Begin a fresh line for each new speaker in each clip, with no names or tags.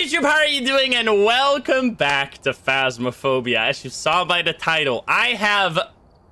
YouTube, how are you doing? And welcome back to Phasmophobia. As you saw by the title, I have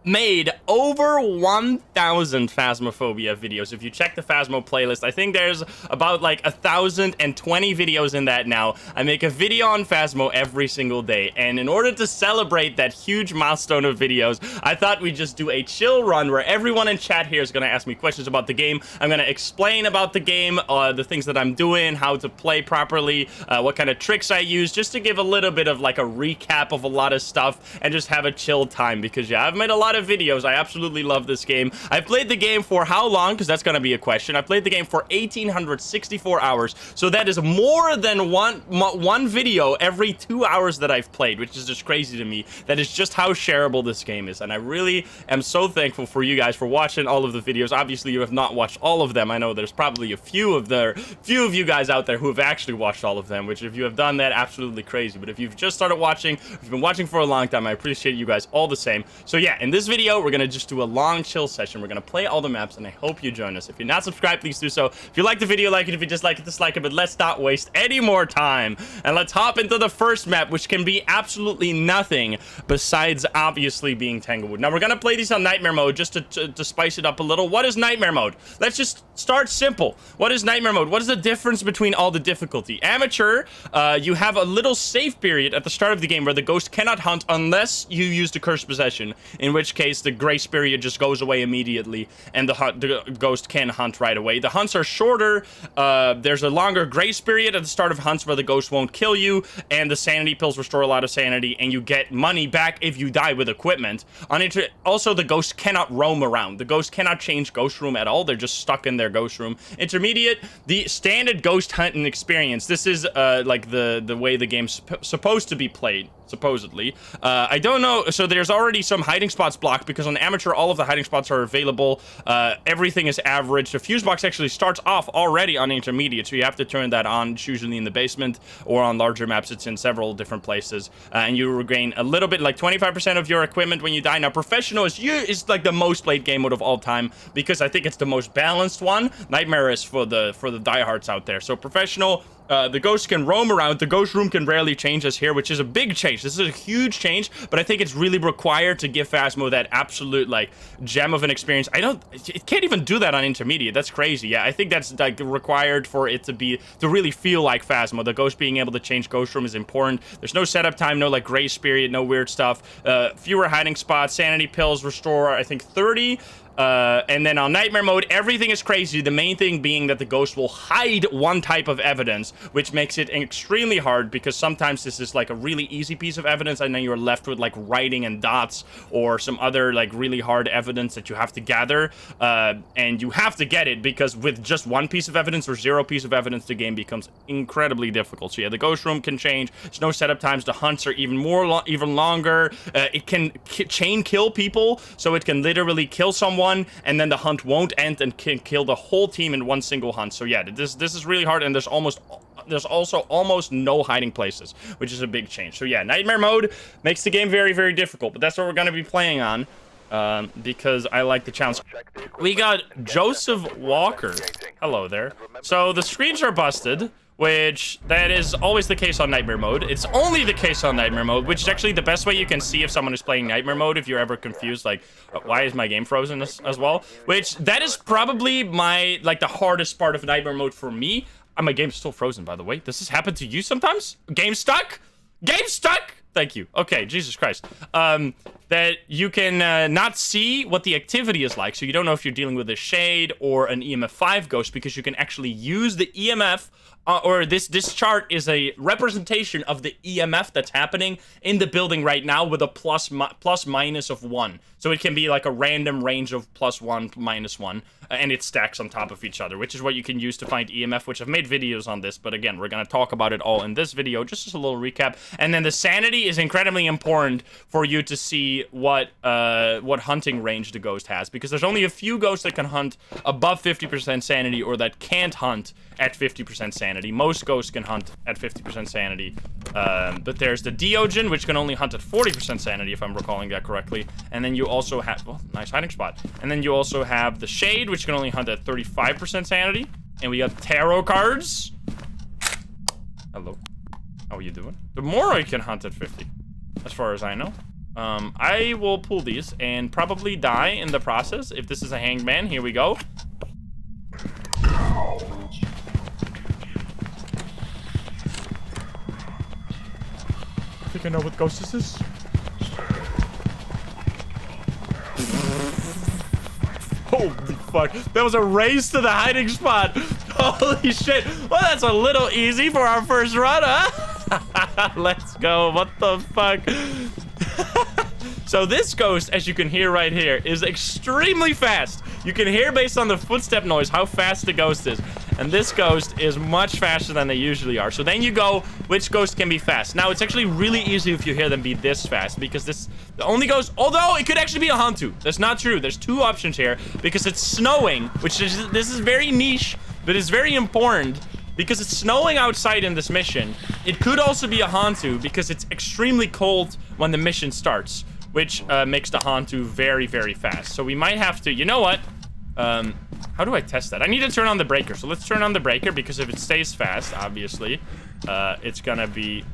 made over 1,000 Phasmophobia videos. If you check the Phasmo playlist, I think there's about like 1,020 videos in that now. I make a video on Phasmo every single day, and in order to celebrate that huge milestone of videos, I thought we'd just do a chill run where everyone in chat here is going to ask me questions about the game. I'm going to explain about the game, the things that I'm doing, how to play properly, what kind of tricks I use, just to give a little bit of like a recap of a lot of stuff and just have a chill time, because yeah, I've made a lot of videos. I absolutely love this game. I've played the game for how long? Because that's going to be a question. I played the game for 1,864 hours. So that is more than one video every 2 hours that I've played, which is just crazy to me. That is just how shareable this game is. And I really am so thankful for you guys for watching all of the videos. Obviously, you have not watched all of them. I know there's probably a few of you guys out there who have actually watched all of them, which if you have done that, absolutely crazy. But if you've just started watching, if you've been watching for a long time, I appreciate you guys all the same. So yeah, in this video, we're gonna just do a long chill session. We're gonna play all the maps, and I hope you join us. If you're not subscribed, please do so. If you like the video, like it. If you dislike it, dislike it. But let's not waste any more time, and let's hop into the first map, which can be absolutely nothing besides obviously being Tanglewood. Now we're gonna play these on nightmare mode just to spice it up a little. What is nightmare mode? Let's just start simple. What is nightmare mode? What is the difference between all the difficulty? Amateur, you have a little save period at the start of the game where the ghost cannot hunt unless you use the cursed possession, in which case the grace period just goes away immediately, and the ghost can hunt right away. The hunts are shorter. There's a longer grace period at the start of hunts where the ghost won't kill you, and the sanity pills restore a lot of sanity, and you get money back if you die with equipment. Also, the ghost cannot roam around. The ghost cannot change ghost room at all. They're just stuck in their ghost room. Intermediate, the standard ghost hunting experience. This is like the way the game's supposed to be played, supposedly. I don't know. So there's already some hiding spots blocked, because on amateur all of the hiding spots are available. Everything is average. The fuse box actually starts off already on intermediate, so you have to turn that on. It's usually in the basement, or on larger maps it's in several different places, and you regain a little bit, like 25% of your equipment when you die. Now professional is like the most played game mode of all time, because I think it's the most balanced one. Nightmare is for the diehards out there. So professional, the ghost can roam around. The ghost room can rarely change as here, which is a big change. This is a huge change, but I think it's really required to give Phasmo that absolute like gem of an experience. It can't even do that on intermediate. That's crazy. Yeah, I think that's like required for it to really feel like Phasmo. The ghost being able to change ghost room is important. There's no setup time, no like grace period, no weird stuff. Fewer hiding spots, sanity pills restore, I think 30. And then on nightmare mode, everything is crazy. The main thing being that the ghost will hide one type of evidence, which makes it extremely hard, because sometimes this is like a really easy piece of evidence, and then you're left with like writing and dots, or some other like really hard evidence that you have to gather, and you have to get it, because with just one piece of evidence or zero piece of evidence, the game becomes incredibly difficult. So yeah, the ghost room can change. There's no setup times. The hunts are even longer. It can chain kill people, so it can literally kill someone, and then the hunt won't end and can kill the whole team in one single hunt. So yeah, this is really hard, and there's also almost no hiding places, which is a big change. So yeah, nightmare mode makes the game very, very difficult, but that's what we're going to be playing on, because I like the challenge. We got Joseph Walker. Hello there. So the screens are busted, which that is always the case on nightmare mode. It's only the case on nightmare mode, which is actually the best way you can see if someone is playing nightmare mode, if you're ever confused, like, why is my game frozen as well? Which, that is probably the hardest part of nightmare mode for me. My game's still frozen, by the way. Does this happen to you sometimes? Game stuck? Game stuck? Thank you. Okay, Jesus Christ. That you can not see what the activity is like, so you don't know if you're dealing with a shade or an EMF 5 ghost, because you can actually use the EMF, or this chart is a representation of the EMF that's happening in the building right now, with a plus minus of 1. So it can be like a random range of +1, -1, and it stacks on top of each other, which is what you can use to find EMF, which I've made videos on this, but again, we're going to talk about it all in this video, just as a little recap. And then the sanity is incredibly important for you to see what hunting range the ghost has, because there's only a few ghosts that can hunt above 50% sanity, or that can't hunt at 50% sanity. Most ghosts can hunt at 50% sanity, but there's the Diogen, which can only hunt at 40% sanity, if I'm recalling that correctly. And then you also have, well, nice hiding spot. And then you also have the Shade, which can only hunt at 35% sanity. And we got tarot cards. Hello. How are you doing? The more I can hunt at 50, as far as I know. I will pull these and probably die in the process. If this is a hanged man, here we go. I think I know what ghost this is. Holy fuck. That was a race to the hiding spot. Holy shit. Well, that's a little easy for our first run, huh? Let's go. What the fuck? So this ghost, as you can hear right here, is extremely fast. You can hear based on the footstep noise how fast the ghost is. And this ghost is much faster than they usually are. So then you go, which ghost can be fast? Now, it's actually really easy if you hear them be this fast, because this, the only ghost, although it could actually be a Hantu. That's not true. There's two options here, because it's snowing, which is, this is very niche, but it's very important, because it's snowing outside in this mission. It could also be a Hantu, because it's extremely cold when the mission starts, which makes the Hantu very, very fast. So we might have to, you know what? How do I test that? I need to turn on the breaker. So let's turn on the breaker, because if it stays fast, obviously, it's gonna be...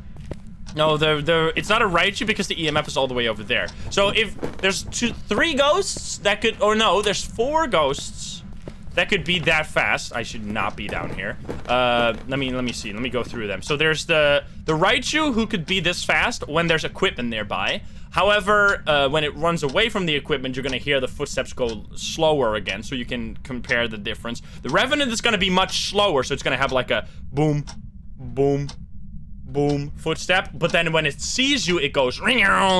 No, it's not a Raichu because the EMF is all the way over there. So if there's three ghosts that could... Or no, there's 4 ghosts that could be that fast. I should not be down here. Let me see. Let me go through them. So there's the Raichu who could be this fast when there's equipment nearby. However, when it runs away from the equipment, you're going to hear the footsteps go slower again, so you can compare the difference. The Revenant is going to be much slower, so it's going to have like a boom, boom, boom footstep. But then when it sees you, it goes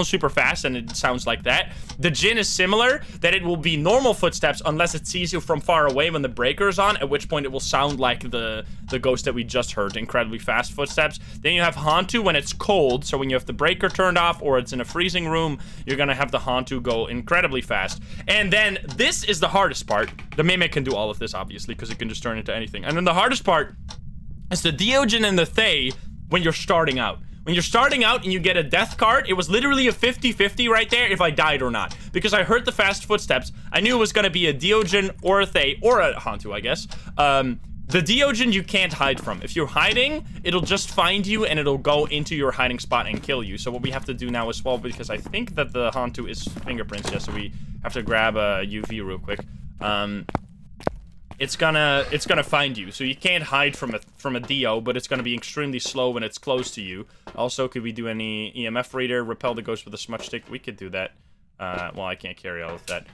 super fast, and it sounds like that. The Jinn is similar, that it will be normal footsteps unless it sees you from far away when the breaker is on, at which point it will sound like the ghost that we just heard, incredibly fast footsteps. Then you have Hantu when it's cold, so when you have the breaker turned off or it's in a freezing room, you're gonna have the Hantu go incredibly fast. And then this is the hardest part. The Mimic can do all of this, obviously, because it can just turn into anything. And then the hardest part is the Deogen and the Thay when you're starting out. When you're starting out and you get a death card, it was literally a 50-50 right there if I died or not. Because I heard the fast footsteps, I knew it was gonna be a Deogen or a Thay, or a Hantu, I guess. The Deogen you can't hide from. If you're hiding, it'll just find you and it'll go into your hiding spot and kill you. So what we have to do now is swallow, because I think that the Hantu is fingerprints, yeah, so we have to grab a UV real quick. It's gonna find you, so you can't hide from a Dio, but it's gonna be extremely slow when it's close to you. Also, could we do any EMF reader, repel the ghost with a smudge stick? We could do that. Well, I can't carry all of that.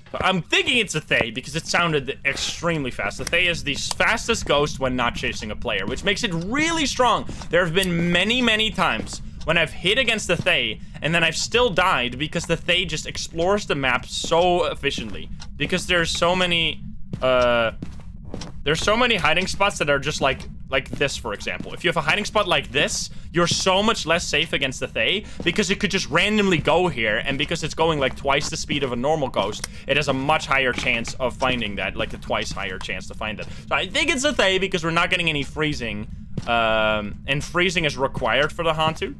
But I'm thinking it's a Thay, because it sounded extremely fast. The Thay is the fastest ghost when not chasing a player, which makes it really strong. There have been many, many times when I've hit against the Thay, and then I've still died because the Thay just explores the map so efficiently. Because there's so many hiding spots that are just like this, for example. If you have a hiding spot like this, you're so much less safe against the Thay, because it could just randomly go here, and because it's going like twice the speed of a normal ghost, it has a much higher chance of finding that, like a twice higher chance to find it. So I think it's a Thay, because we're not getting any freezing, and freezing is required for the Hantu.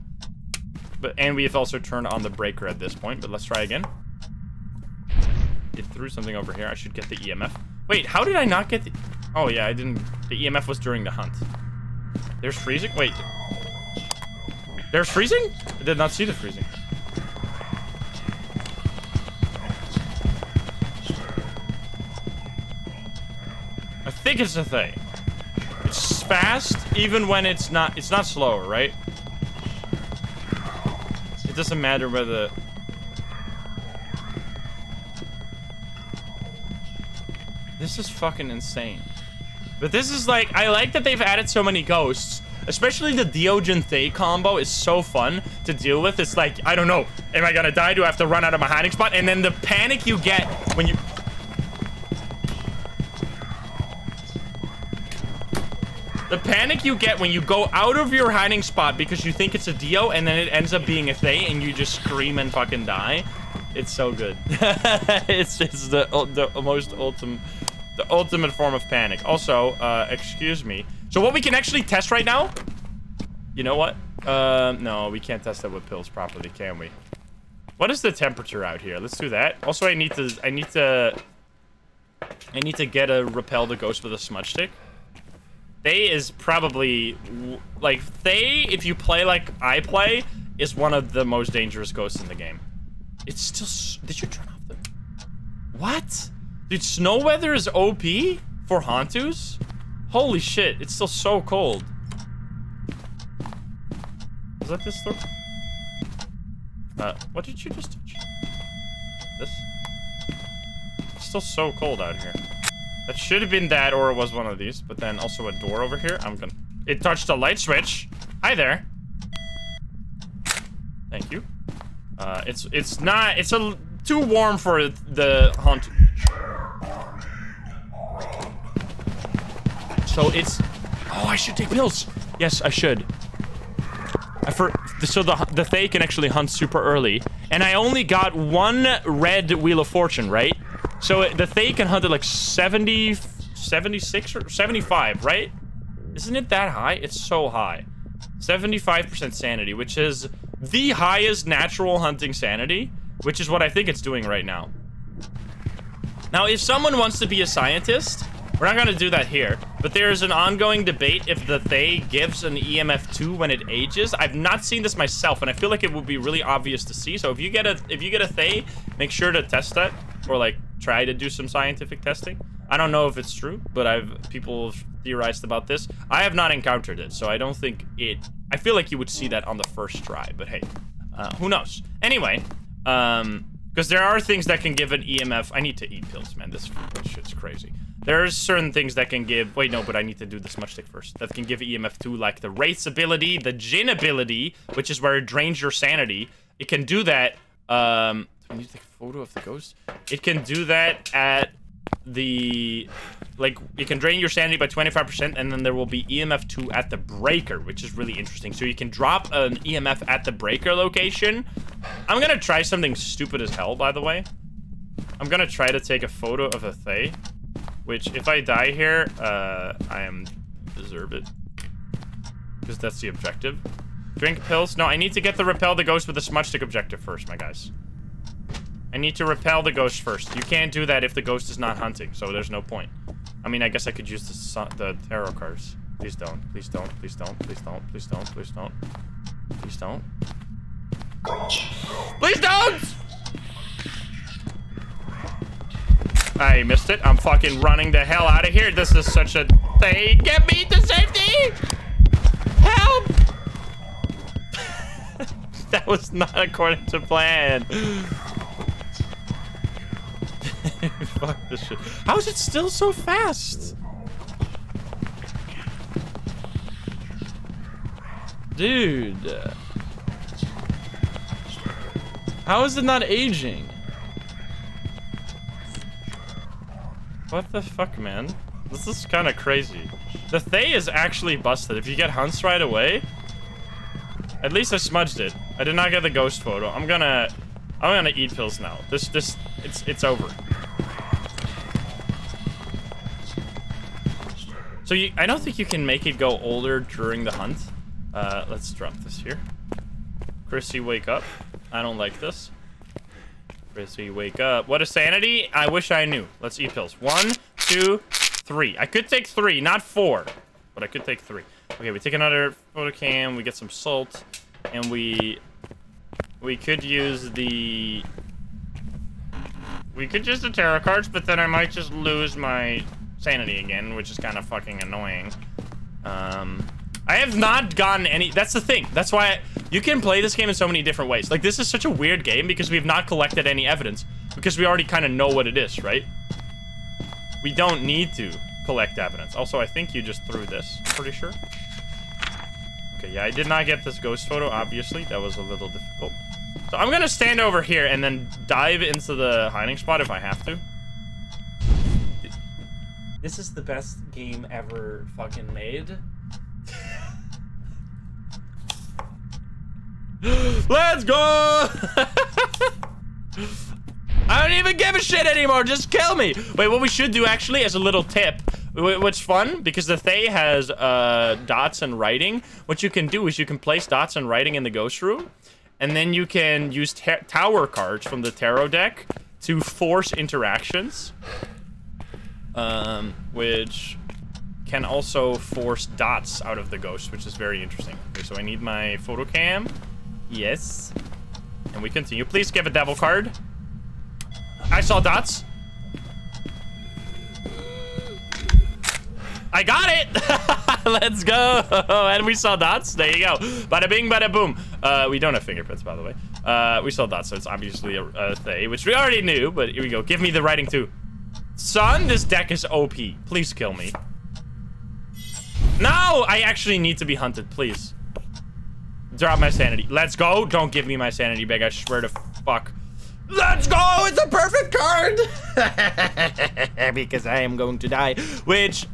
And we have also turned on the breaker at this point, but let's try again. It threw something over here. I should get the EMF. Wait, how did I not get the... Oh, yeah, I didn't... The EMF was during the hunt. There's freezing? Wait. There's freezing? I did not see the freezing. I think it's a thing. It's fast, even when it's not slower, right? It doesn't matter whether... This is fucking insane. But this is like, I like that they've added so many ghosts. Especially the Deogen Thay combo is so fun to deal with. It's like, I don't know, am I gonna die? Do I have to run out of my hiding spot? And then the panic you get when you... The panic you get when you go out of your hiding spot because you think it's a Dio, and then it ends up being a Thay, and you just scream and fucking die. It's so good. it's the most ultimate form of panic. Also, excuse me. So what we can actually test right now? You know what? No, we can't test that with pills properly, can we? What is the temperature out here? Let's do that. Also, I need to get a repel the ghost with a smudge stick. Thaye is probably, like, Thaye, if you play like I play, is one of the most dangerous ghosts in the game. It's still, did you turn off the, what? Dude, snow weather is OP for Hantus? Holy shit, it's still so cold. Is that this door? What did you just touch? This? It's still so cold out here. That should have been that, or it was one of these. But then also a door over here. It touched a light switch. Hi there. Thank you. It's not. It's too warm for the hunt. So it's. Oh, I should take pills. Yes, I should. So the Thaye can actually hunt super early, and I only got one red Wheel of Fortune, right? So the Thaye can hunt at like 70, 76 or 75, right? Isn't it that high? It's so high. 75% sanity, which is the highest natural hunting sanity, which is what I think it's doing right now. Now, if someone wants to be a scientist, we're not going to do that here, but there's an ongoing debate if the Thaye gives an EMF 2 when it ages. I've not seen this myself, and I feel like it would be really obvious to see. So if you get a Thaye, make sure to test that, or like try to do some scientific testing. I don't know if it's true, but people have theorized about this. I have not encountered it, so I don't think it. I feel like you would see that on the first try, but hey, who knows? Anyway, because there are things that can give an EMF. I need to eat pills, man. This shit's crazy. There's certain things that can give... Wait, no, but I need to do the smudge stick first. That can give EMF 2, like the Wraith's ability, the Djinn ability, which is where it drains your sanity. It can do that... I need to take a photo of the ghost. It can do that at the... Like, it can drain your sanity by 25%, and then there will be EMF 2 at the breaker, which is really interesting. So you can drop an EMF at the breaker location. I'm gonna try something stupid as hell, by the way. I'm gonna try to take a photo of a Thaye. Which, if I die here, I deserve it. Because that's the objective. Drink pills. No, I need to get the repel the ghost with the smudge stick objective first, my guys. I need to repel the ghost first. You can't do that if the ghost is not hunting, so there's no point. I mean, I guess I could use the tarot cards. Please don't. Please don't. Please don't. Please don't. Please don't. Please don't. Please don't. Please don't! I missed it. I'm fucking running the hell out of here. This is such a thing. Get me to safety! Help! That was not according to plan. Fuck this shit. How is it still so fast? Dude. How is it not aging? What the fuck, man? This is kind of crazy. The Thaye is actually busted. If you get hunts right away... At least I smudged it. I did not get the ghost photo. I'm gonna eat pills now. It's over. So I don't think you can make it go older during the hunt. Let's drop this here. Chrissy, wake up. I don't like this. Chrissy, wake up. What is sanity? I wish I knew. Let's eat pills. 1, 2, 3. I could take 3, not 4. But I could take 3. Okay, we take another photo cam. We get some salt. And we could use the... We could use the tarot cards, but then I might just lose my sanity again, which is kind of fucking annoying. I have not gotten any... That's the thing. That's why you can play this game in so many different ways. Like, this is such a weird game because we've not collected any evidence. Because we already kind of know what it is, right? We don't need to collect evidence. Also, I think you just threw this. I'm pretty sure. Okay, yeah, I did not get this ghost photo, obviously. That was a little difficult. So I'm gonna stand over here and then dive into the hiding spot if I have to. This is the best game ever fucking made. Let's go! I don't even give a shit anymore. Just kill me. Wait, what we should do actually as a little tip, what's fun, because the Thaye has dots and writing, what you can do is you can place dots and writing in the ghost room, and then you can use tower cards from the tarot deck to force interactions, which can also force dots out of the ghost, which is very interesting. Okay, so I need my photo cam. Yes. And we continue. Please give a devil card. I saw dots. I got it! Let's go! And we saw dots. There you go. Bada bing, bada boom. We don't have fingerprints, by the way. We saw dots, so it's obviously a Thay, which we already knew, but here we go. Give me the writing too. Son, this deck is OP. Please kill me. No! I actually need to be hunted, please. Drop my sanity. Let's go. Don't give me my sanity back, I swear to fuck. Let's go! It's a perfect card! Because I am going to die. Which,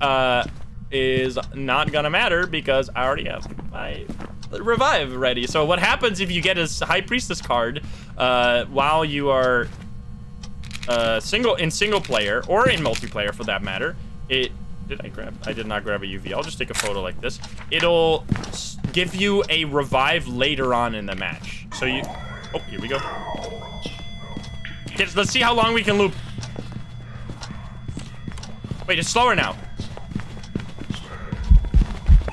is not gonna matter because I already have my revive ready. So what happens if you get a High Priestess card, while you are, single player, or in multiplayer for that matter, I did not grab a UV. I'll just take a photo like this. It'll give you a revive later on in the match. So you, oh, here we go. Okay, let's see how long we can loop. Wait, it's slower now.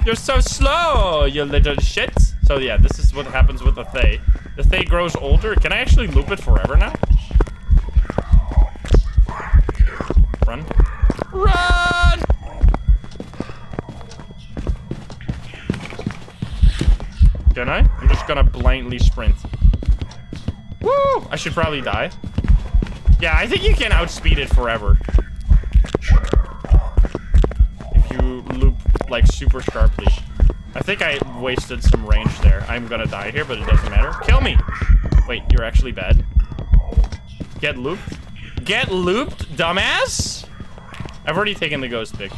You're so slow, you little shit. So yeah, this is what happens with the Thay. The Thay grows older. Can I actually loop it forever now? Run. Run! Can I? I'm just gonna blindly sprint. Woo! I should probably die. Yeah, I think you can outspeed it forever. If you loop, like, super sharply. I think I wasted some range there. I'm gonna die here, but it doesn't matter. Kill me! Wait, you're actually bad. Get looped? Get looped, dumbass? I've already taken the ghost pick.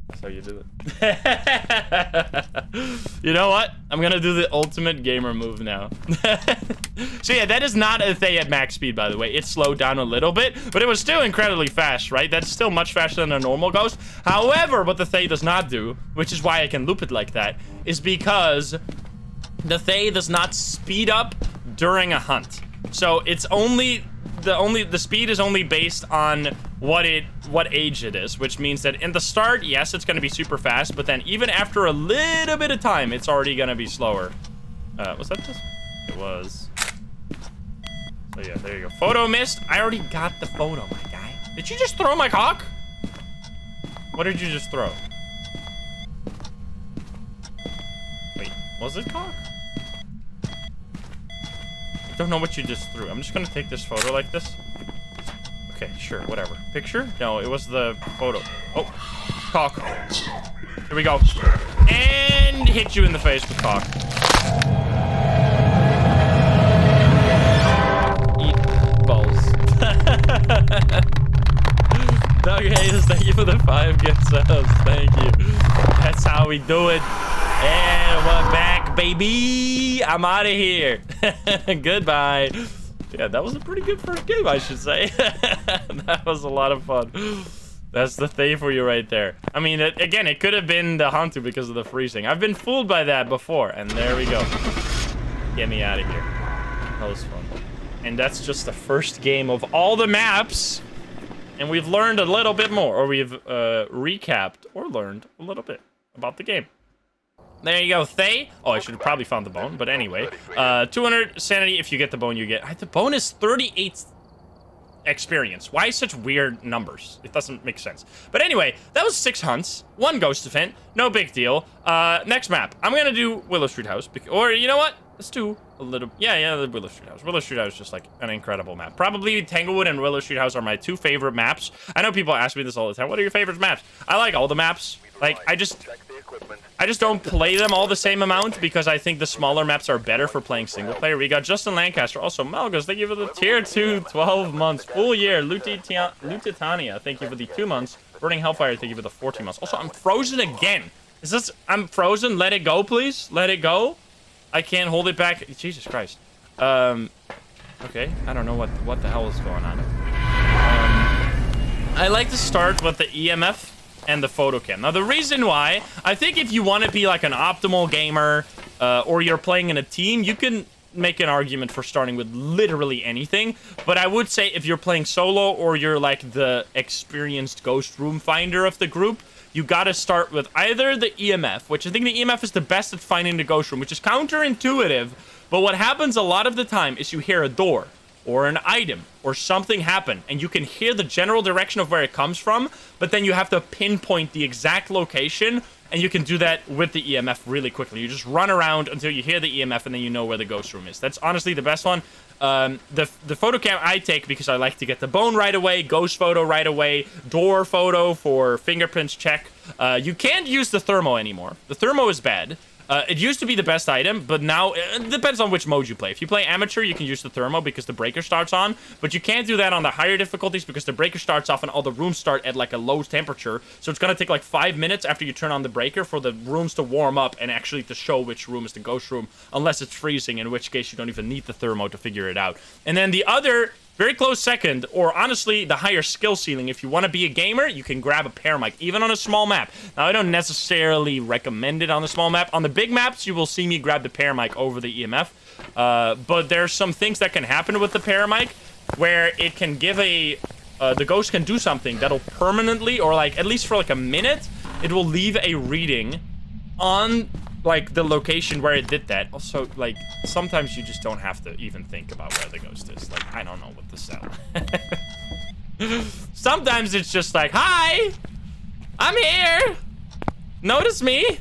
That's how you do it. You know what? I'm gonna do the ultimate gamer move now. So yeah, that is not a Thay at max speed, by the way. It slowed down a little bit, but it was still incredibly fast, right? That's still much faster than a normal ghost. However, what the Thay does not do, which is why I can loop it like that, is because the Thay does not speed up during a hunt. So it's only the speed is only based on what age it is, which means that in the start, yes, it's gonna be super fast, but then even after a little bit of time, it's already gonna be slower. Was that this? It was. So yeah, there you go. Photo missed. I already got the photo, my guy. Did you just throw my cock? What did you just throw? Wait, was it cock? I don't know what you just threw. I'm just gonna take this photo like this. Okay, sure, whatever. Picture? No, it was the photo. Oh, cock. Here we go. And hit you in the face with cock. Eat balls. Doug Hayes, thank you for the 5 gift subs. Thank you. That's how we do it. And we're back, baby. I'm out of here. Goodbye. Yeah, that was a pretty good first game, I should say. That was a lot of fun. That's the Thay for you right there. I mean, again, it could have been the Hantu because of the freezing. I've been fooled by that before, and there we go. Get me out of here. That was fun. And that's just the first game of all the maps. And we've learned a little bit more, or we've recapped or learned a little bit about the game. There you go, Thay. Oh, I should have probably found the bone, but anyway. 200 sanity. If you get the bone, you get... The bone is 38 experience. Why such weird numbers? It doesn't make sense. But anyway, that was 6 hunts, 1 ghost event. No big deal. Next map. I'm gonna do Willow Street House. Or, you know what? Let's do a little... Yeah, the Willow Street House. Willow Street House is just, like, an incredible map. Probably Tanglewood and Willow Street House are my 2 favorite maps. I know people ask me this all the time. What are your favorite maps? I like all the maps. Like, I just don't play them all the same amount because I think the smaller maps are better for playing single player. We got Justin Lancaster. Also, Malgus, thank you for the tier 2, 12 months. Full year. Lutitania, thank you for the 2 months. Burning Hellfire, thank you for the 14 months. Also, I'm frozen again. Is this... I'm frozen? Let it go, please. Let it go. I can't hold it back. Jesus Christ. Okay. I don't know what the hell is going on. I like to start with the EMF and the photo cam. Now, the reason why, I think if you want to be like an optimal gamer, or you're playing in a team, you can make an argument for starting with literally anything. But I would say if you're playing solo or you're like the experienced ghost room finder of the group, you gotta start with either the EMF, which I think the EMF is the best at finding the ghost room, which is counterintuitive, but what happens a lot of the time is you hear a door or an item or something happen, and you can hear the general direction of where it comes from, but then you have to pinpoint the exact location, and you can do that with the EMF really quickly. You just run around until you hear the EMF, and then you know where the ghost room is. That's honestly the best one. The photo cam I take because I like to get the bone right away, ghost photo right away, door photo for fingerprints check. You can't use the thermo anymore. The thermo is bad. It used to be the best item, but now it depends on which mode you play. If you play amateur, you can use the thermo because the breaker starts on, but you can't do that on the higher difficulties because the breaker starts off and all the rooms start at like a low temperature. So it's gonna take like 5 minutes after you turn on the breaker for the rooms to warm up and actually to show which room is the ghost room, unless it's freezing, in which case you don't even need the thermo to figure it out. And then the other very close second, or honestly, the higher skill ceiling. If you want to be a gamer, you can grab a paramic, even on a small map. Now, I don't necessarily recommend it on the small map. On the big maps, you will see me grab the paramic over the EMF. But there's some things that can happen with the paramic, where it can give a... the ghost can do something that'll permanently, or like, at least for like a minute, it will leave a reading on... like the location where it did that. Also, like, sometimes you just don't have to even think about where the ghost is. Like, I don't know what to sell. Sometimes it's just like, hi, I'm here, notice me.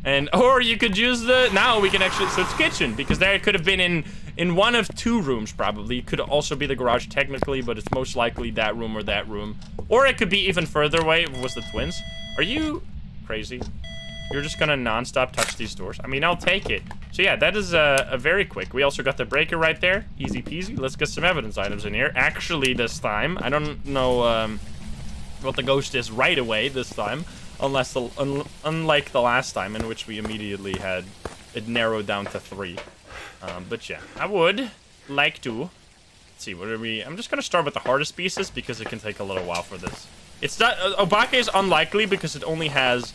And or you could use the, now we can actually, so it's kitchen, because there it could have been in one of two rooms. Probably it could also be the garage technically, but it's most likely that room or that room, or it could be even further away if it was the twins. Are you crazy? You're just gonna non-stop touch these doors. I mean, I'll take it. So yeah, that is a very quick. We also got the breaker right there. Easy peasy. Let's get some evidence items in here. Actually, this time, I don't know what the ghost is right away this time. Unless, unlike the last time, in which we immediately had it narrowed down to 3. But yeah, I would like to. Let's see, what are we... I'm just gonna start with the hardest pieces because it can take a little while for this. It's not... Obake is unlikely because it only has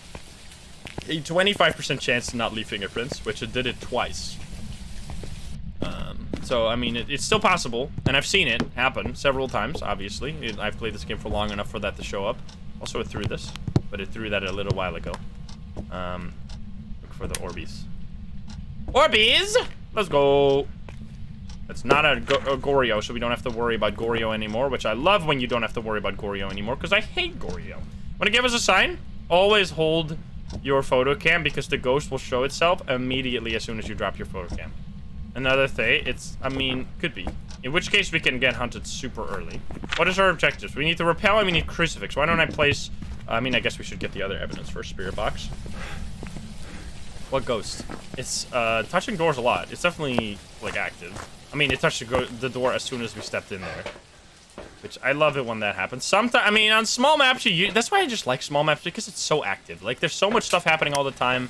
a 25% chance to not leave fingerprints, which it did it twice. So, I mean, it's still possible, and I've seen it happen several times, obviously. I've played this game for long enough for that to show up. Also, it threw this, but it threw that a little while ago. Look for the Orbeez. Orbeez! Let's go! It's not a Goryo, so we don't have to worry about Goryo anymore, which I love when you don't have to worry about Goryo anymore, because I hate Goryo. Want to give us a sign? Always hold your photo cam, because the ghost will show itself immediately as soon as you drop your photo cam. Another thing, it's, I mean, could be. In which case we can get hunted super early. What is our objectives? We need to repel and we need crucifix. Why don't I place, I mean, I guess we should get the other evidence for spirit box. What ghost? It's, touching doors a lot. It's definitely, like, active. I mean, it touched the door as soon as we stepped in there. Which, I love it when that happens. Sometimes, I mean, on small maps, that's why I just like small maps, because it's so active. Like, there's so much stuff happening all the time.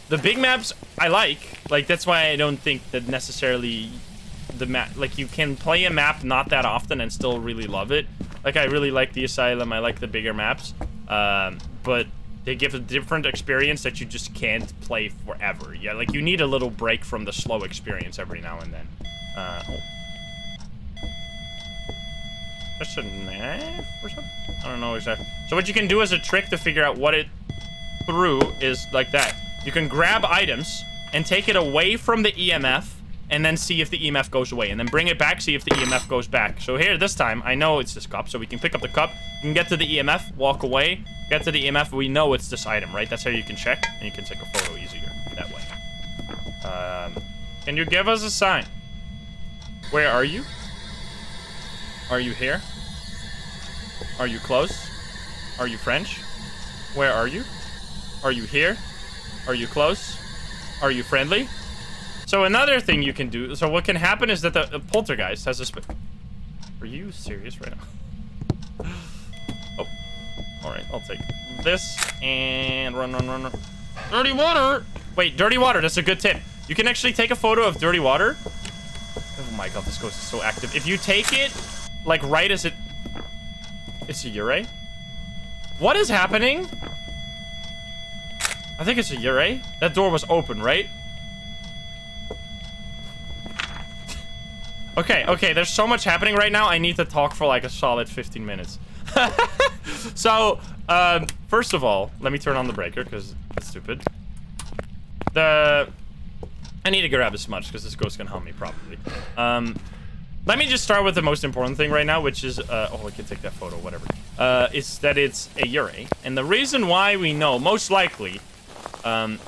The big maps, I like. Like, that's why I don't think that necessarily the map... Like, you can play a map not that often and still really love it. Like, I really like the Asylum. I like the bigger maps. But they give a different experience that you just can't play forever. Yeah, like, you need a little break from the slow experience every now and then. Oh. Just a knife or something? I don't know exactly. So what you can do as a trick to figure out what it threw is like that. You can grab items and take it away from the EMF and then see if the EMF goes away. And then bring it back, see if the EMF goes back. So here, this time, I know it's this cup, so we can pick up the cup. You can get to the EMF, walk away, get to the EMF. We know it's this item, right? That's how you can check, and you can take a photo easier that way. Can you give us a sign? Where are you? Are you here? Are you close? Are you French? Where are you? Are you here? Are you close? Are you friendly? So another thing you can do, so what can happen is that the poltergeist has a Are you serious right now? Oh, alright, I'll take this and run. Dirty water! Wait, dirty water, that's a good tip. You can actually take a photo of dirty water. Oh my god, this ghost is so active. If you take it, like right as it... It's a Ure? What is happening? I think it's a Ure. That door was open, right? Okay, okay, there's so much happening right now. I need to talk for like a solid 15 minutes. So, first of all, let me turn on the breaker because it's stupid. I need to grab a smudge because this ghost can help me probably. Let me just start with the most important thing right now, which is, oh, I can take that photo, whatever. Is that it's a Yurei. And the reason why we know, most likely,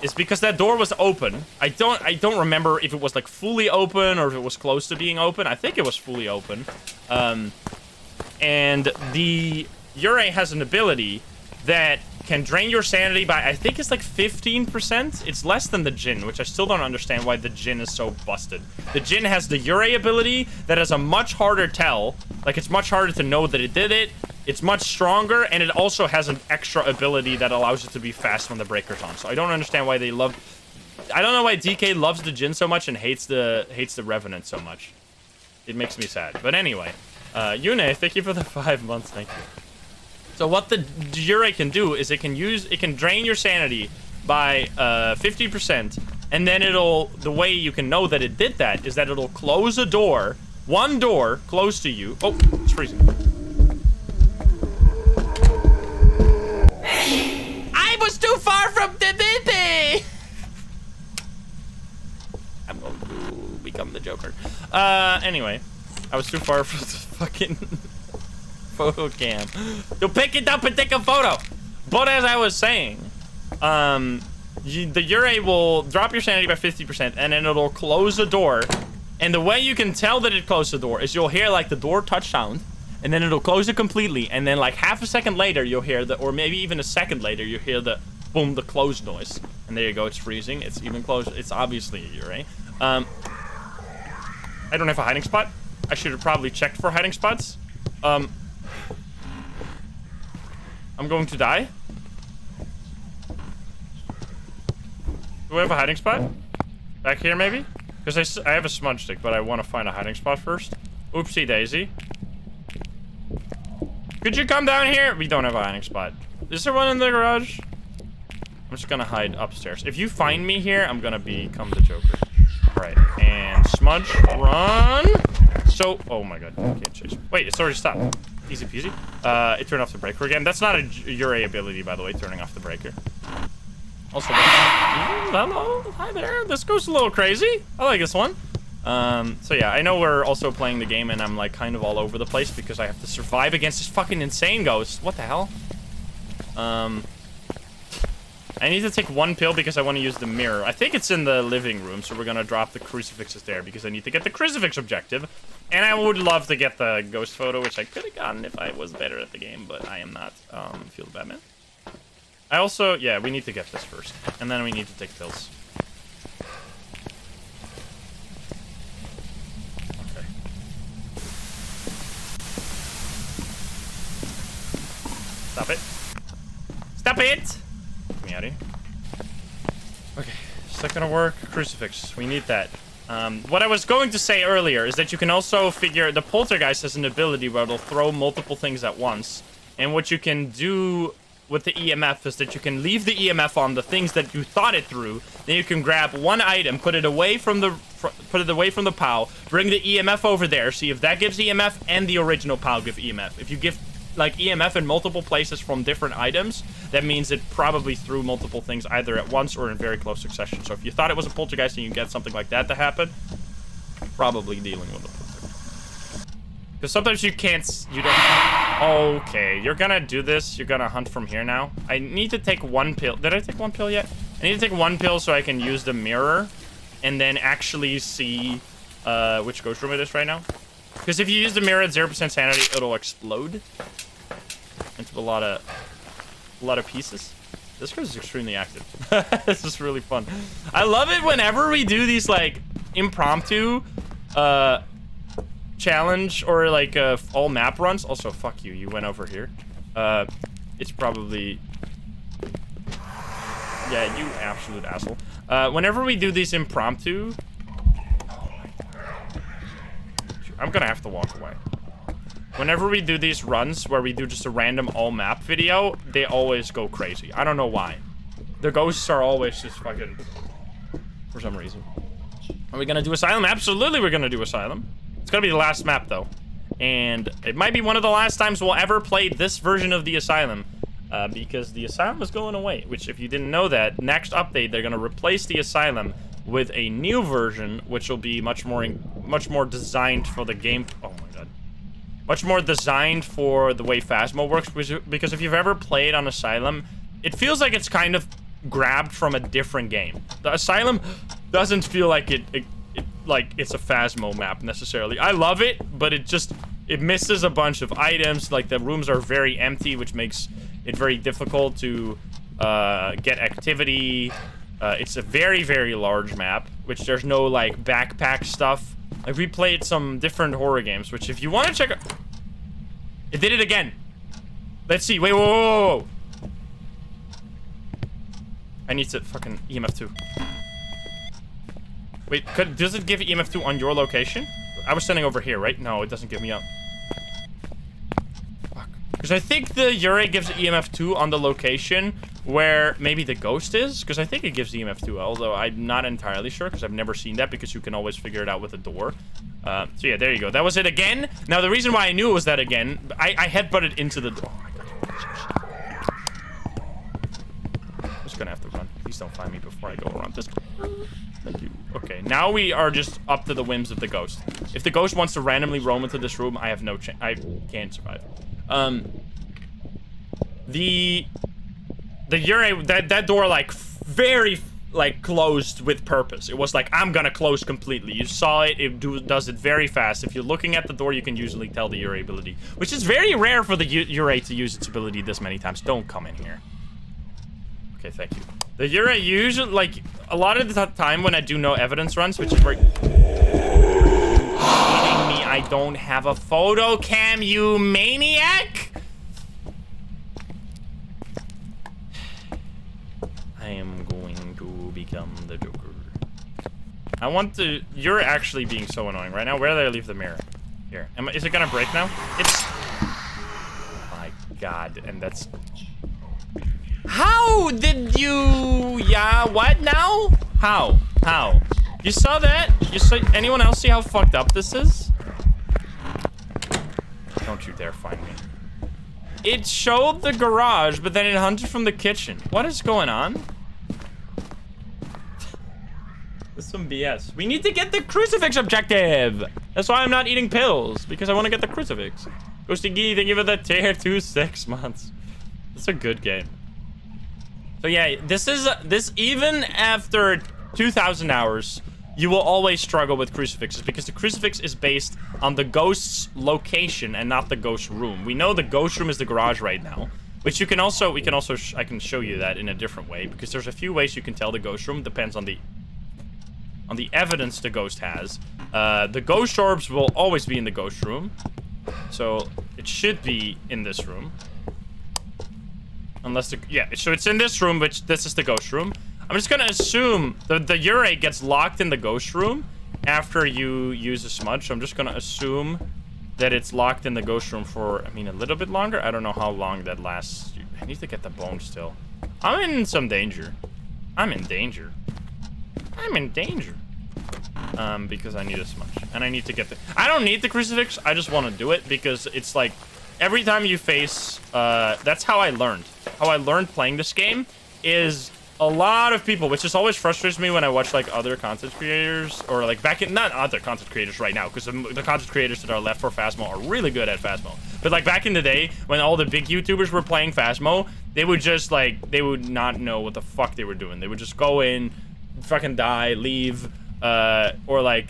is because that door was open. I don't remember if it was like fully open or if it was close to being open. I think it was fully open. And the Yurei has an ability that can drain your sanity by, I think it's like 15%. It's less than the Jinn, which I still don't understand why the Jinn is so busted. The Jinn has the Yurei ability that has a much harder tell. Like, it's much harder to know that it did it. It's much stronger, and it also has an extra ability that allows it to be fast when the breaker's on. So I don't understand why they love... I don't know why DK loves the Jinn so much and hates the Revenant so much. It makes me sad. But anyway, Yune, thank you for the 5 months. Thank you. So what the Yurei can do is it can drain your sanity by 50%, and then the way you can know that it did that is that it'll close a door, one door close to you. Oh, it's freezing. I was too far from the baby. I'm going to become the Joker. Anyway, I was too far from the fucking photo cam. You'll pick it up and take a photo. But as I was saying, the Yurei will drop your sanity by 50%, and then it'll close the door. And the way you can tell that it closed the door is you'll hear like the door touch sound, and then it'll close it completely, and then like half a second later you'll hear the, or maybe even a second later, you'll hear the boom, the close noise. And there you go, it's freezing. It's even closer. It's obviously a Yurei. I don't have a hiding spot. I should have probably checked for hiding spots. I'm going to die. Do we have a hiding spot? Back here, maybe? Because I have a smudge stick, but I want to find a hiding spot first. Oopsie daisy. Could you come down here? We don't have a hiding spot. Is there one in the garage? I'm just gonna hide upstairs. If you find me here, I'm gonna become the Joker. Alright, and smudge, run! So, oh my god, I can't chase. Wait, it's already stopped. Easy peasy. It turned off the breaker again. That's not a Yurei ability, by the way, turning off the breaker. Also, hello, hi there. This goes a little crazy. I like this one. So yeah, I know we're also playing the game and I'm like kind of all over the place because I have to survive against this fucking insane ghost. What the hell? I need to take one pill because I want to use the mirror. I think it's in the living room, so we're gonna drop the crucifixes there because I need to get the crucifix objective. And I would love to get the ghost photo, which I could have gotten if I was better at the game, but I am not. Feel bad, man. I also, yeah, we need to get this first. And then we need to take pills. Okay. Stop it. Stop it! Get me out of here. Okay, is that gonna work? Crucifix, we need that. What I was going to say earlier is that you can also figure, the poltergeist has an ability where it'll throw multiple things at once. And what you can do with the EMF is that you can leave the EMF on the things that you thought it threw. Then you can grab one item, put it away from the POW, bring the EMF over there, see if that gives EMF and the original POW give EMF. If you give like EMF in multiple places from different items, that means it probably threw multiple things either at once or in very close succession. So if you thought it was a poltergeist and you get something like that to happen, probably dealing with a poltergeist. Because sometimes you can't, you don't... Okay, you're gonna do this. You're gonna hunt from here now. I need to take one pill. Did I take one pill yet? I need to take one pill so I can use the mirror and then actually see which ghost room it is right now. Because if you use the mirror at 0% sanity, it'll explode into a lot of pieces. This ghost is extremely active. This is really fun. I love it whenever we do these like impromptu challenge or like all map runs. Also, fuck you. You went over here. It's probably, yeah, you absolute asshole. Whenever we do these impromptu, I'm gonna have to walk away. Whenever we do these runs where we do just a random all map video, they always go crazy. I don't know why. The ghosts are always just fucking, for some reason. Are we gonna do Asylum? Absolutely we're gonna do Asylum. It's gonna be the last map, though. And it might be one of the last times we'll ever play this version of the Asylum. Because the Asylum is going away. Which, if you didn't know that, next update, they're gonna replace the Asylum with a new version, which will be much more designed for the game. Oh my god. Much more designed for the way Phasmo works, because if you've ever played on Asylum, it feels like it's kind of grabbed from a different game. The Asylum doesn't feel like it's a Phasmo map necessarily. I love it, but it misses a bunch of items. Like, the rooms are very empty, which makes it very difficult to get activity. It's a very, very large map, which there's no, like, backpack stuff. Like, we played some different horror games, which if you want to check out... It did it again. Let's see. Wait, whoa, whoa, whoa. I need to fucking EMF 2. Wait, does it give EMF 2 on your location? I was standing over here, right? No, it doesn't give me up. Fuck. Because I think the Ure gives EMF 2 on the location where maybe the ghost is. Because I think it gives EMF 2, although I'm not entirely sure because I've never seen that, because you can always figure it out with a door. So yeah, there you go. That was it again. Now, the reason why I knew it was that again, I headbutted into the door. Oh my god. I'm just gonna have to run. Please don't find me before I go around this. Thank you. Okay, now we are just up to the whims of the ghost. If the ghost wants to randomly roam into this room, I have no chance. I can't survive. The Ure, that door, like, very, like, closed with purpose. It was like, I'm gonna close completely. You saw it. It does it very fast. If you're looking at the door, you can usually tell the Ure ability, which is very rare for the Ure to use its ability this many times. Don't come in here. Okay, thank you. The Ure usually, like, a lot of the time when I do no evidence runs, which is very... kidding me? I don't have a photo cam, you maniac! I am going to become the Joker. I want to... You're actually being so annoying right now. Where did I leave the mirror? Here. Is it gonna break now? It's... Oh my god, and that's... How did you... Yeah, what now? How? How? You saw that? You saw... Anyone else see how fucked up this is? Don't you dare find me. It showed the garage, but then it hunted from the kitchen. What is going on? This is some BS. We need to get the crucifix objective. That's why I'm not eating pills, because I want to get the crucifix. Ghosty Gee, thank you for the tier 2 6 months. It's a good game. So yeah, this even after 2,000 hours, you will always struggle with crucifixes, because the crucifix is based on the ghost's location and not the ghost room. We know the ghost room is the garage right now, which I can show you that in a different way, because there's a few ways you can tell the ghost room. Depends on the evidence the ghost has. The ghost orbs will always be in the ghost room, so it should be in this room. Unless so it's in this room, which this is the ghost room. I'm just gonna assume the Ure gets locked in the ghost room after you use a smudge. So I'm just gonna assume that it's locked in the ghost room for, I mean, a little bit longer. I don't know how long that lasts. I need to get the bone still. I'm in some danger. I'm in danger. I'm in danger. Because I need a smudge. And I need to get the... I don't need the crucifix. I just want to do it because it's like... Every time you face... that's how I learned. How I learned playing this game is... A lot of people, which just always frustrates me when I watch, like, other content creators, or, like, not other content creators right now, because the content creators that are left for Phasmo are really good at Phasmo. But, like, back in the day, when all the big YouTubers were playing Phasmo, they would just, like, they would not know what the fuck they were doing. They would just go in, fucking die, leave, or, like,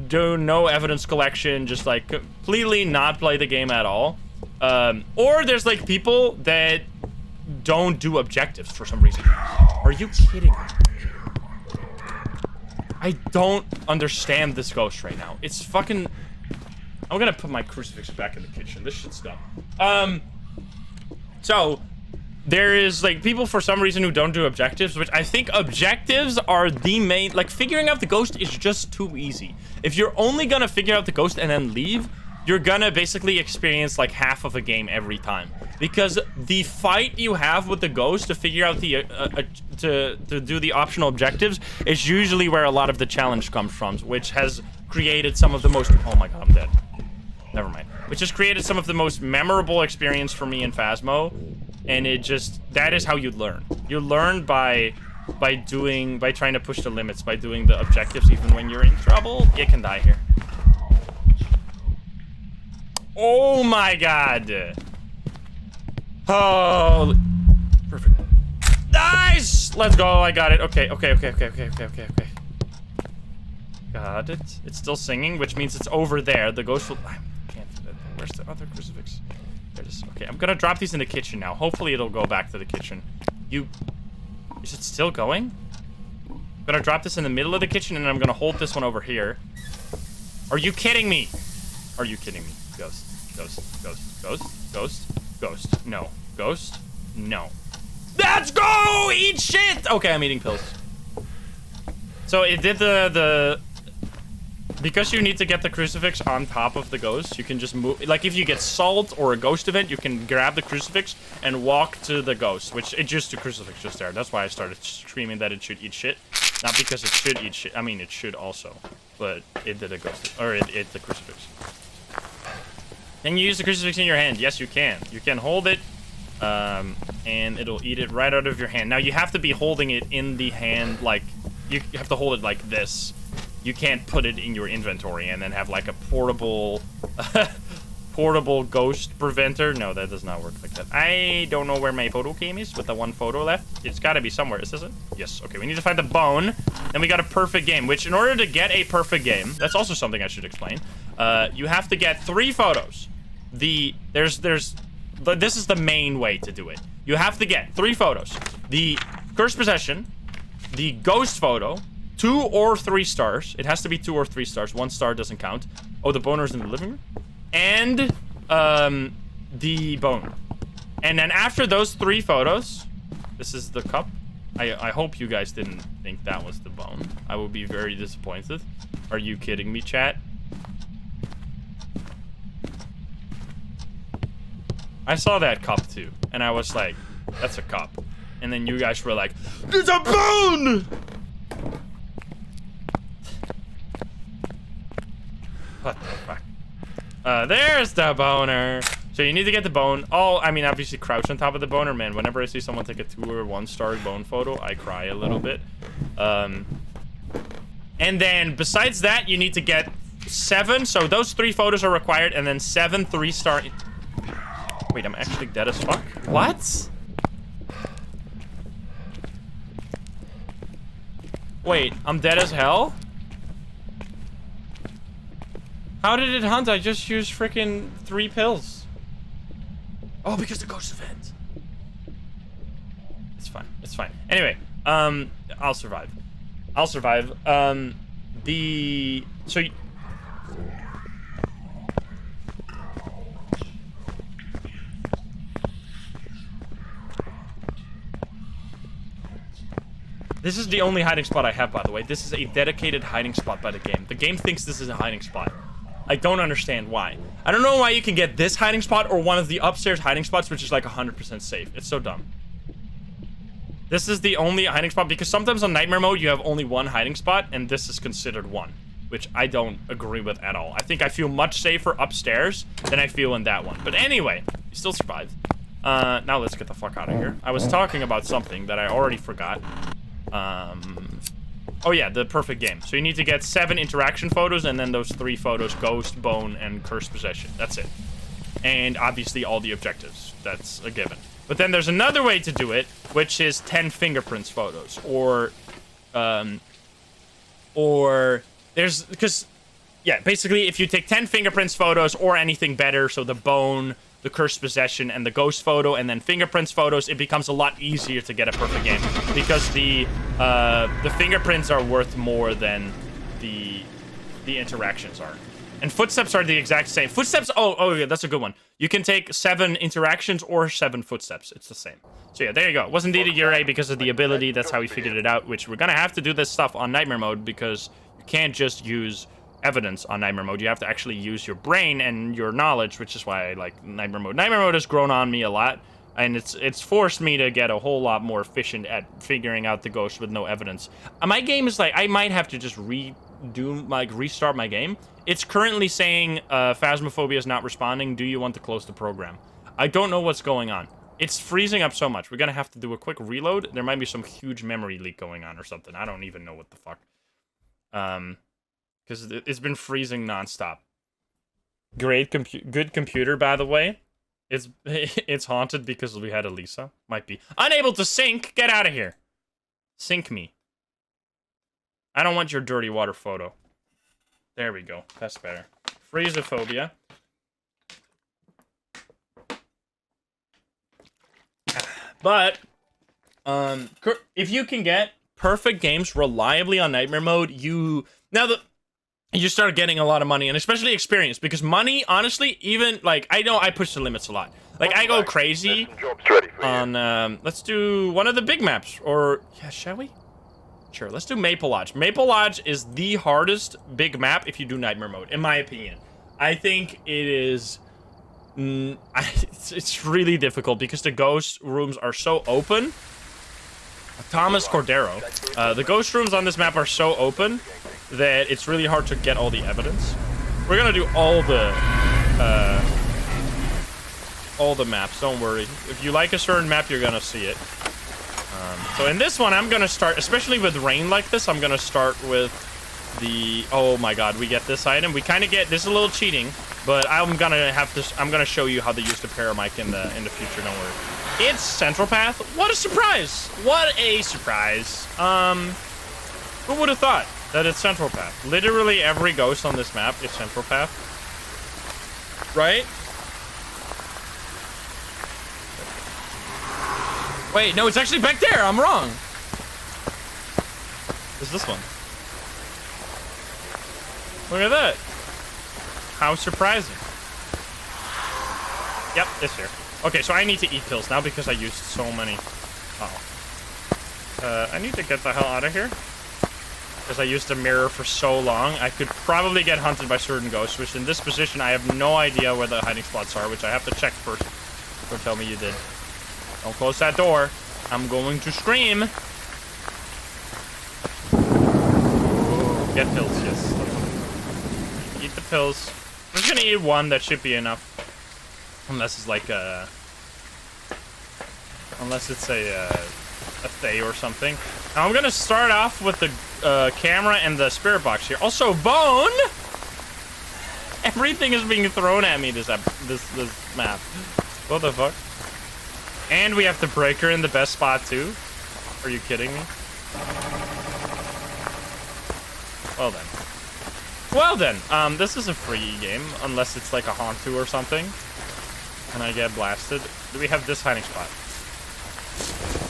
do no evidence collection, just, like, completely not play the game at all. Or there's, like, people that don't do objectives for some reason. Are you kidding me? I don't understand this ghost right now. It's fucking... I'm gonna put my crucifix back in the kitchen. This shit's done. So, there is, like, people for some reason who don't do objectives, which I think objectives are the main... Like, figuring out the ghost is just too easy. If you're only gonna figure out the ghost and then leave, you're gonna basically experience, like, half of a game every time. Because the fight you have with the ghost to figure out the to do the optional objectives is usually where a lot of the challenge comes from, which has created some of the most... Oh my god, I'm dead. Never mind. Which just created some of the most memorable experience for me in Phasmo. And it just... That is how you learn. You learn by trying to push the limits, by doing the objectives even when you're in trouble. You can die here. Oh my god. Oh. Perfect. Nice! Let's go. I got it. Okay. Got it. It's still singing, which means it's over there. The ghost will... I can't... Where's the other crucifix? There it is. Okay, I'm gonna drop these in the kitchen now. Hopefully it'll go back to the kitchen. Is it still going? I'm gonna drop this in the middle of the kitchen, and I'm gonna hold this one over here. Are you kidding me? Are you kidding me? Ghost. No. Ghost. No. Let's go! Eat shit! Okay, I'm eating pills. So it did because you need to get the crucifix on top of the ghost, you can just move... Like, if you get salt or a ghost event, you can grab the crucifix and walk to the ghost, which it just... The crucifix just there. That's why I started screaming that it should eat shit. Not because it should eat shit. I mean, it should also. But it did a ghost... Or it ate the crucifix. Can you use the crucifix in your hand? Yes, you can. You can hold it, and it'll eat it right out of your hand. Now, you have to be holding it in the hand, like... You have to hold it like this. You can't put it in your inventory and then have like a portable portable ghost preventer. No, that does not work like that. I don't know where my photo came is with the one photo left. It's got to be somewhere. Is this it? Yes. Okay, we need to find the bone. Then we got a perfect game, which in order to get a perfect game, that's also something I should explain. You have to get 3 photos. This is the main way to do it. You have to get 3 photos. The cursed possession, the ghost photo, 2 or 3 stars. It has to be 2 or 3 stars. 1 star doesn't count. Oh, the boner's in the living room? And, the bone. And then after those 3 photos, this is the cup. I hope you guys didn't think that was the bone. I would be very disappointed. Are you kidding me, chat? I saw that cup too, and I was like, that's a cup. And then you guys were like, there's a bone! What the fuck? There's the boner. So you need to get the bone. Oh, I mean, obviously crouch on top of the boner, man. Whenever I see someone take a 2 or 1 star bone photo, I cry a little bit. And then besides that, you need to get 7. So those 3 photos are required, and then 7 3-star. Wait, I'm actually dead as fuck. What? Wait, I'm dead as hell? How did it hunt? I just used freaking 3 pills. Oh, because the ghost event. It's fine. It's fine. Anyway, I'll survive. I'll survive. So this is the only hiding spot I have, by the way. This is a dedicated hiding spot by the game. The game thinks this is a hiding spot. I don't understand why. I don't know why you can get this hiding spot or one of the upstairs hiding spots, which is like 100% safe. It's so dumb. This is the only hiding spot, because sometimes on nightmare mode, you have only 1 hiding spot, and this is considered 1, which I don't agree with at all. I think I feel much safer upstairs than I feel in that one. But anyway, you still survived. Now let's get the fuck out of here. I was talking about something that I already forgot. Oh yeah, the perfect game. So you need to get 7 interaction photos, and then those 3 photos, ghost, bone, and cursed possession. That's it. And obviously all the objectives. That's a given. But then there's another way to do it, which is 10 fingerprints photos, or there's, because, yeah, basically if you take 10 fingerprints photos or anything better, so the bone, the cursed possession, and the ghost photo, and then fingerprints photos, it becomes a lot easier to get a perfect game, because the fingerprints are worth more than the interactions are. And footsteps are the exact same. Footsteps, oh yeah, that's a good one. You can take 7 interactions or 7 footsteps. It's the same. So yeah, there you go. It was indeed a Ure because of the ability. That's how we figured it out, which we're gonna have to do this stuff on nightmare mode, because you can't just use evidence on nightmare mode. You have to actually use your brain and your knowledge, which is why I like nightmare mode. Nightmare mode has grown on me a lot, and it's forced me to get a whole lot more efficient at figuring out the ghost with no evidence. My game is like, I might have to just restart my game. It's currently saying Phasmophobia is not responding. Do you want to close the program? I don't know what's going on. It's freezing up so much. We're gonna have to do a quick reload. There might be some huge memory leak going on or something. I don't even know what the fuck. Because it's been freezing nonstop. Good computer, by the way. It's haunted because we had Elisa. Might be unable to sync. Get out of here. Sync me. I don't want your dirty water photo. There we go. That's better. Phasmophobia. But, if you can get perfect games reliably on Nightmare Mode, you start getting a lot of money, and especially experience, because money, honestly, even, like, I know I push the limits a lot. Like, I go crazy on, let's do one of the big maps, or, yeah, shall we? Sure, let's do Maple Lodge. Maple Lodge is the hardest big map if you do Nightmare Mode, in my opinion. I think it is... it's really difficult because the ghost rooms are so open. Thomas Cordero. The ghost rooms on this map are so open that it's really hard to get all the evidence. We're gonna do all the maps, don't worry. If you like a certain map, you're gonna see it. So in this one, I'm gonna start, especially with rain like this, I'm gonna start with the... Oh my god, we get this item. We kind of get... This is a little cheating, but I'm gonna show you how to use the paramic in the future, don't worry. It's Central Path. What a surprise! What a surprise. Who would have thought that it's Central Path? Literally every ghost on this map is Central Path. Right? Wait, no, it's actually back there. I'm wrong. It's this one. Look at that. How surprising. Yep, it's here. Okay, so I need to eat pills now because I used so many. Uh-oh. I need to get the hell out of here. Because I used the mirror for so long. I could probably get hunted by certain ghosts, which in this position I have no idea where the hiding spots are, which I have to check first. Don't tell me you did. Don't close that door. I'm going to scream. Get pills, yes. Eat the pills. I'm just gonna eat one, that should be enough. Unless it's like a... Unless it's a Thay or something. Now I'm gonna start off with the camera and the spirit box here. Also, bone! Everything is being thrown at me this map. What the fuck? And we have the breaker in the best spot too. Are you kidding me? Well then. Well then, this is a free game, unless it's like a Haunt 2 or something. And I get blasted. Do we have this hiding spot?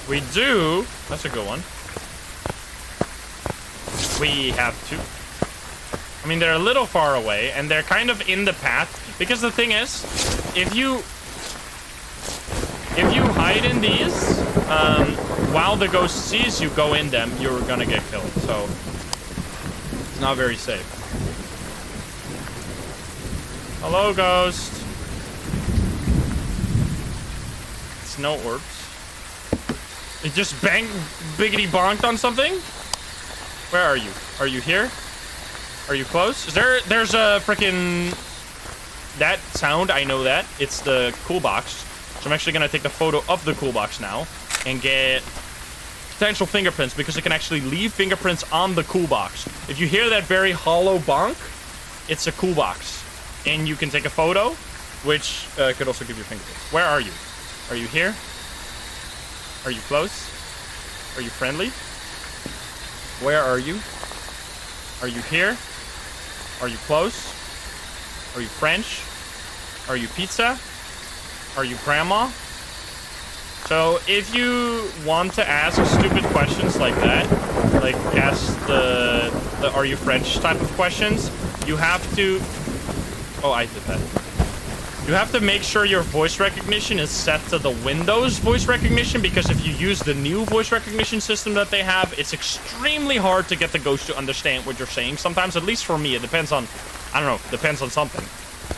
We do. That's a good one. We have two. I mean, they're a little far away, and they're kind of in the path. Because the thing is, if you hide in these, while the ghost sees you go in them, you're gonna get killed. So, it's not very safe. Hello, ghost. It's no orbs. It just biggity bonked on something? Where are you? Are you here? Are you close? There's a freaking... That sound, I know that. It's the cool box. So I'm actually gonna take the photo of the cool box now and get potential fingerprints because it can actually leave fingerprints on the cool box. If you hear that very hollow bonk, it's a cool box. And you can take a photo, which could also give you fingerprints. Where are you? Are you here? Are you close? Are you friendly? Where are you? Are you here? Are you close? Are you French? Are you pizza? Are you grandma? So if you want to ask stupid questions like that, like ask the are you French type of questions, you have to... Oh, I did that. You have to make sure your voice recognition is set to the Windows voice recognition, because if you use the new voice recognition system that they have, it's extremely hard to get the ghost to understand what you're saying. Sometimes, at least for me, it depends on, I don't know, depends on something.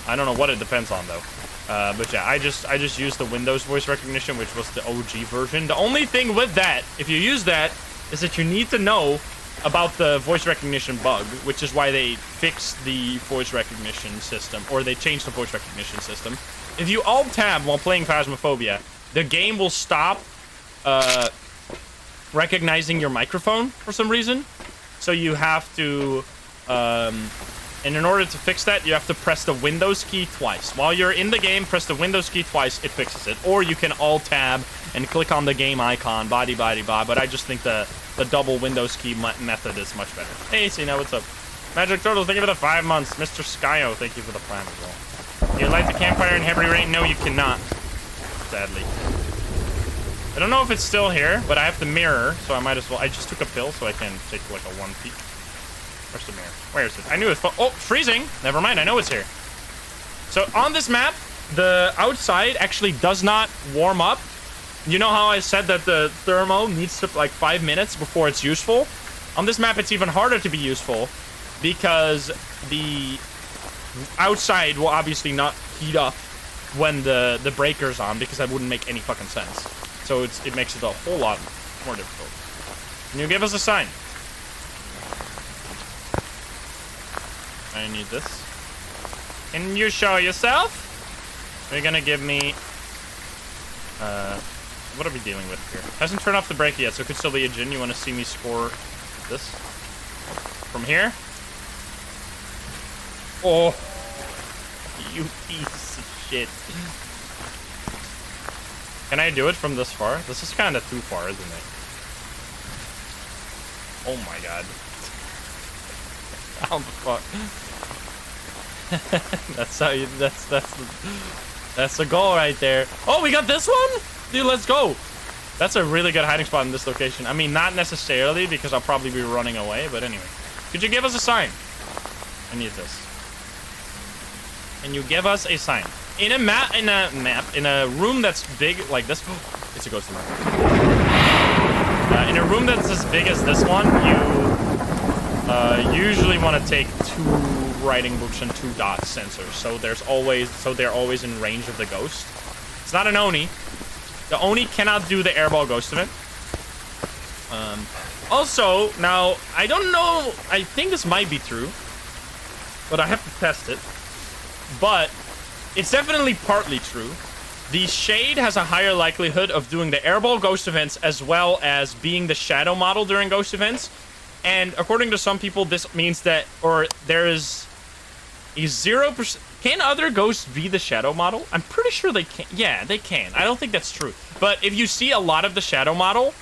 I don't know what it depends on though. But yeah, I just used the Windows voice recognition, which was the OG version. The only thing with that, if you use that, is that you need to know about the voice recognition bug, which is why they fixed the voice recognition system, or they changed the voice recognition system. If you alt-tab while playing Phasmophobia, the game will stop recognizing your microphone for some reason. So you have to, and in order to fix that, you have to press the Windows key twice. While you're in the game, press the Windows key twice, it fixes it. Or you can alt-tab and click on the game icon, blah, but I just think the double Windows key method is much better. Hey, Cena, what's up? Magic Turtles, thank you for the 5 months. Mr. Skyo, thank you for the plan as well. You light the campfire in heavy rain? No, you cannot. Sadly. I don't know if it's still here, but I have the mirror, so I might as well. I just took a pill, so I can take like a 1 peek. Where's the mirror? Where is it? I knew it was. Oh, freezing. Never mind. I know it's here. So on this map, the outside actually does not warm up. You know how I said that the thermo needs to like 5 minutes before it's useful? On this map, it's even harder to be useful because the outside will obviously not heat up when the breaker's on, because that wouldn't make any fucking sense. So it makes it a whole lot more difficult. Can you give us a sign? I need this. Can you show yourself? You're gonna give me... what are we dealing with here? Hasn't turned off the brake yet, so it could still be a gin. You want to see me score this? From here? Oh. You piece of shit. Can I do it from this far? This is kind of too far, isn't it? Oh my god. How the fuck? That's how you... That's the goal right there. Oh, we got this one? Dude, let's go. That's a really good hiding spot in this location. I mean, not necessarily, because I'll probably be running away, but anyway. Could you give us a sign? I need this. Can you give us a sign? In a room that's big like this. It's a ghost room. In a room that's as big as this one, you usually want to take 2 writing books and 2 dot sensors, so they're always in range of the ghost. It's not an Oni. The Oni cannot do the airball ghost event. Also, now I don't know. I think this might be true, but I have to test it. But it's definitely partly true. The Shade has a higher likelihood of doing the airball ghost events as well as being the shadow model during ghost events. And according to some people, this means that, or there is a 0%. Can other ghosts be the shadow model? I'm pretty sure they can. Yeah, they can. I don't think that's true. But if you see a lot of the shadow model,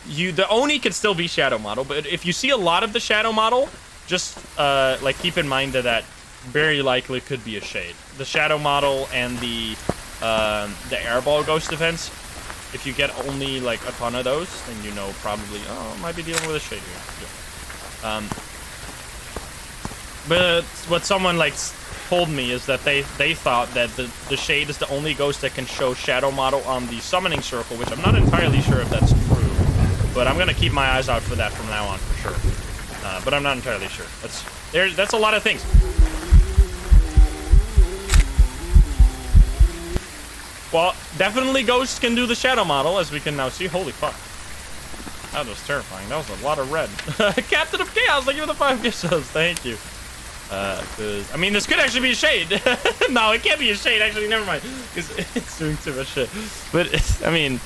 the Oni can still be shadow model. But if you see a lot of the shadow model, just like keep in mind that very likely could be a Shade. The shadow model and the airball ghost events. If you get only like a ton of those, then you know probably, oh, might be dealing with a Shade here. Yeah. But what someone like told me is that they thought that the Shade is the only ghost that can show shadow model on the summoning circle, which I'm not entirely sure if that's true. But I'm gonna keep my eyes out for that from now on for sure. But I'm not entirely sure. That's a lot of things. Well, definitely ghosts can do the shadow model, as we can now see. Holy fuck. That was terrifying. That was a lot of red. Captain of Chaos, thank you for the 5 gifts. Thank you. I mean, this could actually be a Shade. No, it can't be a Shade. Actually, never mind. It's doing too much shit. But, I mean,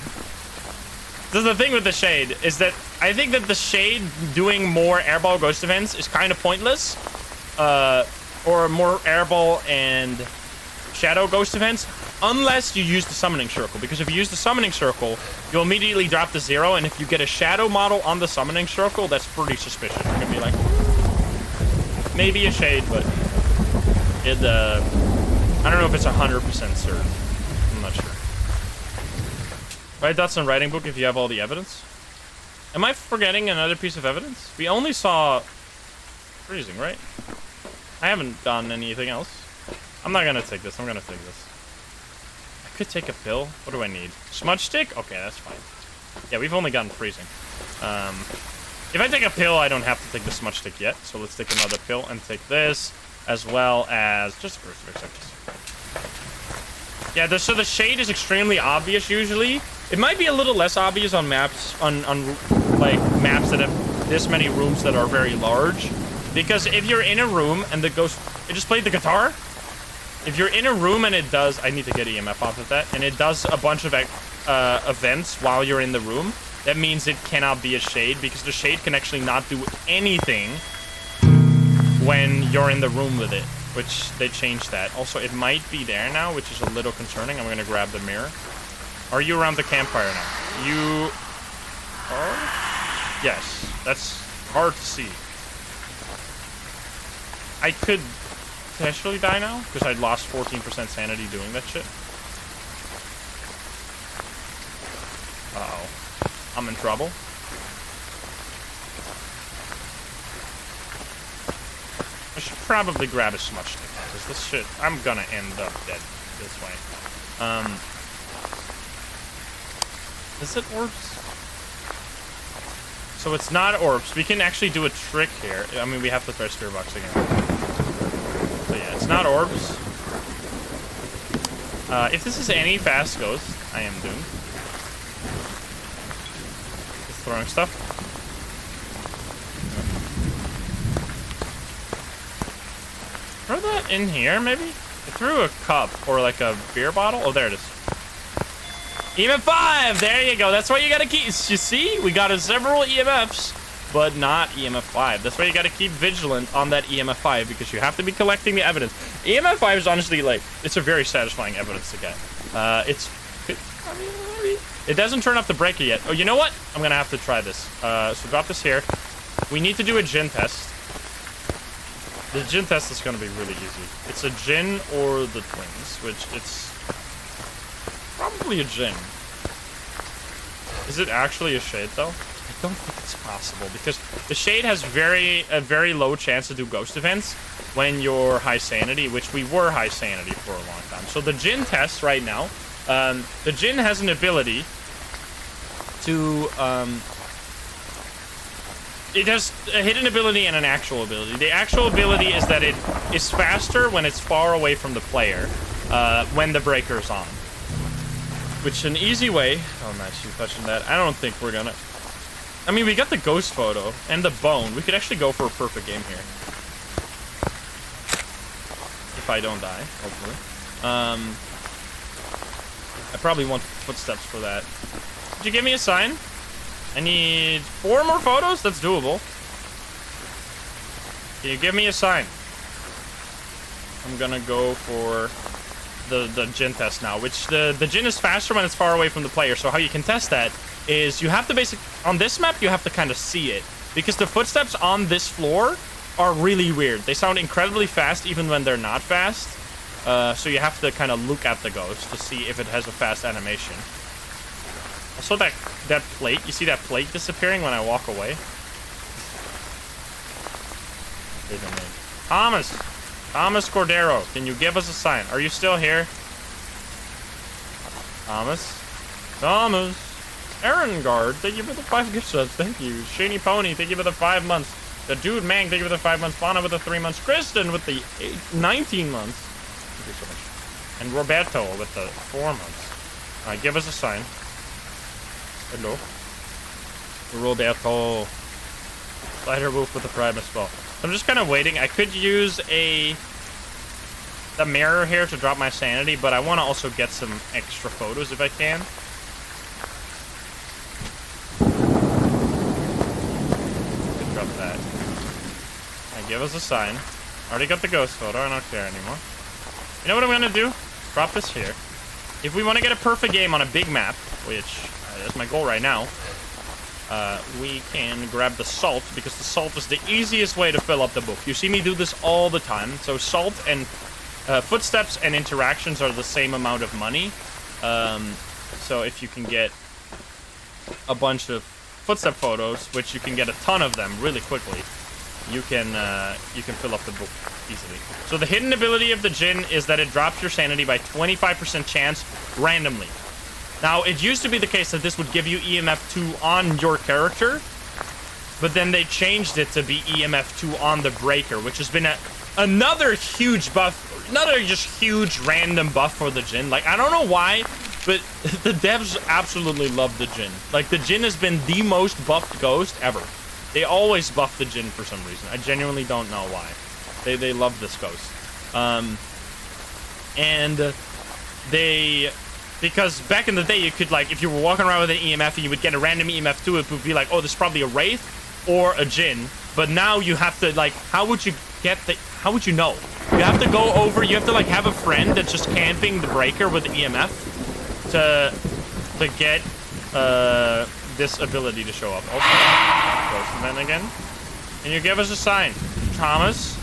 this is the thing with the Shade, is that I think that the Shade doing more airball ghost events is kind of pointless. Or more airball and shadow ghost events. Unless you use the summoning circle, because if you use the summoning circle, you'll immediately drop to 0, and if you get a shadow model on the summoning circle, that's pretty suspicious. You're gonna be like, maybe a Shade, but it, I don't know if it's 100% certain. I'm not sure. Write dots on writing book if you have all the evidence. Am I forgetting another piece of evidence? We only saw freezing, right? I haven't done anything else. I'm not gonna take this. I'm gonna take this. Could take a pill. What do I need? Smudge stick? Okay, that's fine. Yeah, we've only gotten freezing. If I take a pill, I don't have to take the smudge stick yet. So let's take another pill and take this, as well as just a crucifix, I guess. Yeah, so the Shade is extremely obvious usually. It might be a little less obvious on maps, on like maps that have this many rooms that are very large. Because if you're in a room and the ghost... It just played the guitar? If you're in a room and it does... I need to get EMF off of that. And it does a bunch of events while you're in the room. That means it cannot be a shade, because the shade can actually not do anything when you're in the room with it, which they changed that. Also, it might be there now, which is a little concerning. I'm gonna grab the mirror. Are you around the campfire now? You are? Yes, that's hard to see. I could potentially die now, because I'd lost 14% sanity doing that shit. Uh-oh. I'm in trouble. I should probably grab a smudge stick, because this shit, I'm gonna end up dead this way. Is it orbs? So it's not orbs. We can actually do a trick here. I mean, we have to try Spirit Box again. So yeah, it's not orbs. If this is any fast ghost, I am doomed. Throwing stuff. Throw that in here, maybe? I threw a cup or like a beer bottle. Oh, there it is. EMF 5! There you go. That's why you gotta keep... You see? We got several EMFs, but not EMF 5. That's why you gotta keep vigilant on that EMF 5, because you have to be collecting the evidence. EMF 5 is honestly, like, it's a very satisfying evidence to get. It doesn't turn off the breaker yet. Oh, you know what? I'm gonna have to try this. So drop this here. We need to do a gin test. The gin test is gonna be really easy. It's a gin or the twins, which it's probably a gin. Is it actually a shade though? I don't think it's possible, because the shade has a very low chance to do ghost events when you're high sanity, which we were high sanity for a long time. So the gin test right now. The gin has an ability to, it has a hidden ability and an actual ability. The actual ability is that it is faster when it's far away from the player, when the breaker's on. Which is an easy way... Oh, nice, you touching that. I don't think we're gonna... I mean, we got the ghost photo and the bone. We could actually go for a perfect game here. If I don't die, hopefully. I probably want footsteps for that. Did you give me a sign? I need 4 more photos? That's doable. Can you give me a sign? I'm gonna go for the gin test now, which the gin is faster when it's far away from the player. So how you can test that is you have to on this map, you have to kind of see it, because the footsteps on this floor are really weird. They sound incredibly fast even when they're not fast. So you have to kind of look at the ghost to see if it has a fast animation. Also, that plate, you see that plate disappearing when I walk away? Thomas Cordero, can you give us a sign? Are you still here? Thomas. Aaron Guard, thank you for the 5 gift subs. Thank you. Shany Pony, thank you for the 5 months. The Dude Mang, thank you for the 5 months. Fauna with the 3 months. Kristen with the 19 months. Thank you so much. And Roberto with the 4 months. Alright, give us a sign. Hello. Roberto. Spider Wolf with the Primus Ball. I'm just kind of waiting. I could use the mirror here to drop my sanity, but I want to also get some extra photos if I can. Could drop that. Alright, give us a sign. Already got the ghost photo. I don't care anymore. You know what I'm going to do? Drop this here. If we want to get a perfect game on a big map, which that's my goal right now, we can grab the salt, because the salt is the easiest way to fill up the book. You see me do this all the time. So salt and footsteps and interactions are the same amount of money. So if you can get a bunch of footstep photos, which you can get a ton of them really quickly, you can fill up the book easily. So the hidden ability of the Djinn is that it drops your sanity by 25% chance randomly. Now, it used to be the case that this would give you EMF 2 on your character, but then they changed it to be EMF 2 on the breaker, which has been another huge buff, another just huge random buff for the Djinn. Like, I don't know why But the devs absolutely love the Djinn. Like, the Djinn has been the most buffed ghost ever. They always buff the Djinn for some reason. I genuinely don't know why. They love this ghost. Because back in the day, you could, like, if you were walking around with an EMF and you would get a random EMF to it, it would be like, oh, this is probably a Wraith or a Djinn. But now you have to, like, how would you know? You have to go over, you have to, like, have a friend that's just camping the breaker with the EMF to get, this ability to show up. Also, Postman again. Can you give us a sign, Thomas?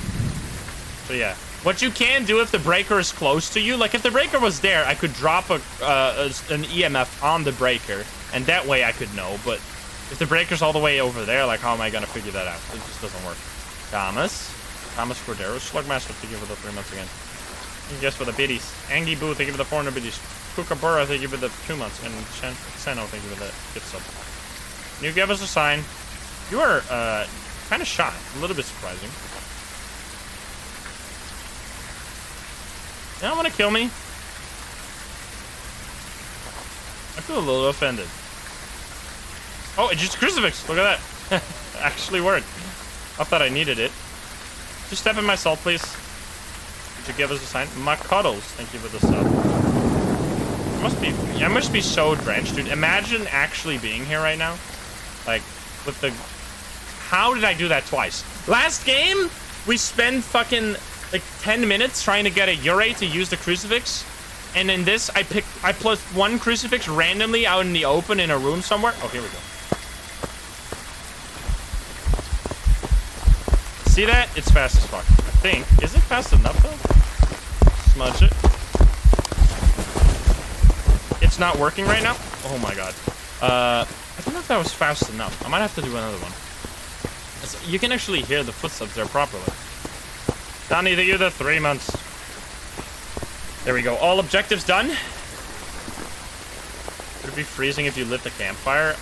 So, yeah. What you can do if the breaker is close to you, like if the breaker was there, I could drop an EMF on the breaker, and that way I could know. But if the breaker's all the way over there, like how am I gonna figure that out? It just doesn't work. Thomas Cordero, Slugmaster, thank you for the 3 months again. Guess for the biddies. Angie Boo, thank you for the 400 biddies. Kookaburra, thank you for the 2 months, and Seno, thank you for the gift sub. Can you give us a sign? You are kind of shy, a little bit surprising. You don't want to kill me? I feel a little offended. Oh, it's just a crucifix. Look at that. Actually worked. I thought I needed it. Just step in my salt, please. Could you give us a sign? My cuddles. Thank you for the sub. I must be so drenched, dude. Imagine actually being here right now. Like, with the... How did I do that twice? Last game, we spent fucking... like 10 minutes trying to get a Ure to use the crucifix, and in this I placed one crucifix randomly out in the open in a room somewhere. Oh, here we go. See that? It's fast as fuck. I think. Is it fast enough though? Smudge it. It's not working right now. Oh my god. I don't know if that was fast enough. I might have to do another one. You can actually hear the footsteps there properly. Donnie, thank you for the 3 months. There we go. All objectives done. Would it be freezing if you lit the campfire?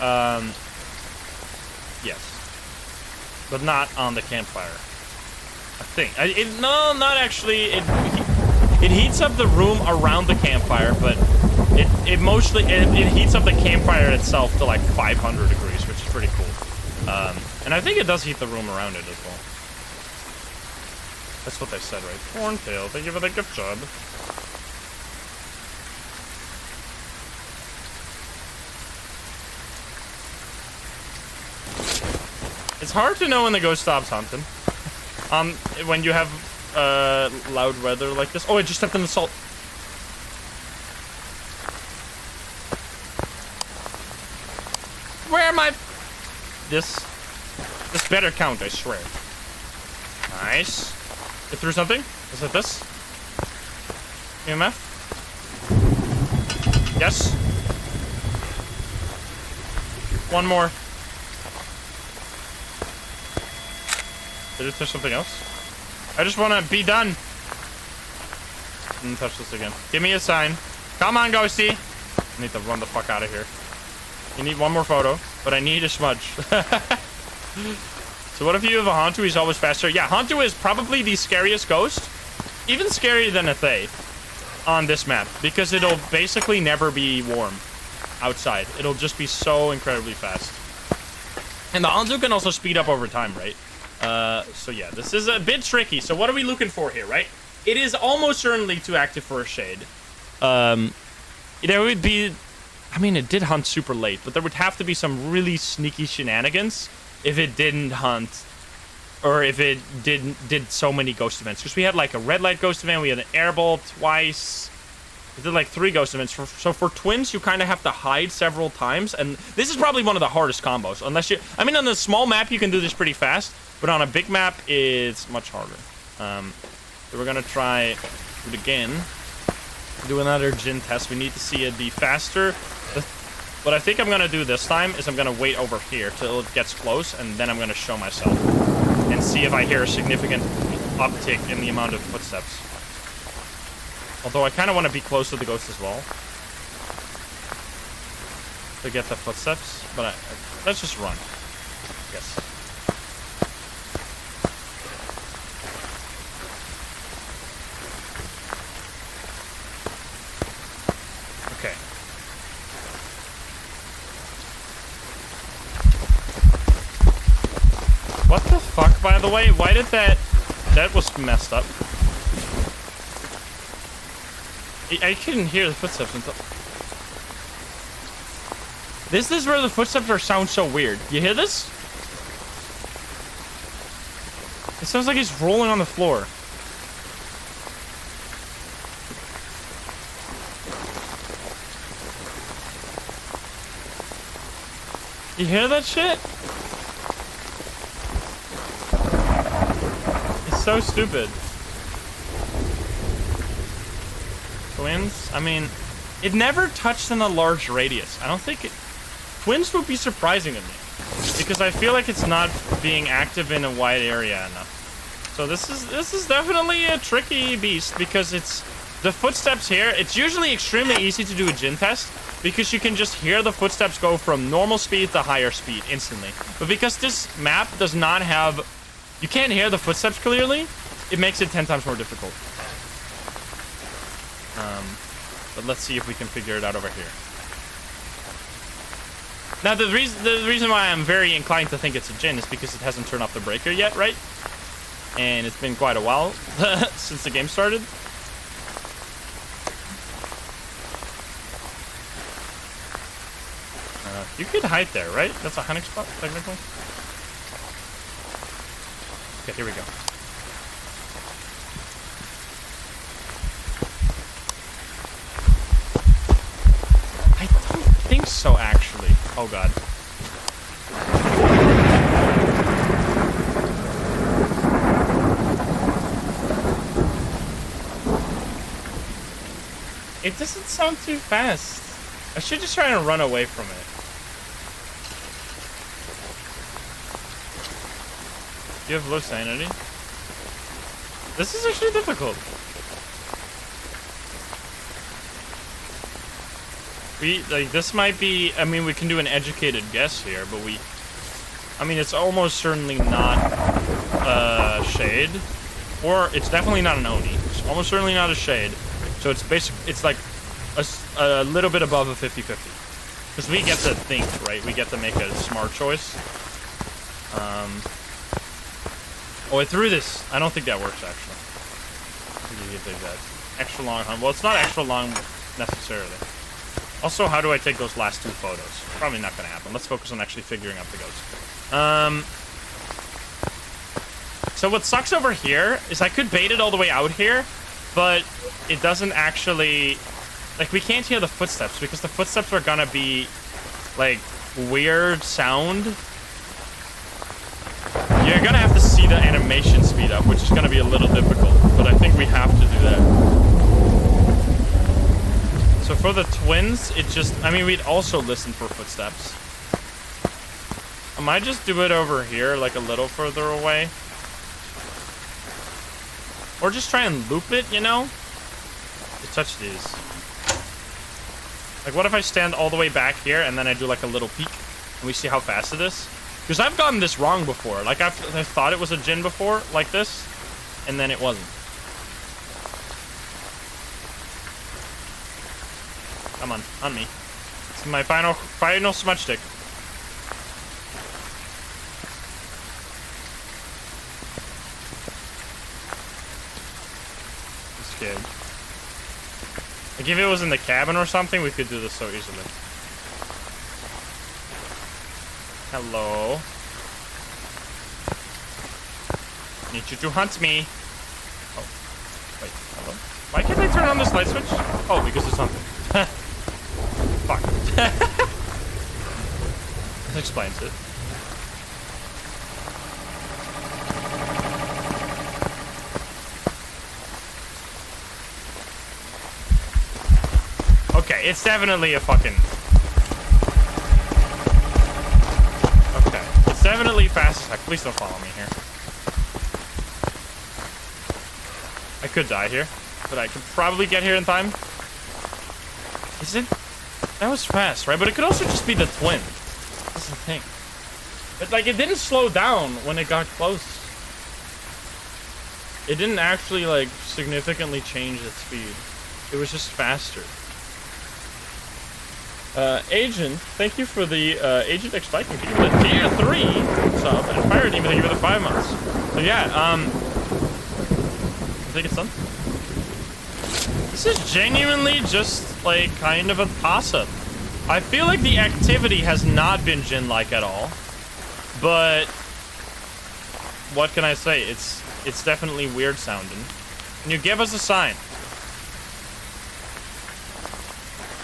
Yes. But not on the campfire. I think. No, not actually. It heats up the room around the campfire, but it heats up the campfire itself to like 500 degrees, which is pretty cool. And I think it does heat the room around it as well. That's what they said, right? Corntail, thank you for the gift job. It's hard to know when the ghost stops hunting. When you have loud weather like this. Oh, I just stepped in the salt. Where am I? This better count, I swear. Nice. Get through something? Is it this? EMF? Yes. One more. Did it touch something else? I just want to be done. Didn't touch this again. Give me a sign. Come on, ghosty. I need to run the fuck out of here. You need one more photo, but I need a smudge. So what if you have a Hantu? He's always faster. Yeah, Hantu is probably the scariest ghost. Even scarier than a Thay on this map. Because it'll basically never be warm outside. It'll just be so incredibly fast. And the Hantu can also speed up over time, right? So yeah, this is a bit tricky. So what are we looking for here, right? It is almost certainly too active for a shade. There would be... I mean, it did hunt super late, but there would have to be some really sneaky shenanigans if it didn't hunt, or if it did so many ghost events. Because we had like a red light ghost event, we had an airball twice. We did like 3 ghost events. So for twins, you kind of have to hide several times, and this is probably one of the hardest combos. Unless you, I mean, on a small map you can do this pretty fast, but on a big map it's much harder. So we're gonna try it again. Do another Djinn test. We need to see it be faster. What I think I'm gonna do this time is I'm gonna wait over here till it gets close, and then I'm gonna show myself and see if I hear a significant uptick in the amount of footsteps. Although I kind of want to be close to the ghost as well to get the footsteps, but let's just run. Yes. Okay. What the fuck, by the way? Why did that... That was messed up. I couldn't hear the footsteps until... This is where the footsteps are sound so weird. You hear this? It sounds like he's rolling on the floor. You hear that shit? It's so stupid. Twins? I mean, it never touched in a large radius. I don't think it... Twins would be surprising to me. Because I feel like it's not being active in a wide area enough. So this is definitely a tricky beast because it's... The footsteps here, it's usually extremely easy to do a gin test because you can just hear the footsteps go from normal speed to higher speed instantly. But because this map does not have... You can't hear the footsteps clearly, it makes it 10 times more difficult. But let's see if we can figure it out over here. Now, the reason why I'm very inclined to think it's a gin is because it hasn't turned off the breaker yet, right? And it's been quite a while since the game started. You could hide there, right? That's a hunting spot, technically. Okay, here we go. I don't think so, actually. Oh, God. It doesn't sound too fast. I should just try and run away from it. You have low sanity? This is actually difficult. This might be, I mean, we can do an educated guess here, but I mean, it's almost certainly not shade, or it's definitely not an Oni. It's almost certainly not a shade. So it's it's like a little bit above a 50-50. Because we get to think, right? We get to make a smart choice. Oh, I threw this. I don't think that works, actually. You take that. Extra long hunt. Well, it's not extra long necessarily. Also, how do I take those last two photos? Probably not going to happen. Let's focus on actually figuring out the ghost. So what sucks over here is I could bait it all the way out here, but it doesn't actually... Like, we can't hear the footsteps because the footsteps are going to be, like, weird sound. You're going to have to see the animation speed up, which is going to be a little difficult, but I think we have to do that. So for the twins, it just... I mean, we'd also listen for footsteps. I might just do it over here, like a little further away. Or just try and loop it, you know? To touch these. Like, what if I stand all the way back here, and then I do, like, a little peek, and we see how fast it is? Because I've gotten this wrong before. Like, I thought it was a gin before, like this, and then it wasn't. Come on me. It's my final smudge stick. I'm scared. Like, if it was in the cabin or something, we could do this so easily. Hello. Need you to hunt me. Oh, wait, hello? Why can't I turn on this light switch? Oh, because it's something. Fuck. That explains it. Okay, it's definitely a fucking... Okay, it's definitely fast as heck. Please don't follow me here. I could die here, but I could probably get here in time. Is it? That was fast, right? But it could also just be the twin. That's the thing. But, like, it didn't slow down when it got close. It didn't actually, like, significantly change its speed. It was just faster.
Agent, thank you for the Agent X Viking. Thank you for the tier 3 sub, and Pirate Demon, thank you for the 5 months. So yeah, I think it's done. This is genuinely just like kind of a toss-up. I feel like the activity has not been Jin-like at all, but what can I say? It's definitely weird sounding. Can you give us a sign?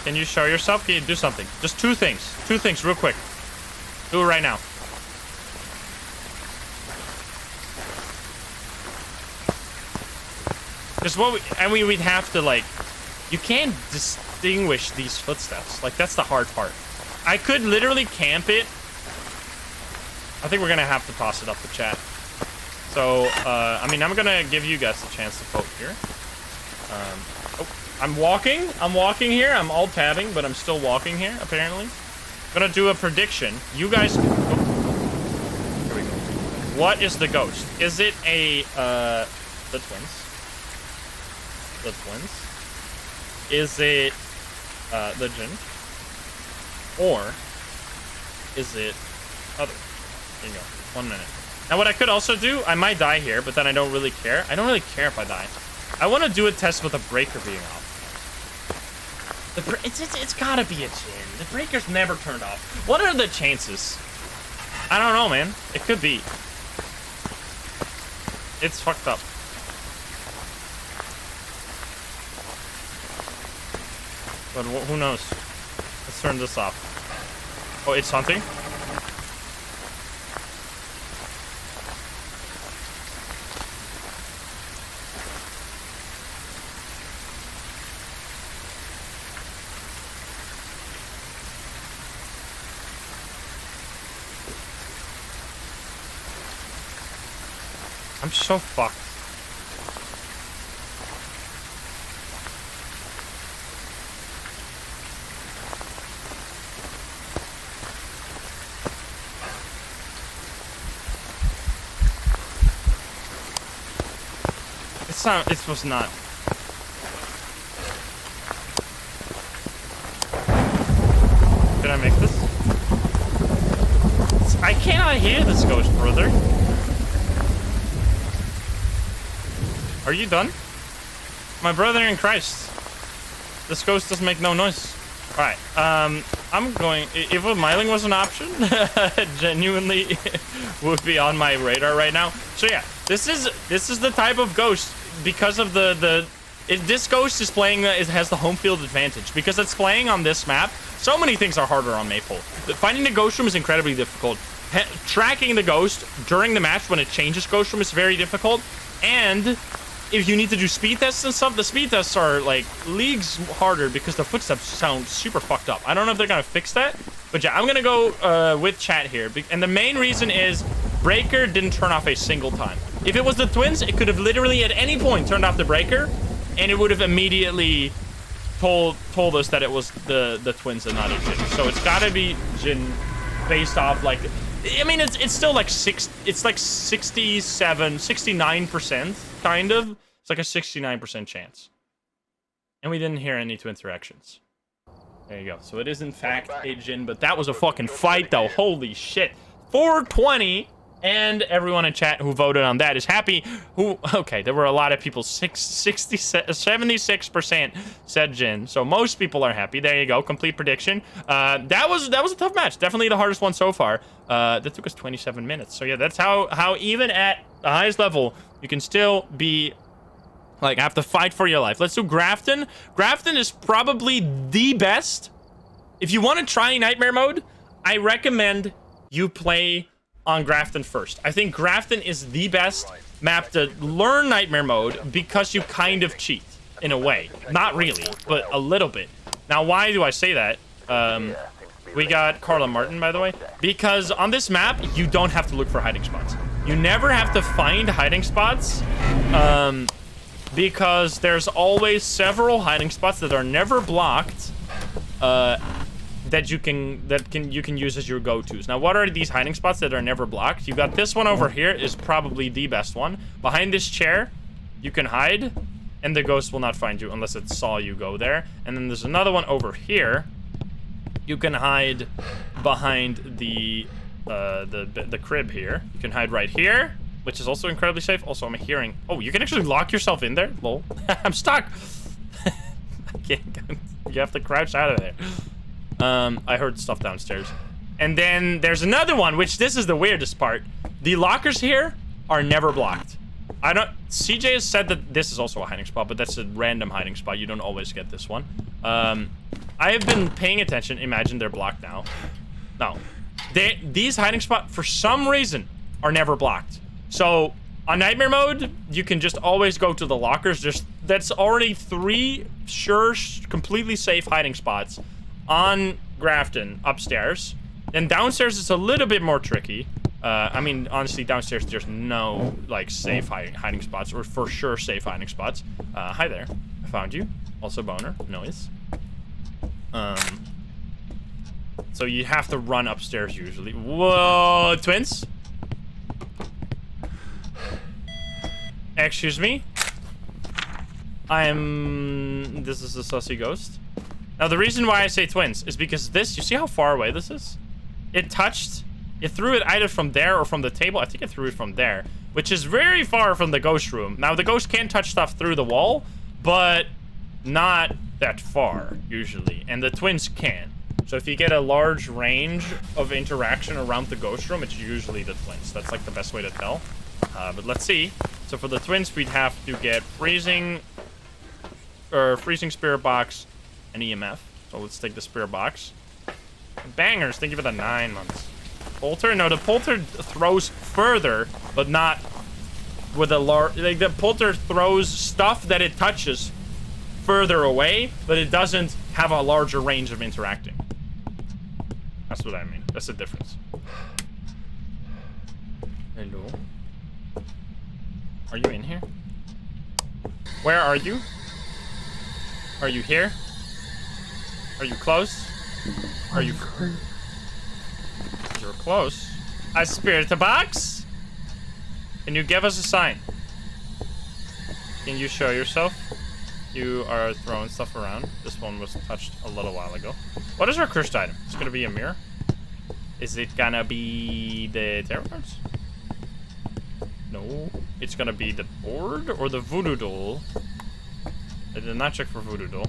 Can you show yourself? Can you do something? Just two things. Two things real quick. Do it right now. Because we'd have to, like, you can't distinguish these footsteps. Like, that's the hard part. I could literally camp it. I think we're going to have to toss it up the chat. So, I mean, I'm going to give you guys a chance to vote here. I'm walking here. I'm alt-tabbing, but I'm still walking here, apparently. I'm gonna do a prediction. You guys... Oh. Here we go. What is the ghost? Is it a, the twins? The twins? Is it, the Jin? Or is it other? Here you go. 1 minute. Now, what I could also do, I might die here, but then I don't really care. I don't really care if I die. I want to do a test with a breaker being off. It's gotta be a Jin. The breaker's never turned off. What are the chances? I don't know, man. It could be. It's fucked up. But who knows? Let's turn this off. Oh, it's hunting? I'm so fucked. It was not. Did I make this? I cannot hear this ghost, brother. Are you done? My brother in Christ. This ghost doesn't make no noise. Alright, I'm going... If a Myling was an option, genuinely would be on my radar right now. So yeah, this is the type of ghost, because of this ghost is playing... It has the home field advantage, because it's playing on this map. So many things are harder on Maypole. Finding the ghost room is incredibly difficult. Tracking the ghost during the match when it changes ghost room is very difficult. And... if you need to do speed tests and stuff, the speed tests are, like, leagues harder because the footsteps sound super fucked up. I don't know if they're gonna fix that, but yeah, I'm gonna go with chat here. And the main reason is breaker didn't turn off a single time. If it was the twins, it could have literally at any point turned off the breaker, and it would have immediately told us that it was the twins and not a Jin. So it's gotta be Jin based off, like... I mean, it's still like it's like 67, 69%, kind of. It's like a 69% chance. And we didn't hear any twin interactions. There you go. So it is in fact a Jin, but that was a fucking fight though. Holy shit. 420, and everyone in chat who voted on that is happy. Okay, there were a lot of people. 76% said Jin, so most people are happy. There you go. Complete prediction. That was a tough match. Definitely the hardest one so far. That took us 27 minutes. So yeah, that's how even at the highest level you can still be, like, have to fight for your life. Let's do Grafton. Grafton is probably the best. If you want to try Nightmare Mode, I recommend you play on Grafton first. I think Grafton is the best map to learn Nightmare Mode because you kind of cheat in a way. Not really, but a little bit. Now, why do I say that? We got Carla Martin, by the way, because on this map, you don't have to look for hiding spots. You never have to find hiding spots, because there's always several hiding spots that are never blocked, that you can use as your go-tos. Now, what are these hiding spots that are never blocked? You got this one over here is probably the best one. Behind this chair, you can hide, and the ghost will not find you unless it saw you go there. And then there's another one over here. You can hide behind the crib here. You can hide right here, which is also incredibly safe. Also, I'm hearing... Oh, you can actually lock yourself in there? Lol. I'm stuck. I can't go. You have to crouch out of there. I heard stuff downstairs. And then there's another one, which this is the weirdest part. The lockers here are never blocked. CJ has said that this is also a hiding spot, but that's a random hiding spot. You don't always get this one. I have been paying attention. Imagine they're blocked now. No. These hiding spots, for some reason, are never blocked. So, on nightmare mode, you can just always go to the lockers. That's already 3 sure, completely safe hiding spots on Grafton upstairs. Then downstairs, it's a little bit more tricky. I mean, honestly, downstairs, there's no, like, safe hiding spots, or for sure safe hiding spots. Hi there. I found you. Also boner. Noise. So you have to run upstairs usually. Whoa, twins? Excuse me? This is a sussy ghost. Now, the reason why I say twins is because this, you see how far away this is? It threw it either from there or from the table. I think it threw it from there, which is very far from the ghost room. Now, the ghost can touch stuff through the wall, but not that far, usually. And the twins can. So if you get a large range of interaction around the ghost room, it's usually the twins. That's like the best way to tell. But let's see. So for the twins, we'd have to get freezing spirit box and EMF. So let's take the spirit box. Bangers, thank you for the 9 months. Polter? No, the polter throws further, but not with a large... Like, the polter throws stuff that it touches further away, but it doesn't have a larger range of interacting. That's what I mean. That's the difference. Hello? Are you in here? Where are you? Are you here? Are you close? Are you... You're close. A spirit box? Can you give us a sign? Can you show yourself? You are throwing stuff around. This one was touched a little while ago. What is our cursed item? It's gonna be a mirror? Is it gonna be the tarot cards? No. It's gonna be the board or the voodoo doll? I did not check for voodoo doll.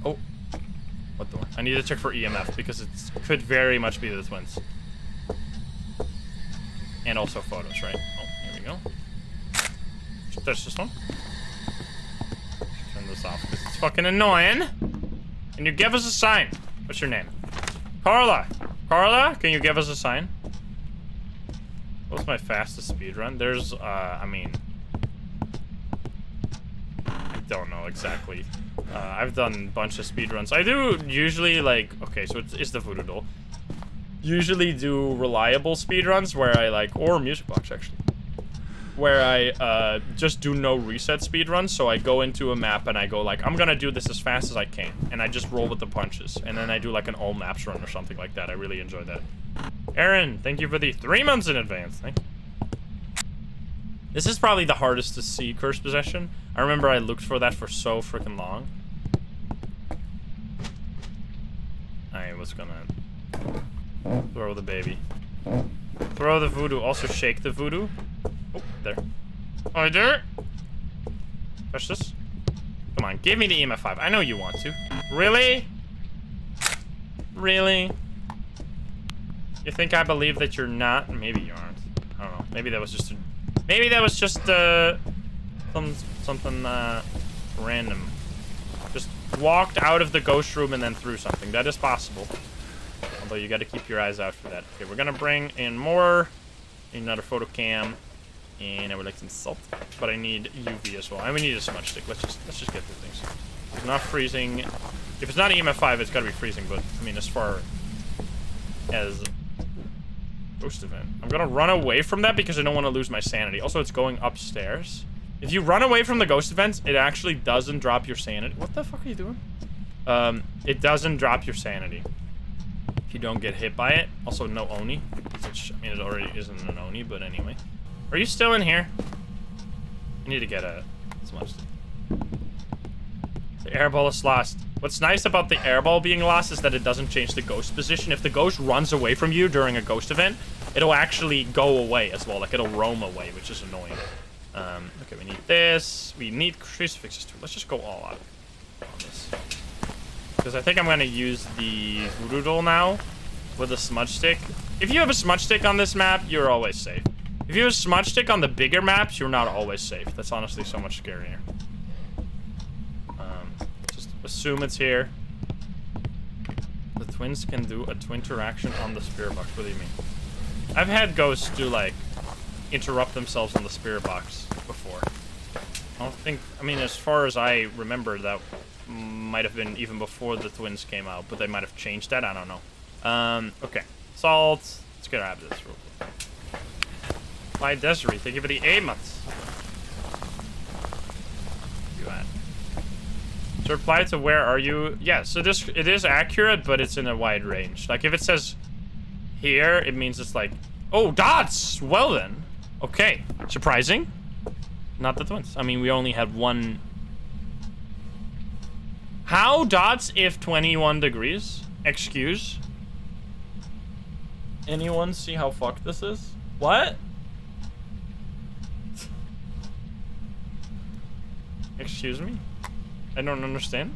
Oh. What door? I need to check for EMF because it could very much be the twins. And also photos, right? Oh, here we go. Touch this one. Turn this off because it's fucking annoying. Can you give us a sign? What's your name? Carla! Carla, can you give us a sign? What's my fastest speed run? There's, I mean... I don't know exactly. I've done a bunch of speed runs. I do usually, like... Okay, so it's the voodoo doll. Usually do reliable speed runs where I, like... Or music box, actually. Where I just do no reset speed runs. So I go into a map and I go like, I'm gonna do this as fast as I can. And I just roll with the punches. And then I do like an all maps run or something like that. I really enjoy that. Aaron, thank you for the 3 months in advance. Thank you. This is probably the hardest to see Cursed Possession. I remember I looked for that for so freaking long. I was gonna throw the baby. Throw the voodoo. Also shake the voodoo. Oh, there. Oh, there. Touch this. Come on, give me the EMF 5. I know you want to. Really? Really? You think I believe that you're not? Maybe you aren't. I don't know. Maybe that was just something random. Just walked out of the ghost room and then threw something. That is possible. Although you got to keep your eyes out for that. Okay, we're gonna bring in more. Need another photo cam. And I would like some salt, but I need UV as well. And we need a smudge stick. Let's just get through things. It's not freezing. If it's not EMF 5, it's gotta be freezing. But I mean, as far as ghost event, I'm gonna run away from that because I don't want to lose my sanity. Also, it's going upstairs. If you run away from the ghost events, it actually doesn't drop your sanity. What the fuck are you doing? It doesn't drop your sanity if you don't get hit by it. Also, no Oni, which I mean, it already isn't an Oni, but anyway. Are you still in here? I need to get a smudge stick. The airball is lost. What's nice about the airball being lost is that it doesn't change the ghost position. If the ghost runs away from you during a ghost event, it'll actually go away as well. Like, it'll roam away, which is annoying. Okay, we need this. We need crucifixes too. Let's just go all out on this. Because I think I'm going to use the voodoo doll now with a smudge stick. If you have a smudge stick on this map, you're always safe. If you have a smudge stick on the bigger maps, you're not always safe. That's honestly so much scarier. Just assume it's here. The twins can do a twin interaction on the spirit box. What do you mean? I've had ghosts do, like, interrupt themselves on the spirit box before. I don't think... I mean, as far as I remember, that might have been even before the twins came out, but they might have changed that. I don't know. Okay. Salt. Let's get out of this real quick. By Desiree, thank you for the 8 months. You at? So reply to where are you? Yeah, so this, it is accurate, but it's in a wide range. Like, if it says here, it means it's like, oh, dots! Well then. Okay. Surprising. Not the twins. I mean, we only had one. How dots if 21 degrees? Excuse? Anyone see how fucked this is? What? Excuse me? I don't understand.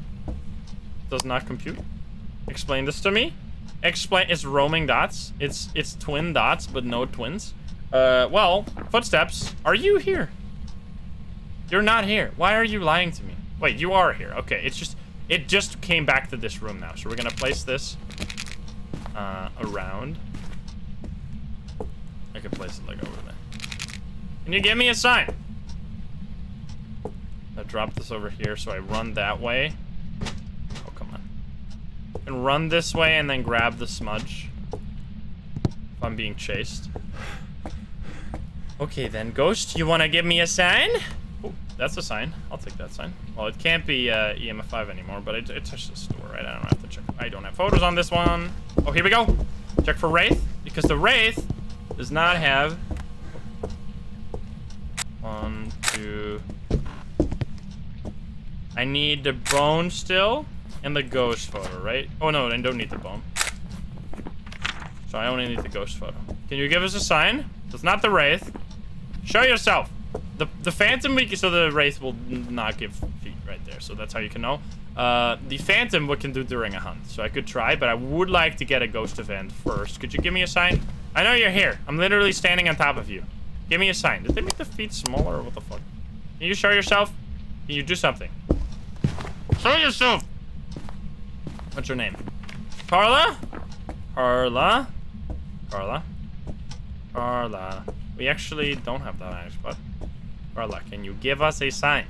Does not compute. Explain this to me. Explain. It's roaming dots. It's twin dots, but no twins. Well, footsteps. Are you here? You're not here. Why are you lying to me? Wait, you are here. Okay, it just came back to this room now. So we're gonna place this around. I could place it like over there. Can you give me a sign? I drop this over here, so I run that way. Oh, come on. And run this way and then grab the smudge. If I'm being chased. Okay, then, Ghost, you want to give me a sign? Oh, that's a sign. I'll take that sign. Well, it can't be EMF5 anymore, but it touched this door, right? I don't have to check. I don't have photos on this one. Oh, here we go. Check for Wraith, because the Wraith does not have... 1, 2... I need the bone still and the ghost photo, right? Oh no, I don't need the bone. So I only need the ghost photo. Can you give us a sign? It's not the Wraith. Show yourself. The Phantom, so the Wraith will not give feet right there. So that's how you can know. The Phantom, what can do during a hunt. So I could try, but I would like to get a ghost event first. Could you give me a sign? I know you're here. I'm literally standing on top of you. Give me a sign. Did they make the feet smaller or what the fuck? Can you show yourself? Can you do something? Show yourself! What's your name? Carla? Carla? Carla? Carla. We actually don't have that Irish, but... Carla, can you give us a sign?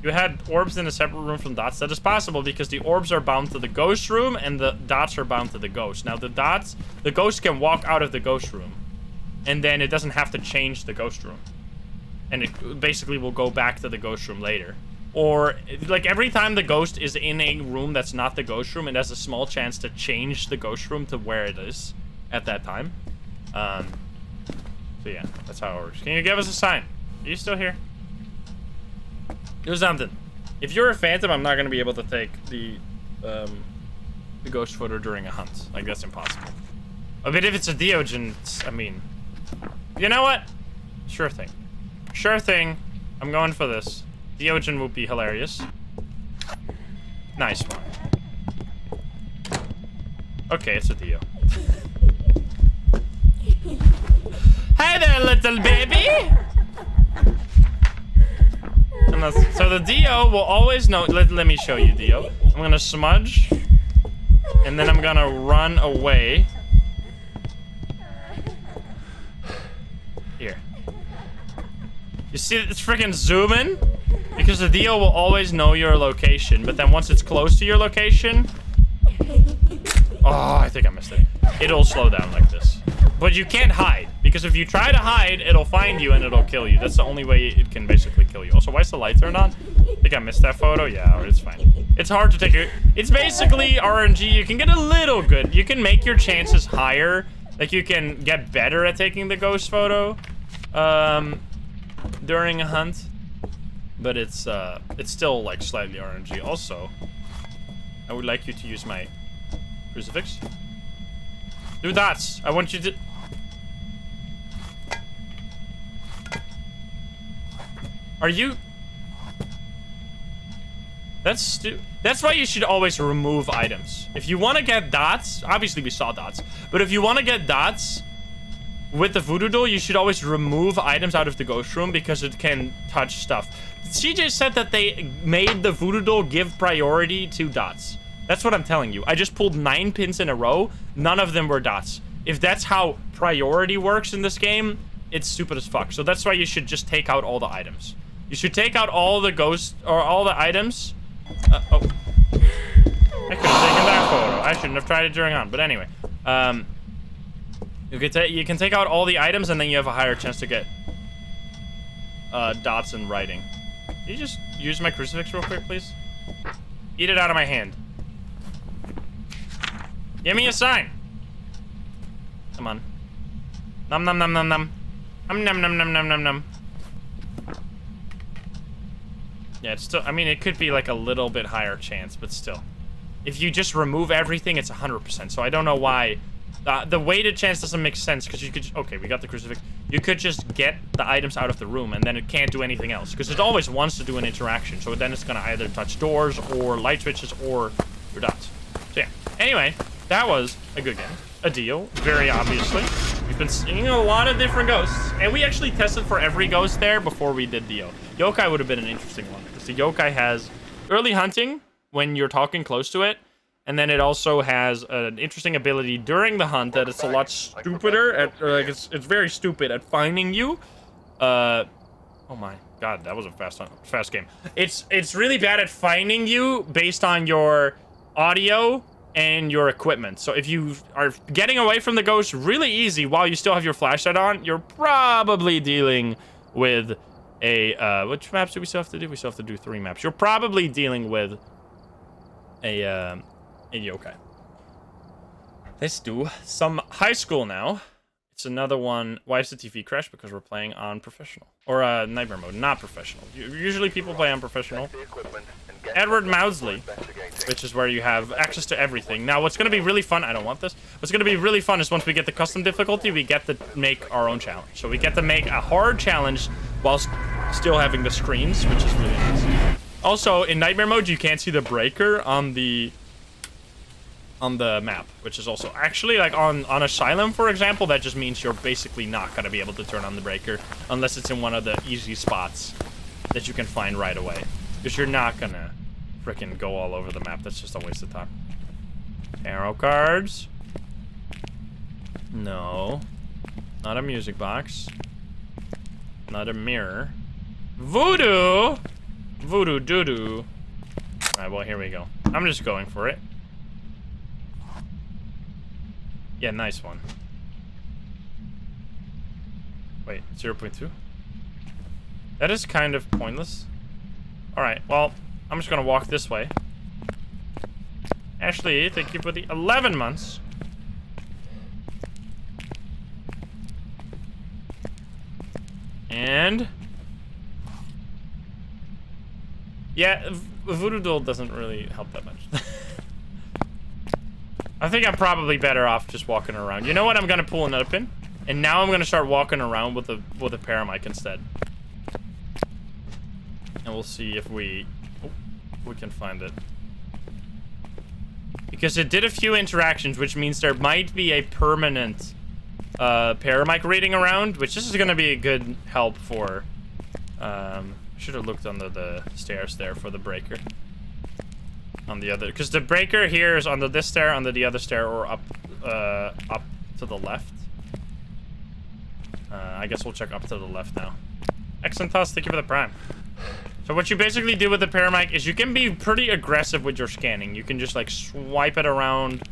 You had orbs in a separate room from dots. That is possible because the orbs are bound to the ghost room and the dots are bound to the ghost. Now the dots, the ghost can walk out of the ghost room and then it doesn't have to change the ghost room. And it basically will go back to the ghost room later. Or, like, every time the ghost is in a room that's not the ghost room, it has a small chance to change the ghost room to where it is at that time. So, yeah, that's how it works. Can you give us a sign? Are you still here? Do something. If you're a Phantom, I'm not going to be able to take the ghost photo during a hunt. Like, that's impossible. But if it's a Diogen, I mean... You know what? Sure thing. Sure thing. I'm going for this. Diogen would be hilarious. Nice one. Okay, it's a Dio. Hi there, little baby! And so the Dio will always know... Let me show you, Dio. I'm gonna smudge. And then I'm gonna run away. Here. You see it's freaking zooming? Because the Dio will always know your location, but then once it's close to your location... Oh, I think I missed it. It'll slow down like this. But you can't hide, because if you try to hide, it'll find you and it'll kill you. That's the only way it can basically kill you. Also, why is the light turned on? I think I missed that photo. Yeah, it's fine. It's hard to take it. It's basically RNG. You can get a little good. You can make your chances higher. Like, you can get better at taking the ghost photo during a hunt. but it's still like slightly RNG. Also, I would like you to use my crucifix. Do dots. I want you to. Are you? That's why you should always remove items. If you want to get dots, obviously we saw dots, but if you want to get dots with the voodoo doll, you should always remove items out of the ghost room because it can touch stuff. CJ said that they made the voodoo doll give priority to dots. That's what I'm telling you. I just pulled 9 pins in a row. None of them were dots. If that's how priority works in this game, it's stupid as fuck. So that's why you should just take out all the items. You should take out all the ghosts or all the items. Oh. I could have taken that photo. I shouldn't have tried it during on. But anyway, you can take out all the items and then you have a higher chance to get dots in writing. Can you just use my crucifix real quick, please? Eat it out of my hand. Give me a sign. Come on. Num num num num num. Num num num num num num num. Yeah, it's still, I mean, it could be like a little bit higher chance, but still. If you just remove everything, it's 100%. So I don't know why. The weighted chance doesn't make sense, because you could, okay, we got the crucifix. You could just get the items out of the room, and then it can't do anything else, because it always wants to do an interaction. So then it's going to either touch doors, or light switches, or your dots. So yeah. Anyway, that was a good game. A deal, very obviously. We've been seeing a lot of different ghosts, and we actually tested for every ghost there before we did Dio. Yokai would have been an interesting one, because the Yokai has early hunting when you're talking close to it, and then it also has an interesting ability during the hunt that it's a lot stupider at, or like it's very stupid at finding you. Oh my god, that was a fast game. It's really bad at finding you based on your audio and your equipment. So if you are getting away from the ghost really easy while you still have your flashlight on, you're probably dealing with a which maps do we still have to do? We still have to do 3 maps. You're probably dealing with a yokai. Let's do some high school now. It's another one. Why is the TV crash? Because we're playing on professional. Or nightmare mode, not professional. Usually people play on professional. Edward Mousley, which is where you have access to everything. Now, what's going to be really fun, I don't want this. What's going to be really fun is once we get the custom difficulty, we get to make our own challenge. So we get to make a hard challenge while still having the screens, which is really nice. Also, in nightmare mode, you can't see the breaker on the map, which is also actually like on Asylum, for example, that just means you're basically not going to be able to turn on the breaker unless it's in one of the easy spots that you can find right away. Because you're not gonna frickin' go all over the map. That's just a waste of time. Tarot cards. No. Not a music box. Not a mirror. Voodoo! Voodoo doo-doo. Alright, well, here we go. I'm just going for it. Yeah, nice one. Wait, 0.2? That is kind of pointless. Alright, well, I'm just gonna walk this way. Ashley, thank you for the 11 months. And... yeah, Voodoo Doll doesn't really help that much. I think I'm probably better off just walking around. You know what? I'm gonna pull another pin. And now I'm gonna start walking around with a paramic instead. And we'll see if we can find it. Because it did a few interactions, which means there might be a permanent paramic reading around, which this is going to be a good help for. Should have looked under the stairs there for the breaker. On the other, because the breaker here is under this stair, under the other stair, or up to the left. I guess we'll check up to the left now. Excellent toss, thank you for the prime. So what you basically do with the paramic is you can be pretty aggressive with your scanning. You can just like swipe it around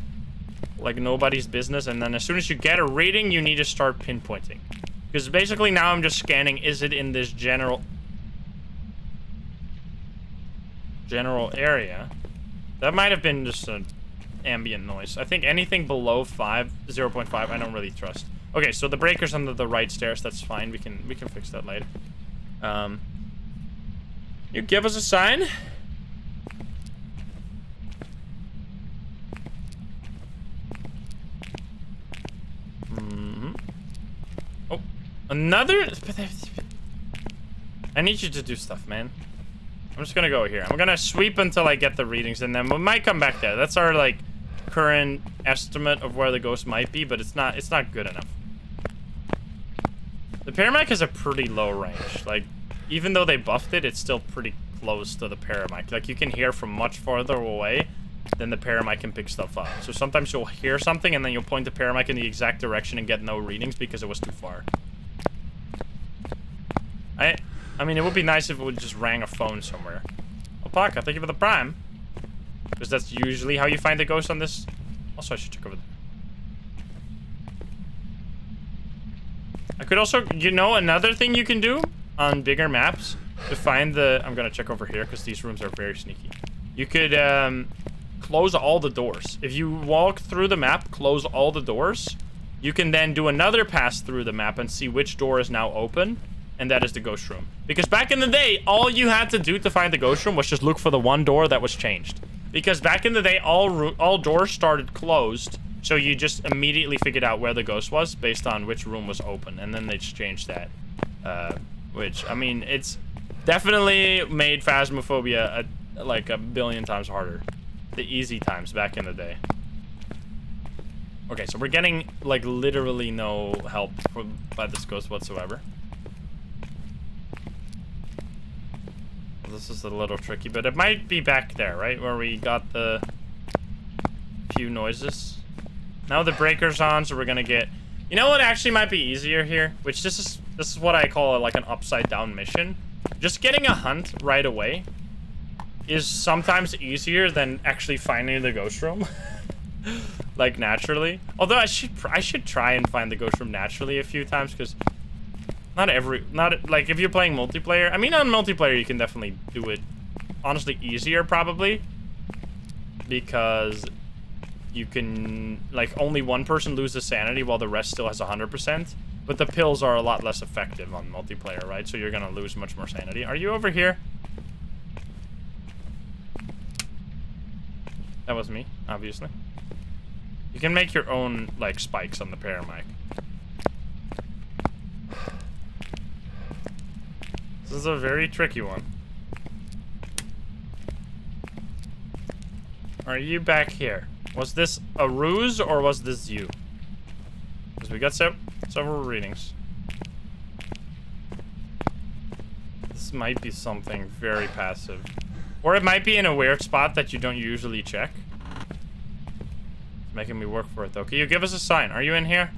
like nobody's business, and then as soon as you get a reading, you need to start pinpointing. Because basically now I'm just scanning, is it in this general area? That might have been just an ambient noise. I think anything below 0.5, I don't really trust. Okay, so the breaker's under the right stairs, that's fine. We can fix that later. You give us a sign? Oh, another? I need you to do stuff, man. I'm just gonna go here. I'm gonna sweep until I get the readings, and then we might come back there. That's our, like, current estimate of where the ghost might be, but it's not good enough. The Paramic has a pretty low range. Like, even though they buffed it, it's still pretty close to the Paramic. Like, you can hear from much farther away than the Paramic can pick stuff up. So sometimes you'll hear something, and then you'll point the Paramic in the exact direction and get no readings because it was too far. I mean, it would be nice if it would just rang a phone somewhere. Alpaca, thank you for the prime. Because that's usually how you find the ghost on this. Also, I should check over there. I could also, you know, another thing you can do on bigger maps to find the... I'm going to check over here because these rooms are very sneaky. You could close all the doors. If you walk through the map, close all the doors, you can then do another pass through the map and see which door is now open. And that is the ghost room. Because back in the day, all you had to do to find the ghost room was just look for the one door that was changed. Because back in the day, all doors started closed. So you just immediately figured out where the ghost was based on which room was open. And then they just changed that. Which, I mean, it's definitely made Phasmophobia like a billion times harder. The easy times back in the day. Okay, so we're getting, like, literally no help by this ghost whatsoever. This is a little tricky, but it might be back there, right? Where we got the few noises. Now the breaker's on, so we're gonna get... You know what actually might be easier here? Which this is what I call like an upside down mission. Just getting a hunt right away is sometimes easier than actually finding the ghost room. Like naturally. Although I should try and find the ghost room naturally a few times, because not like if you're playing multiplayer. I mean, on multiplayer you can definitely do it honestly easier probably, because you can, like, only one person loses sanity while the rest still has 100%, but the pills are a lot less effective on multiplayer, right? So you're gonna lose much more sanity. Are you over here? That was me, obviously. You can make your own, like, spikes on the Paramic. This is a very tricky one. Are you back here? Was this a ruse or was this you? Because we got several readings. This might be something very passive. Or it might be in a weird spot that you don't usually check. It's making me work for it though. Can you give us a sign? Are you in here?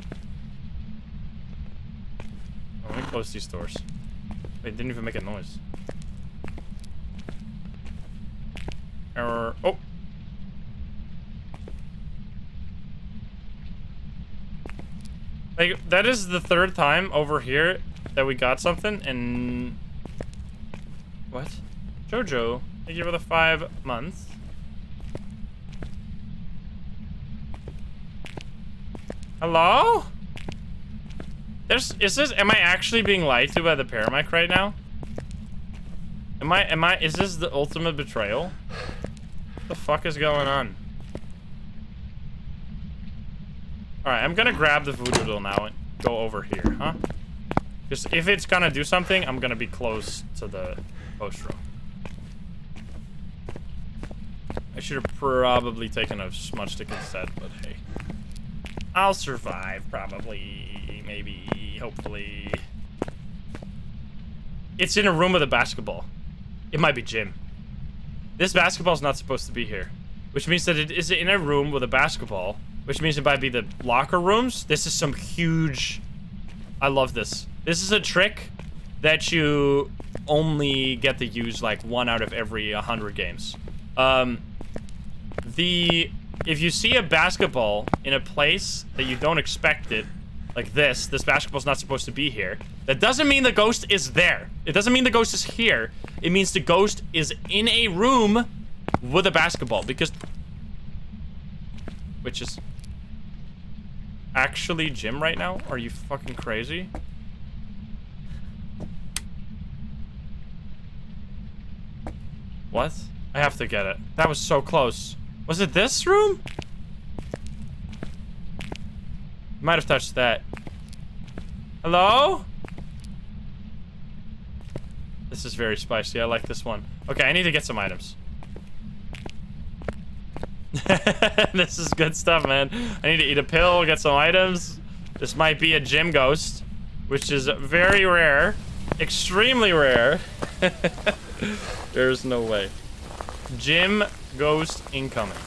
Oh, let me close these doors. Wait, it didn't even make a noise. Error. Oh! Like, that is the third time over here that we got something, and... What? Jojo, thank you for the 5 months. Hello? Am I actually being lied to by the Paramic right now? Is this the ultimate betrayal? What the fuck is going on? Alright, I'm gonna grab the voodoo doll now and go over here, huh? Because if it's gonna do something, I'm gonna be close to the post room. I should have probably taken a smudge stick instead, but hey. I'll survive, probably, maybe, hopefully. It's in a room with a basketball. It might be gym. This basketball's not supposed to be here, which means that it is in a room with a basketball, which means it might be the locker rooms. This is some huge... I love this. This is a trick that you only get to use like 1 out of every 100 games. If you see a basketball in a place that you don't expect it, like this basketball's not supposed to be here, that doesn't mean the ghost is there. It doesn't mean the ghost is here. It means the ghost is in a room with a basketball, because... Which is... actually gym right now? Are you fucking crazy? What? I have to get it. That was so close. Was it this room? Might have touched that. Hello? This is very spicy. I like this one. Okay, I need to get some items. This is good stuff, man. I need to eat a pill, get some items. This might be a gym ghost, which is very rare. Extremely rare. There's no way. Gym ghost incoming.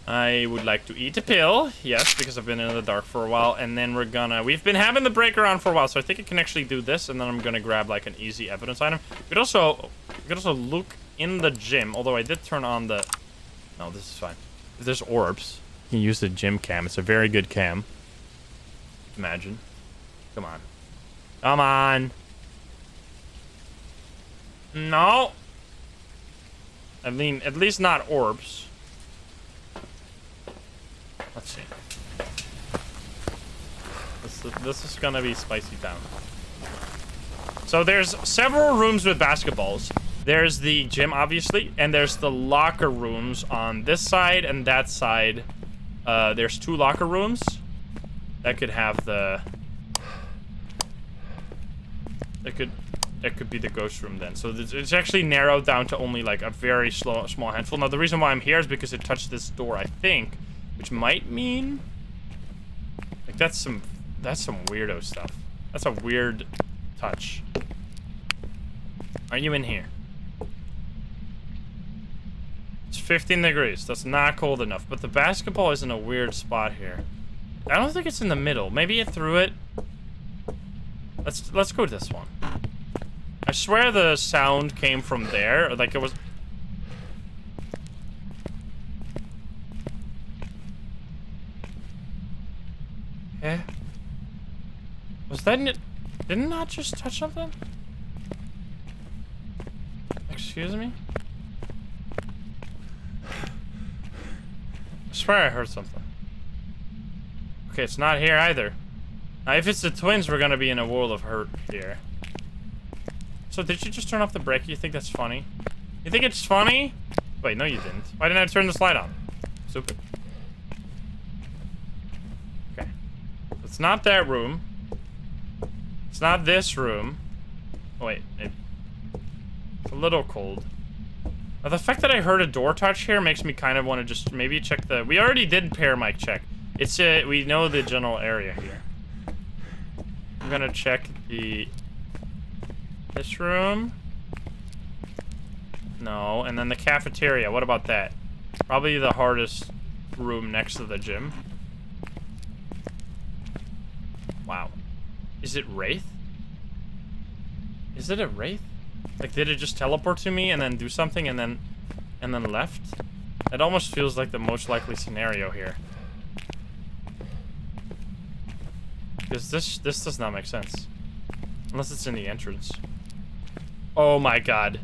I would like to eat a pill. Yes, because I've been in the dark for a while. And then we've been having the breaker on for a while. So I think I can actually do this. And then I'm gonna grab like an easy evidence item. You could also look in the gym. Although I did turn on the... No, this is fine. If there's orbs, you can use the gym cam. It's a very good cam. Imagine. Come on. Come on. No. I mean, at least not orbs. Let's see. This is gonna be spicy town. So there's several rooms with basketballs. There's the gym, obviously, and there's the locker rooms on this side and that side. There's 2 locker rooms. That could have the... That could be the ghost room then. So it's actually narrowed down to only like a very small handful. Now the reason why I'm here is because it touched this door, I think, which might mean like that's some weirdo stuff. That's a weird touch. Are you in here? It's 15 degrees. That's not cold enough. But the basketball is in a weird spot here. I don't think it's in the middle. Maybe it threw it. Let's go this one. I swear the sound came from there, or like it was... Eh? Was that it? Didn't that just touch something? Excuse me? I swear I heard something. Okay, it's not here either. Now, if it's the twins, we're gonna be in a world of hurt here. So, did you just turn off the brake? You think that's funny? You think it's funny? Wait, no you didn't. Why didn't I turn the light on? Stupid. Okay. It's not that room. It's not this room. Oh, wait. It's a little cold. Now, the fact that I heard a door touch here makes me kind of want to just maybe check the... We already did pair mic check. It's we know the general area here. I'm gonna check this room. No, and then the cafeteria. What about that? Probably the hardest room next to the gym. Wow. Is it Wraith? Is it a Wraith? Like, did it just teleport to me and then do something and then left? It almost feels like the most likely scenario here. Because this does not make sense. Unless it's in the entrance. Oh my god.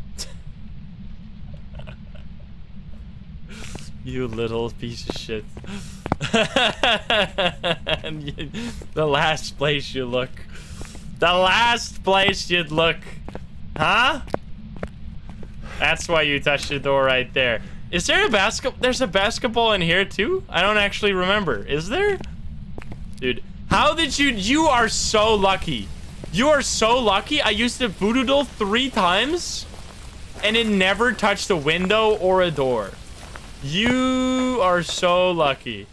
You little piece of shit. The last place you look. The last place you'd look. Huh? That's why you touched the door right there. Is there a basketball? There's a basketball in here too? I don't actually remember. Is there? Dude, how did you are so lucky. You are so lucky. I used the voodoo doll 3 times and it never touched a window or a door. You are so lucky.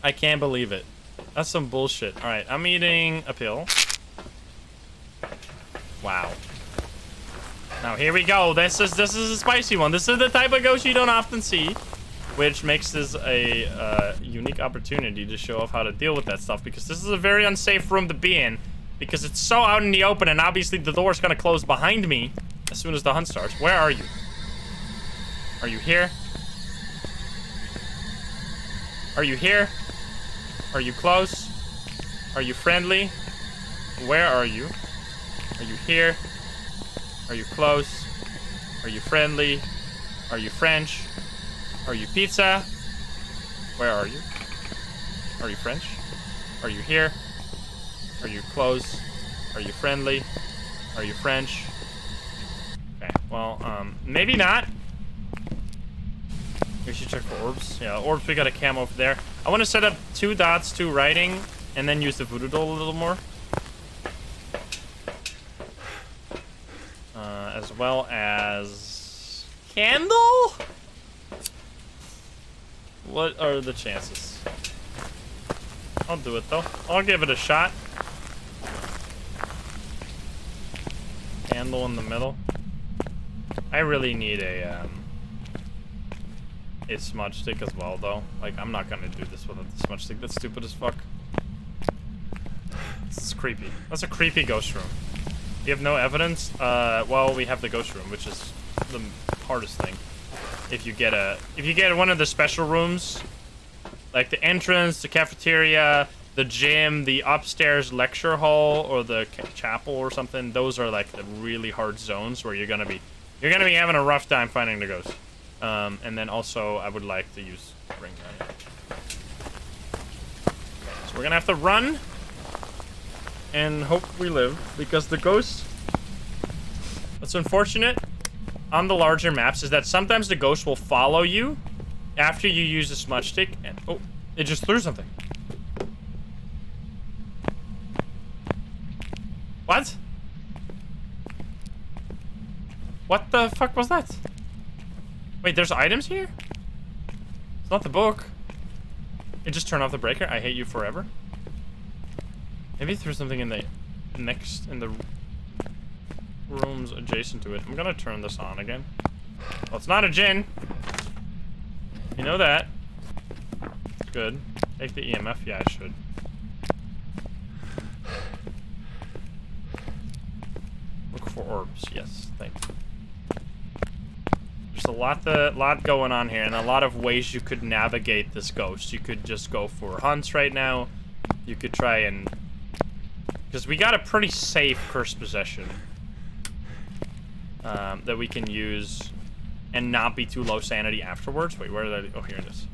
I can't believe it. That's some bullshit. All right, I'm eating a pill. Wow. Now here we go. This is a spicy one. This is the type of ghost you don't often see, which makes this a unique opportunity to show off how to deal with that stuff, because this is a very unsafe room to be in, because it's so out in the open, and obviously the door's gonna close behind me as soon as the hunt starts. Where are you? Are you here? Are you here? Are you close? Are you friendly? Where are you? Are you here? Are you close? Are you friendly? Are you French? Are you pizza? Where are you? Are you French? Are you here? Are you close? Are you friendly? Are you French? Well, maybe not. We should check for orbs. Yeah, orbs, we got a cam over there. I want to set up 2 dots, 2 writing, and then use the voodoo doll a little more. As well as... candle? What are the chances? I'll do it, though. I'll give it a shot. Candle in the middle. I really need a smudge stick as well, though. Like, I'm not gonna do this without the smudge stick. That's stupid as fuck. This is creepy. That's a creepy ghost room. You have no evidence? Well, we have the ghost room, which is the hardest thing. If you get one of the special rooms, like the entrance, the cafeteria, the gym, the upstairs lecture hall, or the chapel or something, those are like the really hard zones where you're gonna be having a rough time finding the ghost. And then also, I would like to use ring candy. So we're gonna have to run and hope we live, because the ghost... What's unfortunate on the larger maps is that sometimes the ghost will follow you after you use the smudge stick, and oh, it just threw something. What? What the fuck was that? Wait, there's items here? It's not the book. It just turned off the breaker. I hate you forever. Maybe it threw something in the rooms adjacent to it. I'm gonna turn this on again. Well, it's not a djinn. You know that. Good. Take the EMF. Yeah, I should. Look for orbs. Yes, thank you. There's a lot going on here, and a lot of ways you could navigate this ghost. You could just go for hunts right now. You could try and... because we got a pretty safe cursed possession that we can use and not be too low sanity afterwards. Wait, where did I... oh, here it is.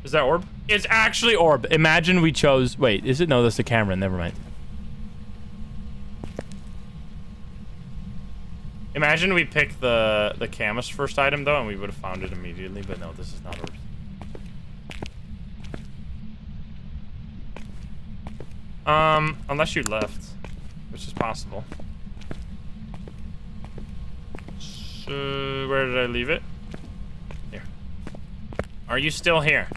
Is that orb? It's actually orb. Imagine we chose... wait, is it? No, that's the camera. Never mind. Imagine we picked the camus first item, though, and we would have found it immediately. But no, this is not orb. Unless you left, which is possible. So, where did I leave it? Here. Are you still here?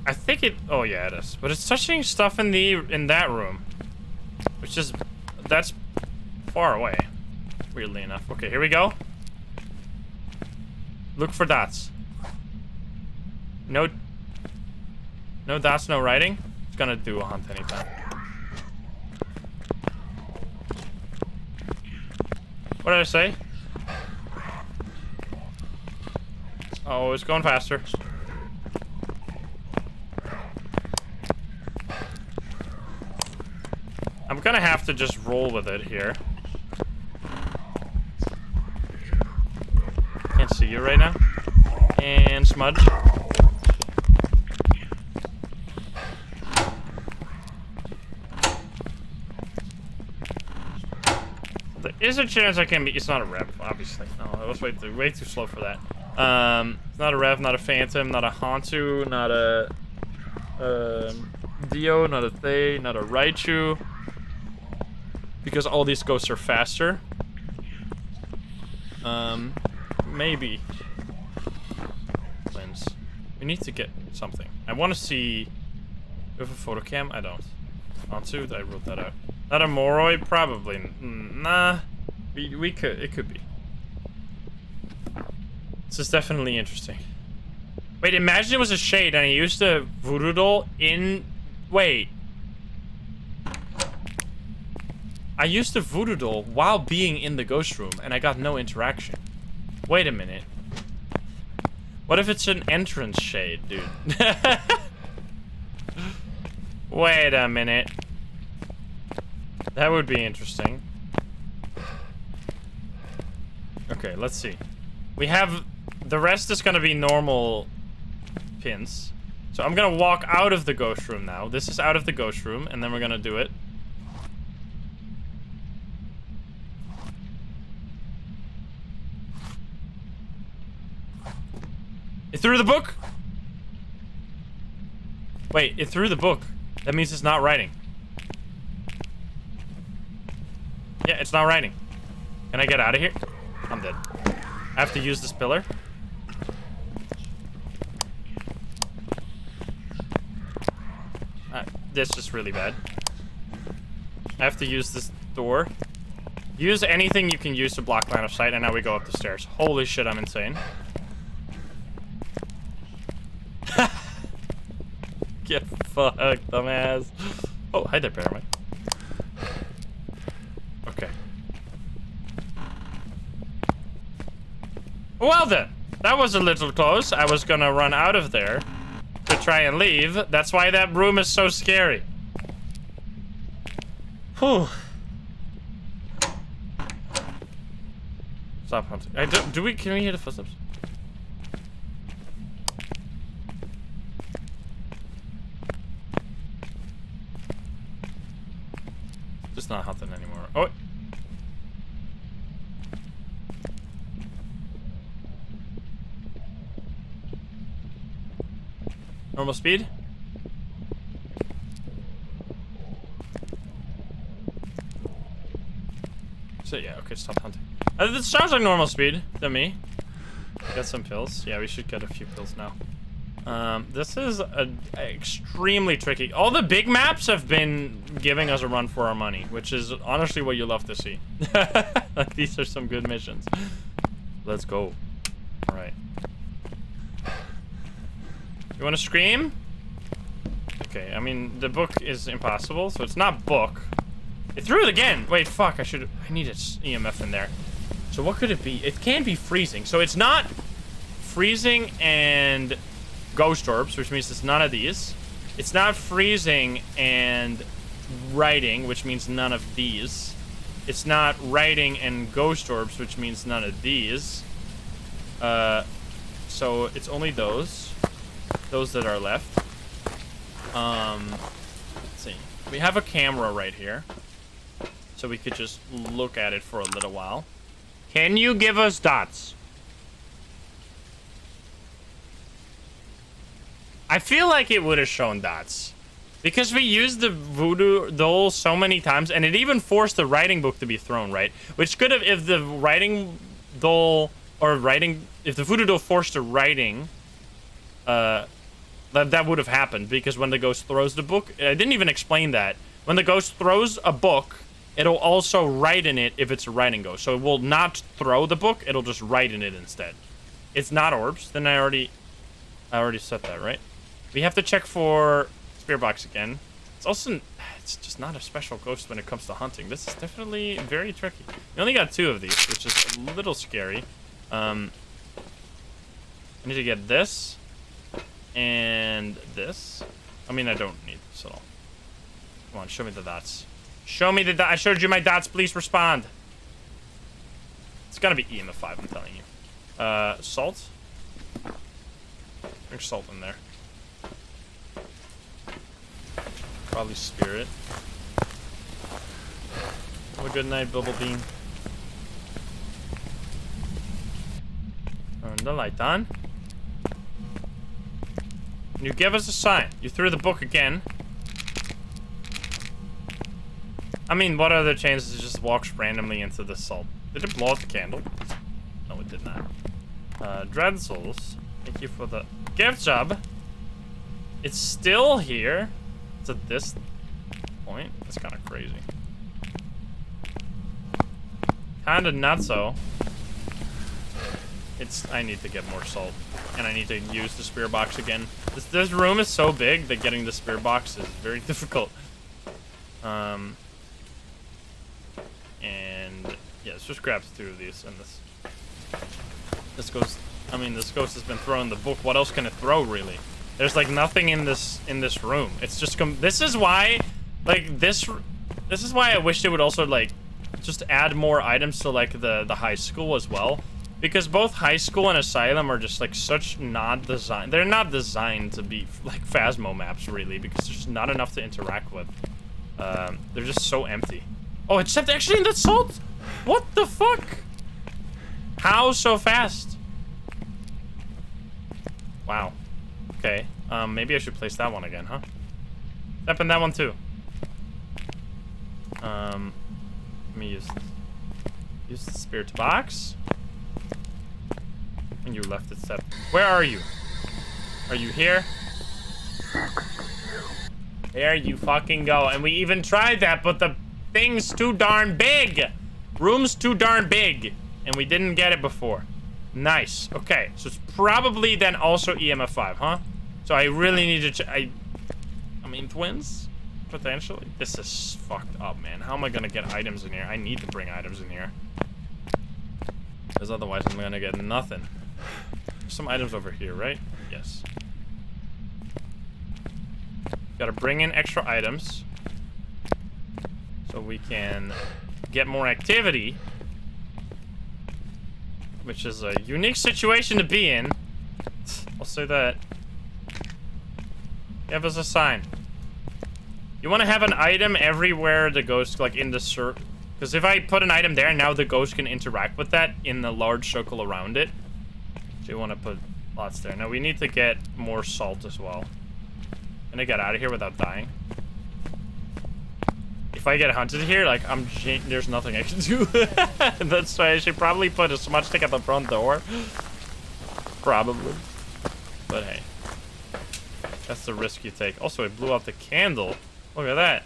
I think it... oh yeah, it is. But it's touching stuff in that room, which is... that's far away, weirdly enough. Okay, here we go. Look for dots. No dots, no writing. It's gonna do a hunt anytime. What did I say? Oh, it's going faster. I'm gonna have to just roll with it here. Can't see you right now. And smudge. There is a chance I can be... it's not a rev, obviously. No, I was way too slow for that. It's not a rev, not a phantom, not a Hantu, not a Dio, not a Thay, not a Raichu. Because all these ghosts are faster. Maybe. Lens. We need to get something. I want to see... we have a photo cam? I don't. Hantu? I wrote that out. Not a Moroi? Probably. Nah. We could. It could be. This is definitely interesting. Wait, imagine it was a shade and I used the voodoo doll in... wait. I used the voodoo doll while being in the ghost room and I got no interaction. Wait a minute. What if it's an entrance shade, dude? Wait a minute. That would be interesting. Okay, let's see. We have the rest is gonna be normal pins. So I'm gonna walk out of the ghost room now. This is out of the ghost room, and then we're gonna do it. It threw the book? Wait, it threw the book. That means it's not writing. Yeah, it's not writing. Can I get out of here? I'm dead. I have to use this pillar. This is really bad. I have to use this door. Use anything you can use to block line of sight, and now we go up the stairs. Holy shit, I'm insane. Get fucked, dumbass. Oh, hi there, Paramount. Okay. Well then, that was a little close. I was gonna run out of there to try and leave. That's why that room is so scary. Whew. Stop hunting. Can we hear the footsteps? Just not hunting anymore. Oh. Normal speed? So yeah, okay, stop hunting. This sounds like normal speed to me. Get some pills. Yeah, we should get a few pills now. This is extremely tricky. All the big maps have been giving us a run for our money, which is honestly what you love to see. Like, these are some good missions. Let's go. All right. You want to scream? Okay, I mean, the book is impossible, so it's not book. It threw it again. Wait, fuck, I need an EMF in there. So what could it be? It can't be freezing. So it's not freezing and ghost orbs, which means it's none of these. It's not freezing and writing, which means none of these. It's not writing and ghost orbs, which means none of these. So it's only those that are left. Let's see. We have a camera right here, so we could just look at it for a little while. Can you give us dots? I feel like it would have shown dots, because we used the voodoo doll so many times, and it even forced the writing book to be thrown, right? Which could have, if the writing doll, if the voodoo doll forced the writing, that would have happened, because when the ghost throws the book, I didn't even explain that. When the ghost throws a book, it'll also write in it if it's a writing ghost. So it will not throw the book, it'll just write in it instead. It's not orbs. Then I already said that, right? We have to check for spirit box again. It's just not a special ghost when it comes to hunting. This is definitely very tricky. We only got 2 of these, which is a little scary. I need to get this and this. I mean, I don't need this at all. Come on, show me the dots. Show me the dots. I showed you my dots. Please respond. It's gotta be EMF5, I'm telling you. Salt. There's salt in there. Probably spirit. Have a good night, Bubblebean. Turn the light on. You give us a sign. You threw the book again. I mean, what are the chances it just walks randomly into the salt? Did it blow out the candle? No, it did not. Dread Souls. Thank you for the gift job. It's still here. It's at this point. That's kind of crazy. Kinda not so. I need to get more salt. And I need to use the spear box again. This room is so big that getting the spear box is very difficult. And yeah, let's just grab 2 of these and this ghost. I mean, this ghost has been throwing the book. What else can it throw, really? There's like nothing in this room. It's just this is why, like, this is why I wish they would also like just add more items to like the high school as well, Because both high school and Asylum are just like such not designed. They're not designed to be like Phasmo maps really, because there's not enough to interact with. They're just so empty. Oh, except actually in that salt. What the fuck? How so fast? Wow. Okay. Maybe I should place that one again, huh? Step in that one too. Let me use the spirit box. And you left it step. Where are you? Are you here? There you fucking go. And we even tried that, but the thing's too darn big. Room's too darn big. And we didn't get it before. Nice. Okay, so it's probably then also EMF 5, huh? So I really need to I mean, twins? Potentially. This is fucked up, man. How am I gonna get items in here? I need to bring items in here. Because otherwise I'm gonna get nothing. There's some items over here, right? Yes. Gotta bring in extra items. So we can get more activity. Which is a unique situation to be in. I'll say that. Give us a sign. You want to have an item everywhere the ghost, like in the circle. Because if I put an item there, now the ghost can interact with that in the large circle around it. So you want to put lots there. Now we need to get more salt as well. Can I get out of here without dying? If I get hunted here, like, there's nothing I can do. That's why I should probably put a smudge stick at the front door. Probably. But hey. That's the risk you take. Also, it blew out the candle. Look at that.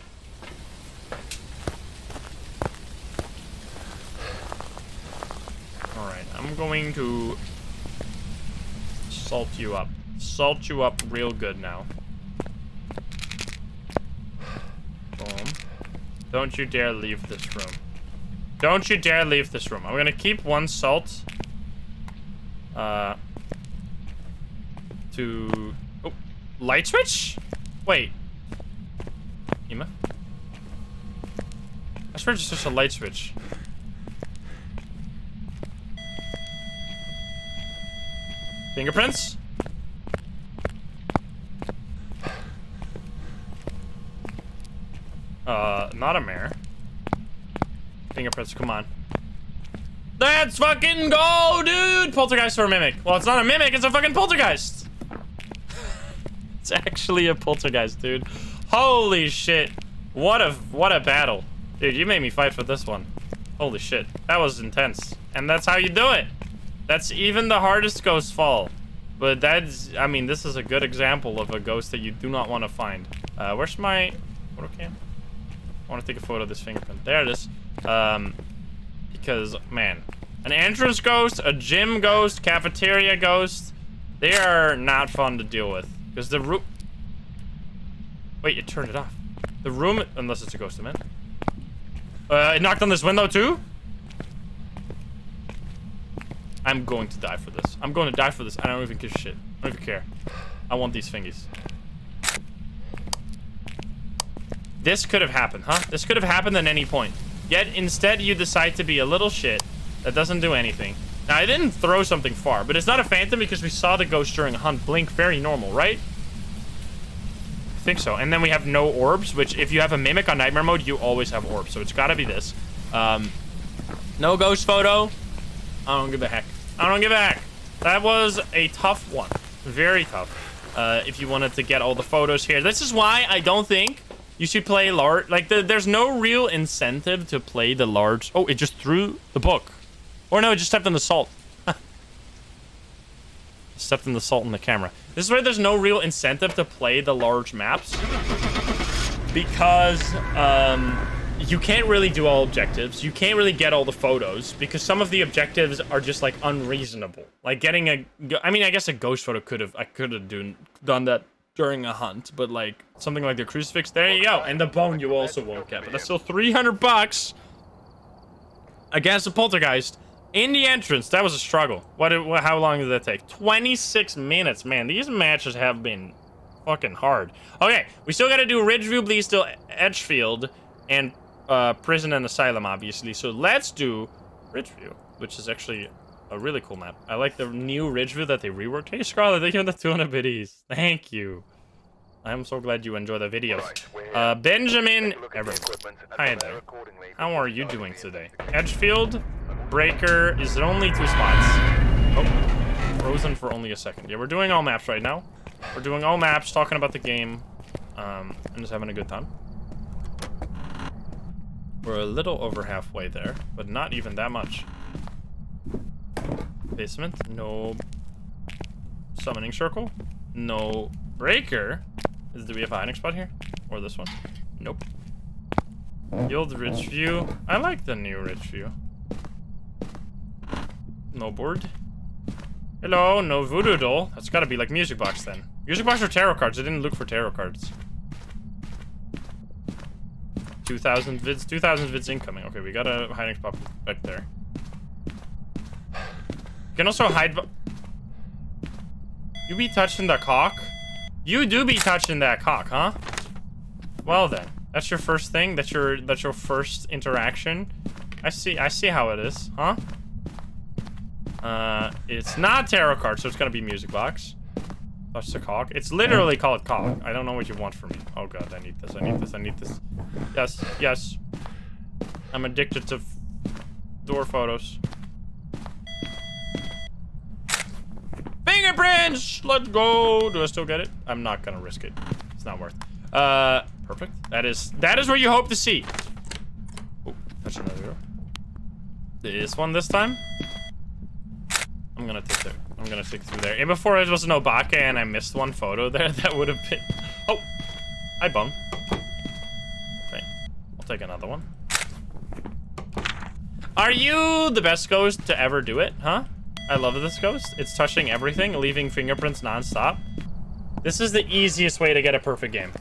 Alright, I'm going to salt you up. Salt you up real good now. Boom. Don't you dare leave this room. Don't you dare leave this room. I'm gonna keep one salt. To... Oh, light switch? Wait. Ema? I swear it's just a light switch. Fingerprints? Not a mare. Fingerprints, come on. Let's fucking go, dude! Poltergeist or a mimic? Well, it's not a mimic, it's a fucking poltergeist! It's actually a poltergeist, dude. Holy shit. What a battle. Dude, you made me fight for this one. Holy shit. That was intense. And that's how you do it. That's even the hardest ghost fall. But that's, I mean, this is a good example of a ghost that you do not want to find. Where's my photo cam? I want to take a photo of this fingerprint. There it is. Because, man, an entrance ghost, a gym ghost, cafeteria ghost, they are not fun to deal with. Because the room... Wait, you turned it off. The room... Unless it's a ghost, man. It knocked on this window, too? I'm going to die for this. I'm going to die for this. I don't even give a shit. I don't even care. I want these thingies. This could have happened, huh? This could have happened at any point. Yet, instead, you decide to be a little shit that doesn't do anything. Now, I didn't throw something far, but it's not a phantom because we saw the ghost during a hunt blink very normal, right? I think so. And then we have no orbs, which if you have a mimic on nightmare mode, you always have orbs. So it's gotta be this. No ghost photo. I don't give a heck. I don't give a heck. That was a tough one. Very tough. If you wanted to get all the photos here. This is why I don't think you should play large. Like, there's no real incentive to play the large. Oh, it just threw the book. Or no, it just stepped in the salt. Stepped in the salt in the camera. This is where there's no real incentive to play the large maps. Because, you can't really do all objectives. You can't really get all the photos because some of the objectives are just like unreasonable. Like getting a, I mean, I guess a ghost photo I could have done that during a hunt, but like something like the crucifix, there you go. And the bone you also won't get, but that's still $300 against a poltergeist in the entrance. That was a struggle. How long did that take? 26 minutes, man. These matches have been fucking hard. Okay, we still gotta do Ridgeview, Bleasdale, Edgefield, and prison and asylum, obviously. So let's do Ridgeview, which is actually A really cool map. I like the new Ridgeview that they reworked. Hey, Scarlet, thank you for the 200 biddies. Thank you. I'm so glad you enjoy the videos. Benjamin Evans. Hi there. How are you doing today? Edgefield, Breaker. Is there only 2 spots? Oh, frozen for only a second. Yeah, we're doing all maps right now. We're doing all maps, talking about the game, and just having a good time. We're a little over halfway there, but not even that much. Basement, no summoning circle, no breaker. Do we have a hiding spot here? Or this one? Nope. The old Ridgeview. I like the new Ridgeview. No board. Hello, no voodoo doll. That's gotta be like music box then. Music box or tarot cards? I didn't look for tarot cards. 2,000 vids. 2,000 vids incoming. Okay, we got a hiding spot back there. You can also hide. You be touching the cock? You do be touching that cock, huh? Well then, that's your first thing. That's your first interaction. I see how it is, huh? It's not tarot card, so it's gonna be music box. Touch the cock. It's literally called cock. I don't know what you want from me. Oh god, I need this. I need this. I need this. Yes, yes. I'm addicted to door photos. Fingerprints! Let's go! Do I still get it? I'm not gonna risk it. It's not worth it. Perfect. That is what you hope to see. Oh, touch another door. This one this time? I'm gonna stick through there. And before it was no Baka and I missed one photo there, that would have been... Oh! I bummed. Okay. I'll take another one. Are you the best ghost to ever do it, huh? I love this ghost. It's touching everything, leaving fingerprints non-stop. This is the easiest way to get a perfect game.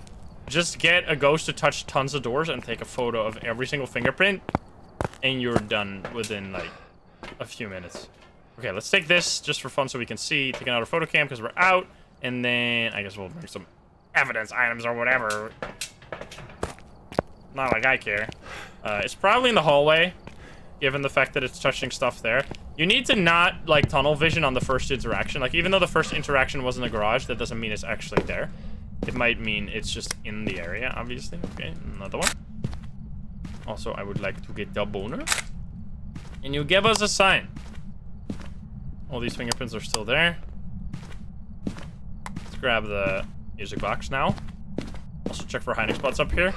Just get a ghost to touch tons of doors and take a photo of every single fingerprint, and you're done within, like, a few minutes. Okay, let's take this just for fun so we can see. Take another photo cam because we're out, and then I guess we'll bring some evidence items or whatever. Not like I care. It's probably in the hallway, given the fact that it's touching stuff there. You need to not, like, tunnel vision on the first interaction. Like, even though the first interaction was in the garage, that doesn't mean it's actually there. It might mean it's just in the area, obviously. Okay, another one. Also, I would like to get the boner. And you give us a sign. All these fingerprints are still there. Let's grab the music box now. Also check for hiding spots up here.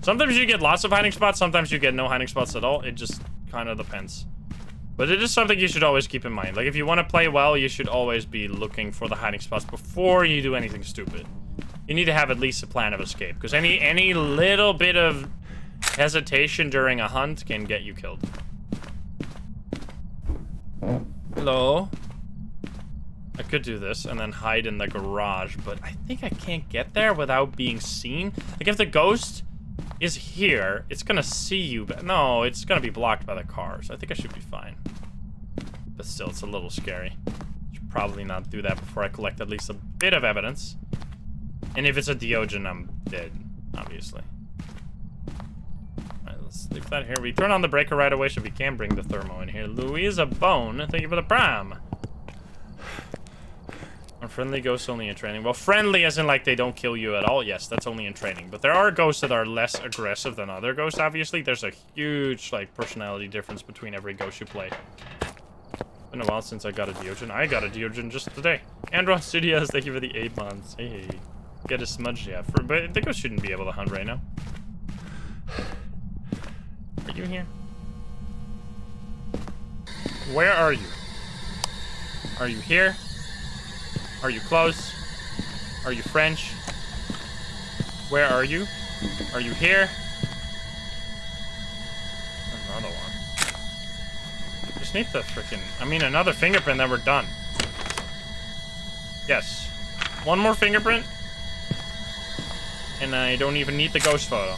Sometimes you get lots of hiding spots, sometimes you get no hiding spots at all. It just kind of depends. But it is something you should always keep in mind. Like, if you want to play well, you should always be looking for the hiding spots before you do anything stupid. You need to have at least a plan of escape, because any little bit of hesitation during a hunt can get you killed. Hello? I could do this and then hide in the garage, but I think I can't get there without being seen. Like, if the ghost is here, it's gonna see you, but no, it's gonna be blocked by the cars. I think I should be fine. But still, it's a little scary. Should probably not do that before I collect at least a bit of evidence. And if it's a Diogen, I'm dead, obviously. Alright, let's leave that here. We turn on the breaker right away so we can bring the thermo in here. Louisa Bone, thank you for the prime. Are friendly ghosts only in training? Well, friendly as in, like, they don't kill you at all. Yes, that's only in training. But there are ghosts that are less aggressive than other ghosts, obviously. There's a huge, like, personality difference between every ghost you play. It's been a while since I got a Diogen. I got a Diogen just today. Andron Studios, thank you for the 8 months. Hey, get a smudge, yeah. But the ghost shouldn't be able to hunt right now. Are you here? Where are you? Are you here? Are you close? Are you French? Where are you? Are you here? Another one. Just need the freaking... I mean, another fingerprint, then we're done. Yes. One more fingerprint. And I don't even need the ghost photo.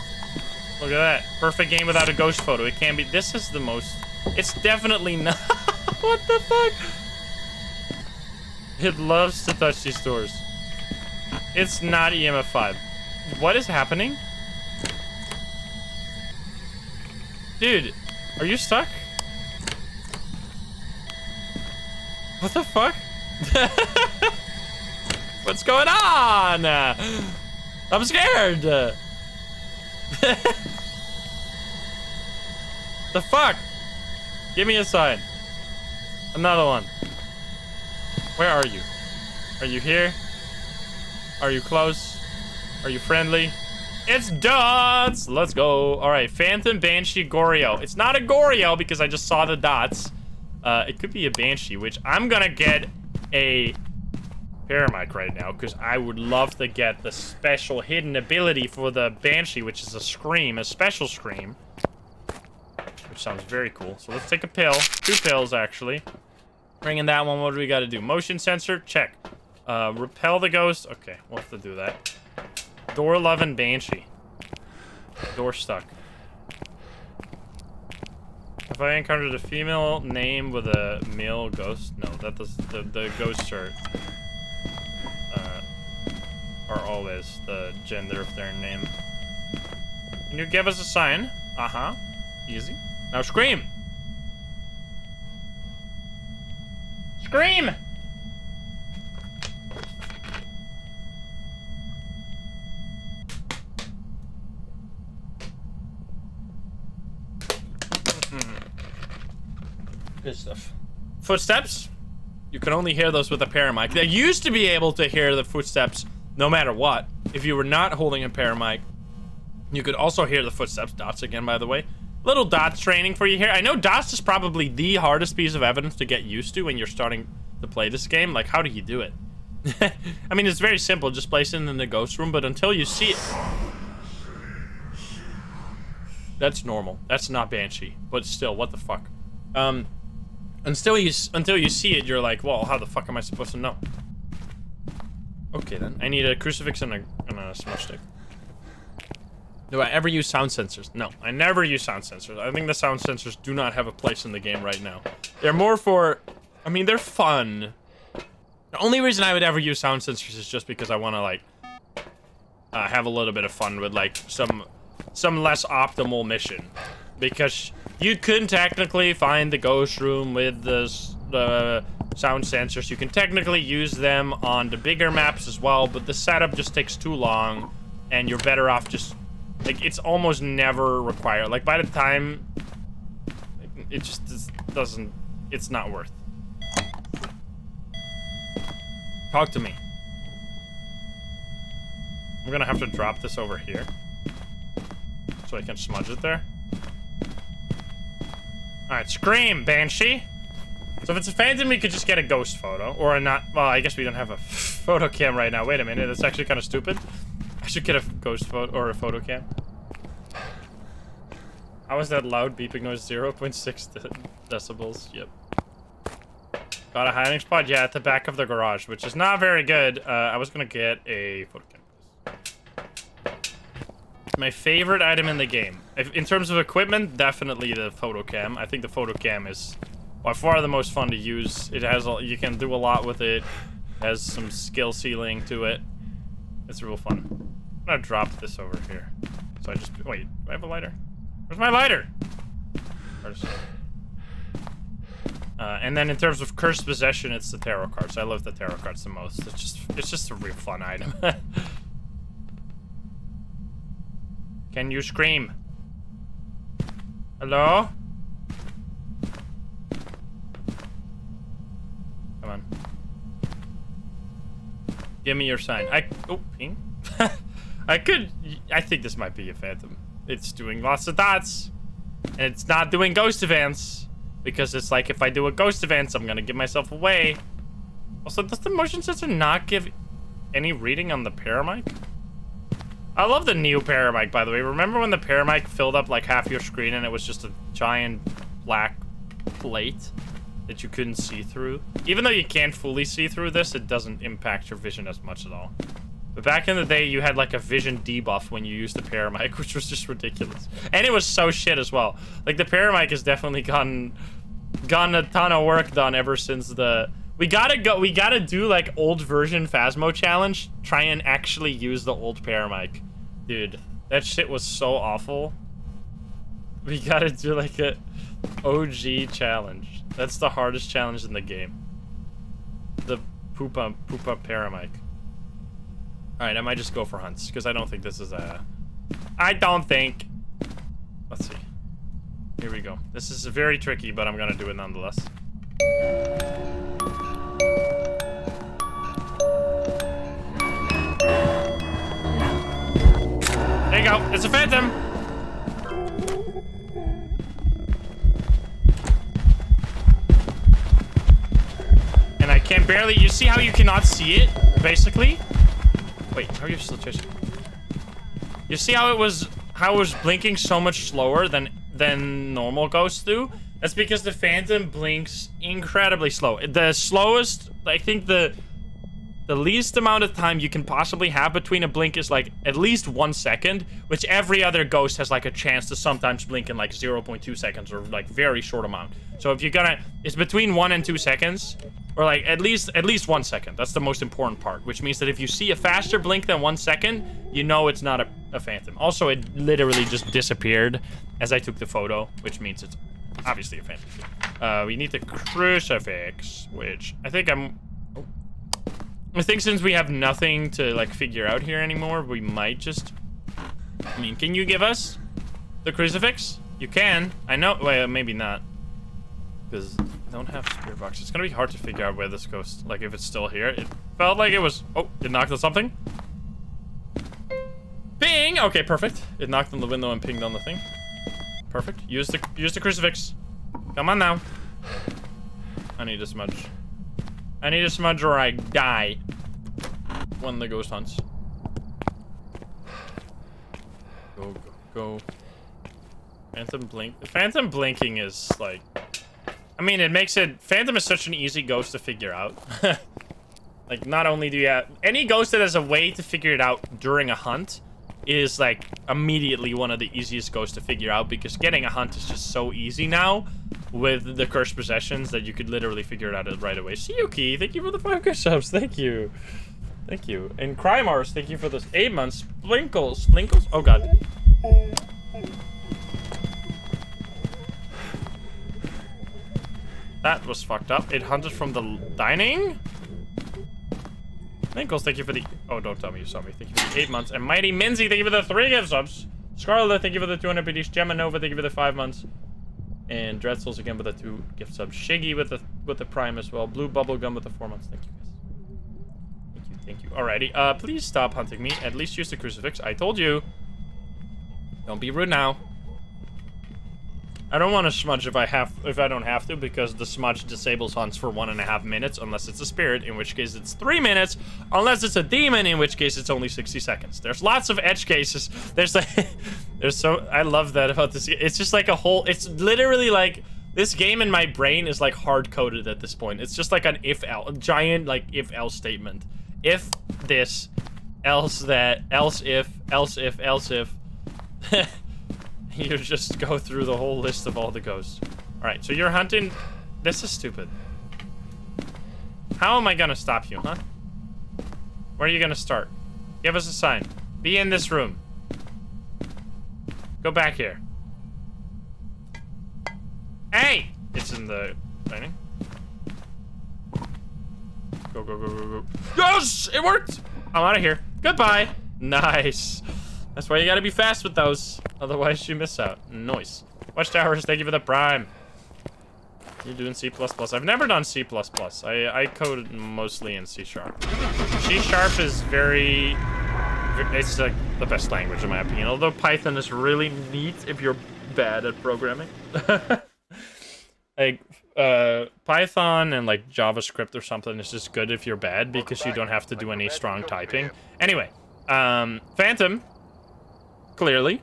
Look at that. Perfect game without a ghost photo. It can be... This is the most... It's definitely not... What the fuck? It loves to touch these doors. It's not EMF 5. What is happening? Dude, are you stuck? What the fuck? What's going on? I'm scared. The fuck? Give me a sign. Another one. Where are you? Are you here? Are you close? Are you friendly? It's dots. Let's go. All right, Phantom, Banshee, Goryo. It's not a Goryo because I just saw the dots. It could be a Banshee, which I'm gonna get a Paramike right now because I would love to get the special hidden ability for the Banshee, which is a scream, a special scream, which sounds very cool. So let's take a pill, 2 pills actually. Bringing that one. What do we got to do? Motion sensor, check. Repel the ghost. Okay, we'll have to do that. Door loving Banshee. Door stuck. Have I encountered a female name with a male ghost? No, that does the ghosts are always the gender of their name. Can you give us a sign? Uh-huh. Easy. Now scream! Scream! Good stuff. Footsteps? You can only hear those with a Paramike. They used to be able to hear the footsteps no matter what. If you were not holding a Paramike, you could also hear the footsteps. Dots again, by the way. Little dots training for you here. I know dots is probably the hardest piece of evidence to get used to when you're starting to play this game. Like, how do you do it? I mean, it's very simple. Just place it in the ghost room, but until you see it... That's normal. That's not Banshee. But still, what the fuck? Until you see it, you're like, well, how the fuck am I supposed to know? Okay, then. I need a crucifix and a smush stick. Do I ever use sound sensors? No, I never use sound sensors. I think the sound sensors do not have a place in the game right now. They're more for... I mean, they're fun. The only reason I would ever use sound sensors is just because I want to, like, have a little bit of fun with, like, some less optimal mission. Because you could technically find the ghost room with the sound sensors. You can technically use them on the bigger maps as well, but the setup just takes too long, and you're better off just... Like, it's almost never required. Like, by the time... It just doesn't... It's not worth. Talk to me. I'm gonna have to drop this over here. So I can smudge it there. Alright, scream, Banshee! So if it's a phantom, we could just get a ghost photo. Or a not... Well, I guess we don't have a photo cam right now. Wait a minute, that's actually kind of stupid. I should get a ghost photo or a photo cam. How was that loud beeping noise? 0.6 decibels. Yep. Got a hiding spot? Yeah, at the back of the garage, which is not very good. I was gonna get a photo cam. My favorite item in the game. In terms of equipment, definitely the photo cam. I think the photo cam is by far the most fun to use. It has you can do a lot with it. Has some skill ceiling to it. It's real fun. I'm gonna drop this over here. So I just... Wait, do I have a lighter? Where's my lighter? And then in terms of cursed possession, it's the tarot cards. I love the tarot cards the most. It's just a real fun item. Can you scream? Hello? Come on. Give me your sign. Oh, ping. I think this might be a phantom. It's doing lots of dots. And it's not doing ghost events. Because it's like, if I do a ghost event, I'm gonna give myself away. Also, does the motion sensor not give any reading on the Paramike? I love the new Paramike, by the way. Remember when the Paramike filled up like half your screen and it was just a giant black plate that you couldn't see through? Even though you can't fully see through this, it doesn't impact your vision as much at all. But back in the day, you had like a vision debuff when you used the Paramike, which was just ridiculous. And it was so shit as well. Like, the Paramike has definitely gotten a ton of work done ever since the... We gotta do like old version Phasmo challenge. Try and actually use the old Paramike. Dude, that shit was so awful. We gotta do like a OG challenge. That's the hardest challenge in the game. poop up paramike. All right, I might just go for hunts because I don't think this is a. I don't think. Let's see. Here we go. This is very tricky, but I'm gonna do it nonetheless. There you go. It's a phantom. And I can barely. You see how you cannot see it, basically? Wait, how are you still chasing? You see how it was blinking so much slower than normal ghosts do? That's because the phantom blinks incredibly slow. The slowest, I think the least amount of time you can possibly have between a blink is like at least 1 second, which every other ghost has like a chance to sometimes blink in like 0.2 seconds or like very short amount. So if you're gonna, it's between 1 and 2 seconds, or like at least 1 second. That's the most important part, which means that if you see a faster blink than 1 second, you know it's not a phantom. Also, it literally just disappeared as I took the photo, which means it's obviously a phantom. We need the crucifix, which I think I think since we have nothing to like figure out here anymore, we might just. I mean, can you give us the crucifix? You can. I know. Wait, maybe not. Because I don't have spirit box. It's gonna be hard to figure out where this goes. Like if it's still here. It felt like it was. Oh, it knocked on something. Ping. Okay, perfect. It knocked on the window and pinged on the thing. Perfect. Use the crucifix. Come on now. I need a smudge. I need a smudge or I die when the ghost hunts. Go, go, go. Phantom blink. Phantom blinking is like... I mean, it makes it... Phantom is such an easy ghost to figure out. Like, not only do you have... Any ghost that has a way to figure it out during a hunt is, like, immediately one of the easiest ghosts to figure out, because getting a hunt is just so easy now with the cursed possessions that you could literally figure it out right away. Siyuki, thank you for the 5 gift subs. Thank you. Thank you. And Crymars, thank you for those 8 months. Splinkles? Oh, God. That was fucked up. It hunted from the dining? Splinkles, thank you for the... Oh, don't tell me you saw me. Thank you for the 8 months. And Mighty Minzy, thank you for the 3 gift subs. Scarlet, thank you for the 200 BDs. Gemma Nova, thank you for the 5 months. And Dreadsoul's again with the 2 gift subs. Shiggy with the Prime as well. Blue Bubblegum with the 4 months. Thank you, guys. Thank you. Alrighty. Please stop hunting me. At least use the crucifix. I told you. Don't be rude now. I don't want to smudge if I don't have to, because the smudge disables hunts for 1.5 minutes unless it's a spirit, in which case it's 3 minutes, unless it's a demon, in which case it's only 60 seconds. There's lots of edge cases. There's like, I love that about this. It's just like a whole, it's literally like, this game in my brain is like hard-coded at this point. It's just like an if-else, giant like if-else statement. If this, else that, else if, else if, else if. You just go through the whole list of all the ghosts. Alright, so you're hunting... This is stupid. How am I gonna stop you, huh? Where are you gonna start? Give us a sign. Be in this room. Go back here. Hey! It's in the dining. Go, go, go, go, go. Yes! It worked! I'm out of here. Goodbye. Nice. That's why you gotta be fast with those. Otherwise, you miss out. Nice. Watchtowers, thank you for the Prime. You're doing C++. I've never done C++. I code mostly in C#. C# is very... It's like the best language in my opinion. Although Python is really neat if you're bad at programming. Like, Python and like JavaScript or something is just good if you're bad, because you don't have to do any strong typing. Anyway, Phantom... Clearly,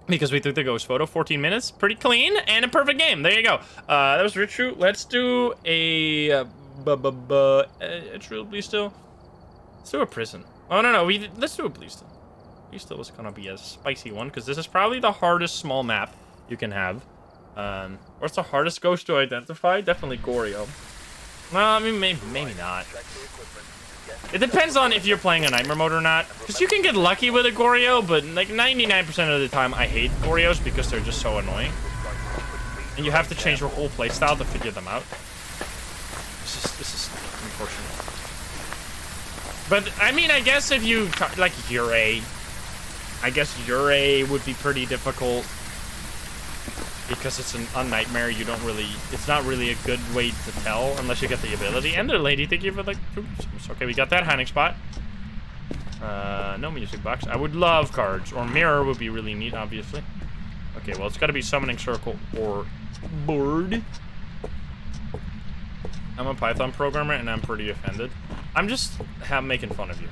because we took the ghost photo. 14 minutes, pretty clean, and a perfect game. There you go. That was Ridgeview. Let's do a true Bleasdale. Let's do a prison. Oh no, let's do a Bleasdale. Bleasdale was gonna be a spicy one, because this is probably the hardest small map you can have. What's the hardest ghost to identify? Definitely Goryo. Well, I mean, maybe not. It depends on if you're playing a nightmare mode or not, because you can get lucky with a Goryo, but like 99% of the time I hate Goryos because they're just so annoying. And you have to change your whole playstyle to figure them out. This is unfortunate. But, I mean, I guess if you, like, Ure. I guess Ure would be pretty difficult. Because it's a nightmare, you don't really... It's not really a good way to tell unless you get the ability. Ender Lady, thank you for the... Okay, we got that hiding spot. No music box. I would love cards. Or mirror would be really neat, obviously. Okay, well, it's got to be summoning circle or board. I'm a Python programmer, and I'm pretty offended. I'm just making fun of you.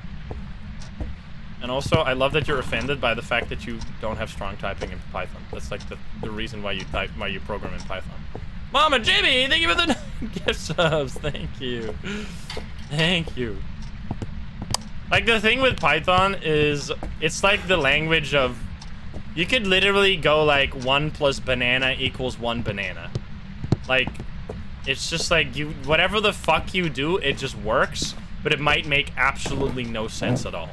And also, I love that you're offended by the fact that you don't have strong typing in Python. That's like the reason why you program in Python. Mama Jimmy, thank you for the gift subs. Thank you. Thank you. Like, the thing with Python is, it's like the language of... You could literally go, like, 1 plus banana equals 1 banana. Like, it's just like, whatever the fuck you do, it just works, but it might make absolutely no sense at all.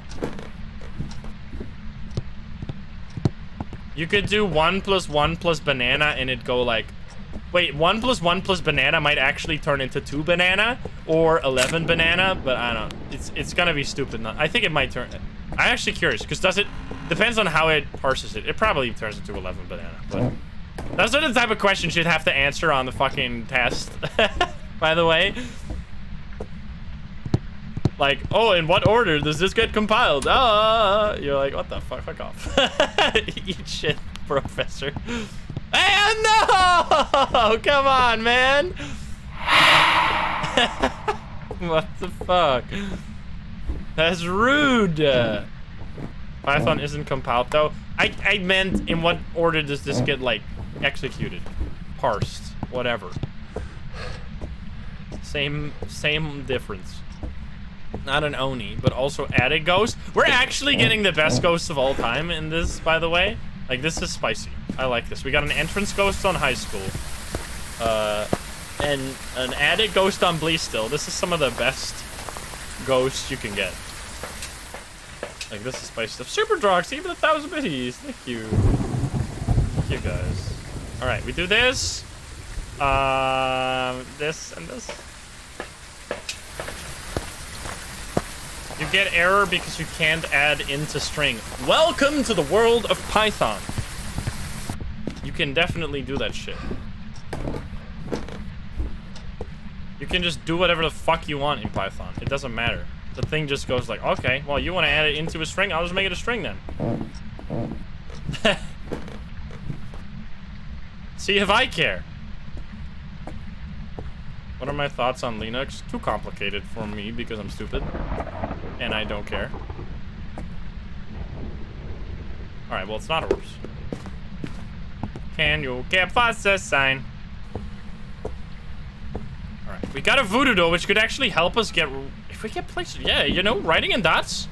You could do 1 plus 1 plus banana, and it'd go, like... Wait, 1 plus 1 plus banana might actually turn into 2 banana or 11 banana, but I don't know. It's gonna be stupid. I think it might turn... I'm actually curious, because does it... Depends on how it parses it. It probably turns into 11 banana, but... Those are the type of questions you'd have to answer on the fucking test, by the way. Like, oh, in what order does this get compiled? You're like, what the fuck? Fuck off. Eat shit, professor. Hey, no! Come on, man! What the fuck? That's rude! Python isn't compiled, though. I meant, in what order does this get, like, executed? Parsed. Whatever. Same difference. Not an Oni, but also added ghost. We're actually getting the best ghosts of all time in this, by the way. Like, this is spicy. I like this. We got an entrance ghost on high school. And an added ghost on Bleasdale. This is some of the best ghosts you can get. Like, this is spicy stuff. Super Drox, even 1,000 biddies. Thank you. Thank you, guys. Alright, we do this. This and this. You get error because you can't add into string. Welcome to the world of Python. You can definitely do that shit. You can just do whatever the fuck you want in Python. It doesn't matter. The thing just goes like, okay, well, you want to add it into a string? I'll just make it a string then. See if I care. What are my thoughts on Linux? Too complicated for me because I'm stupid. And I don't care. Alright, well, it's not orbs. Can you get past the sign? Alright, we got a voodoo doll, which could actually help us get... If we get places... Yeah, you know, writing in dots?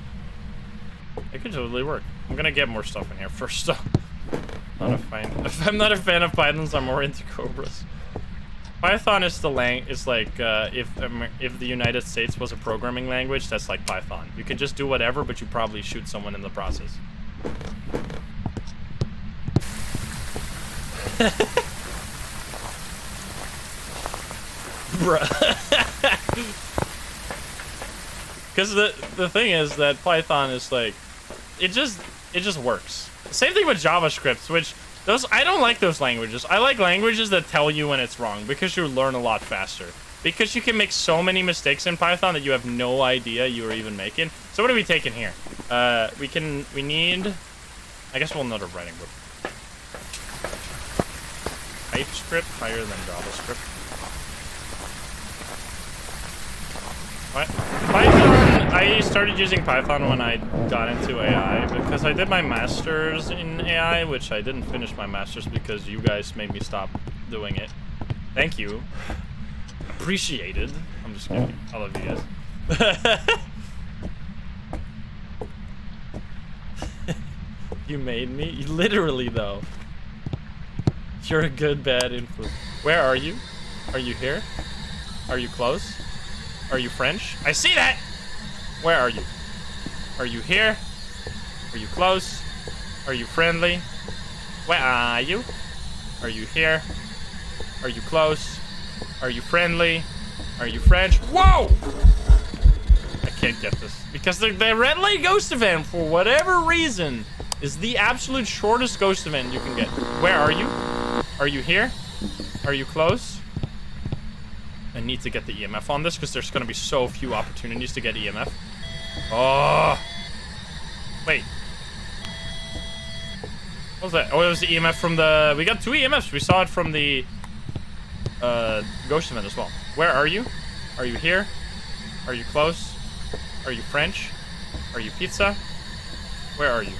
It could totally work. I'm gonna get more stuff in here first, though. If I'm not a fan of Pythons, I'm more into Cobras. Python is the if the United States was a programming language, that's like Python. You can just do whatever, but you probably shoot someone in the process. Bruh. Because the thing is that Python is like, it just works. Same thing with JavaScript, which I don't like those languages. I like languages that tell you when it's wrong because you learn a lot faster. Because you can make so many mistakes in Python that you have no idea you are even making. So what are we taking here? We need, I guess we'll need a writing book. TypeScript higher than JavaScript. What? Python, I started using Python when I got into AI because I did my master's in AI, which I didn't finish my master's because you guys made me stop doing it. Thank you. Appreciated. I'm just kidding. I love you guys. You made me? Literally, though. You're a good, bad influence. Where are you? Are you here? Are you close? Are you French? I see that! Where are you? Are you here? Are you close? Are you friendly? Where are you? Are you here? Are you close? Are you friendly? Are you French? Whoa! I can't get this. Because the red light ghost event, for whatever reason, is the absolute shortest ghost event you can get. Where are you? Are you here? Are you close? I need to get the EMF on this because there's going to be so few opportunities to get EMF. Oh. Wait. What was that? Oh, it was the EMF from the... We got 2 EMFs. We saw it from the ghost event as well. Where are you? Are you here? Are you close? Are you French? Are you pizza? Where are you?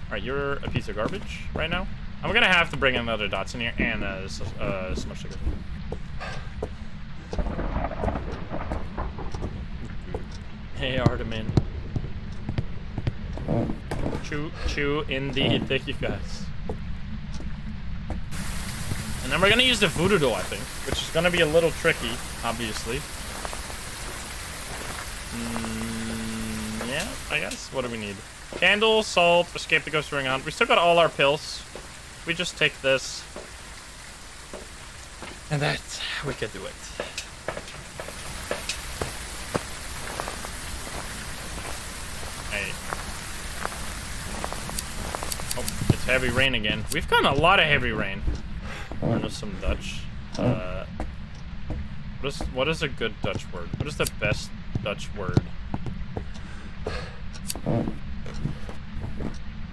Alright, you're a piece of garbage right now. I'm gonna have to bring another dots in here and so much sugar. Hey, Artemin. Chew indeed. Thank you guys. And then we're gonna use the voodoo doll, I think, which is gonna be a little tricky, obviously. Yeah, I guess. What do we need? Candle, salt, escape the ghost ring on. We still got all our pills. We just take this. And that, we can do it. Hey. Oh, it's heavy rain again. We've gotten a lot of heavy rain. Learn us some Dutch. What is a good Dutch word? What is the best Dutch word?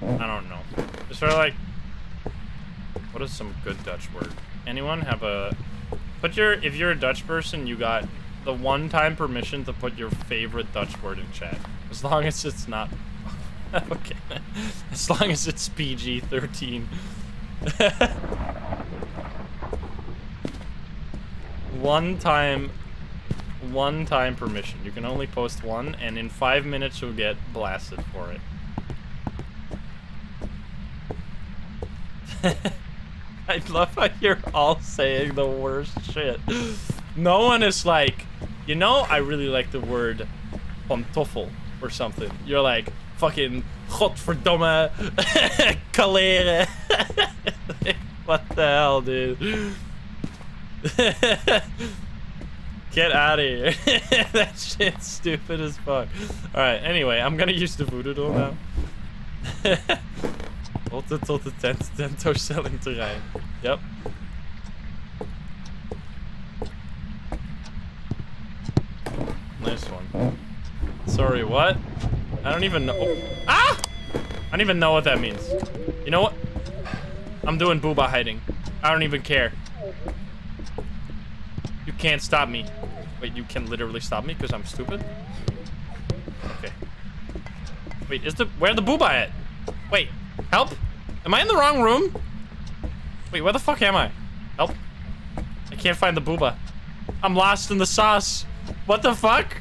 I don't know. Is there like... What is some good Dutch word? Anyone have a... If you're a Dutch person, you got the one-time permission to put your favorite Dutch word in chat. As long as it's not... Okay. As long as it's PG-13. One-time permission. You can only post one, and in 5 minutes you'll get blasted for it. I love how you're all saying the worst shit. No one is like, you know, I really like the word pantoffel or something. You're like, fucking godverdomme kaleren. What the hell, dude? Get out of here. That shit's stupid as fuck. Alright, anyway, I'm gonna use the voodoo doll now. Tot de tentoonstelling terrein. Yep. Nice one. Sorry, what? I don't even know. Oh. Ah! I don't even know what that means. You know what? I'm doing booba hiding. I don't even care. You can't stop me. Wait, you can literally stop me because I'm stupid? Okay. Wait, where the booba at? Wait, help? Am I in the wrong room? Wait, where the fuck am I? Help. I can't find the booba. I'm lost in the sauce. What the fuck?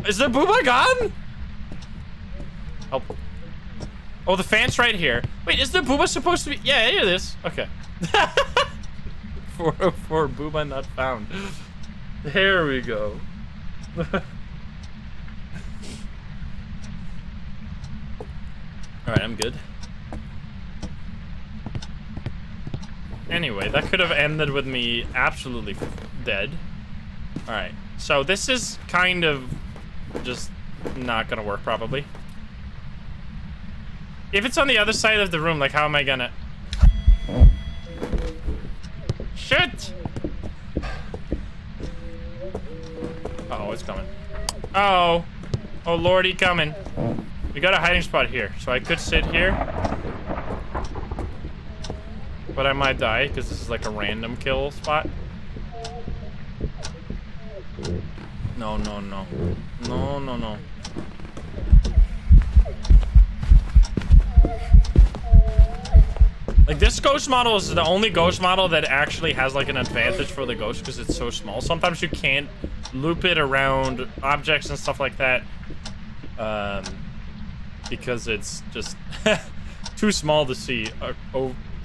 Is the booba gone? Help. Oh, the fan's right here. Wait, is the booba supposed to be? Yeah, here it is. Okay. 404 booba not found. There we go. Alright, I'm good. Anyway, that could have ended with me absolutely dead. Alright, so this is kind of just not gonna work, probably. If it's on the other side of the room, like, how am I gonna... Shit! Uh-oh, it's coming. Uh-oh. Oh, lordy, coming. We got a hiding spot here, so I could sit here. But I might die, because this is like a random kill spot. No, no, no. No, no, no. Like, this ghost model is the only ghost model that actually has, like, an advantage for the ghost because it's so small. Sometimes you can't loop it around objects and stuff like that. Because it's just too small to see,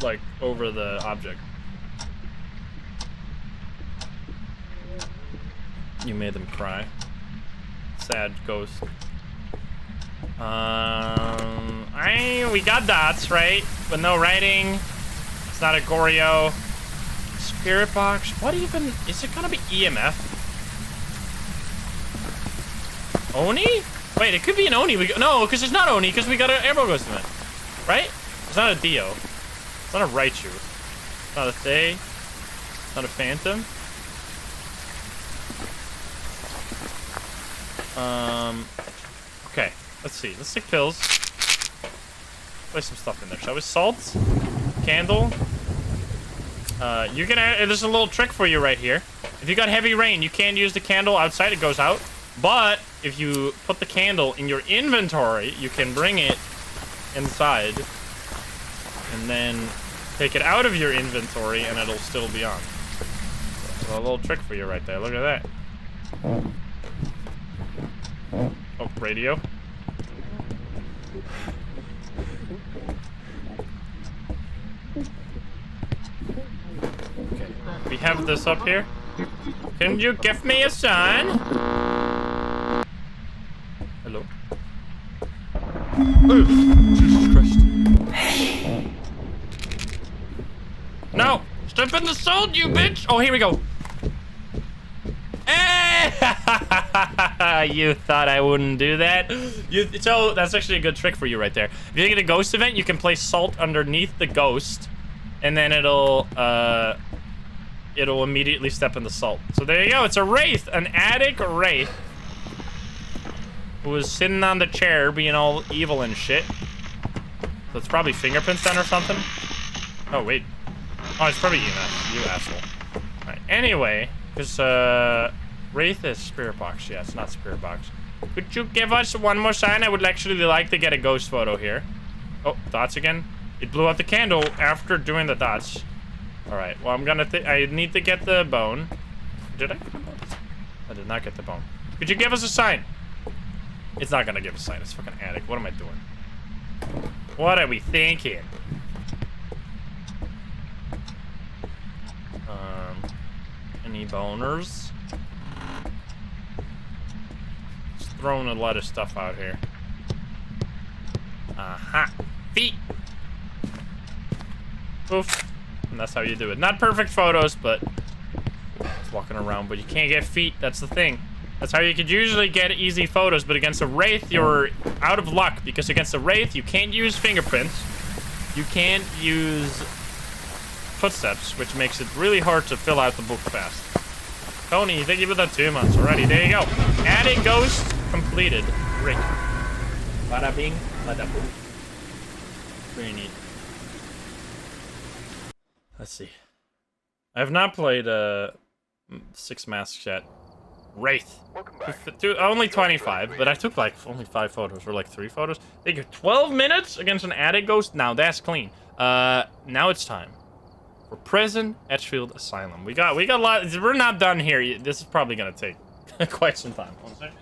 like, over the object. You made them cry. Sad ghost. We got dots, right? But no writing. It's not a Goryo. Spirit box. What even? Is it gonna be EMF? Oni? Wait, it could be an Oni. No, because it's not Oni, because we got an Arrow Ghost event. Right? It's not a Dio. It's not a Raichu. It's not a Thaye. It's not a Phantom. Okay. Let's see. Let's take pills. Place some stuff in there, shall we? Salt. Candle. You can add, there's a little trick for you right here. If you got heavy rain, you can't use the candle outside, it goes out. But if you put the candle in your inventory, you can bring it inside and then take it out of your inventory and it'll still be on. So a little trick for you right there. Look at that. Oh, radio. Okay, we have this up here. Can you give me a sign? Hello? Oh, Jesus Christ. No! Step in the salt, you bitch! Oh, here we go. You thought I wouldn't do that? So, that's actually a good trick for you right there. If you get a ghost event, you can place salt underneath the ghost, and then it'll immediately step in the salt. So there you go. It's a wraith, an attic wraith, who was sitting on the chair being all evil and shit. So it's probably fingerprints then or something. Oh, wait. Oh, it's probably EMF, you asshole. Alright, anyway, because, wraith is spirit box. Yeah, it's not spirit box. Could you give us one more sign? I would actually like to get a ghost photo here. Oh, dots again. It blew out the candle after doing the dots. Alright, well, I need to get the bone. Did I get the bone? I did not get the bone. Could you give us a sign? It's not gonna give a sign. It's fucking attic. What am I doing? What are we thinking? Any boners? Just throwing a lot of stuff out here. Aha! Feet! Oof. And that's how you do it. Not perfect photos, but it's walking around, but you can't get feet. That's the thing. That's how you could usually get easy photos, but against a wraith, you're out of luck, because against a wraith, you can't use fingerprints. You can't use footsteps, which makes it really hard to fill out the book fast. Tony, thank you for the 2 months already. There you go. Adding ghost completed. Rick. Bada bing, bada boom. Very neat. Let's see. I have not played 6 Masks yet. Wraith. Only 25, but I took like only 5 photos, or like 3 photos. They get 12 minutes against an attic ghost. Now that's clean. Now it's time for prison, Edgefield, Asylum. We got a lot. We're not done here. This is probably gonna take quite some time. One second.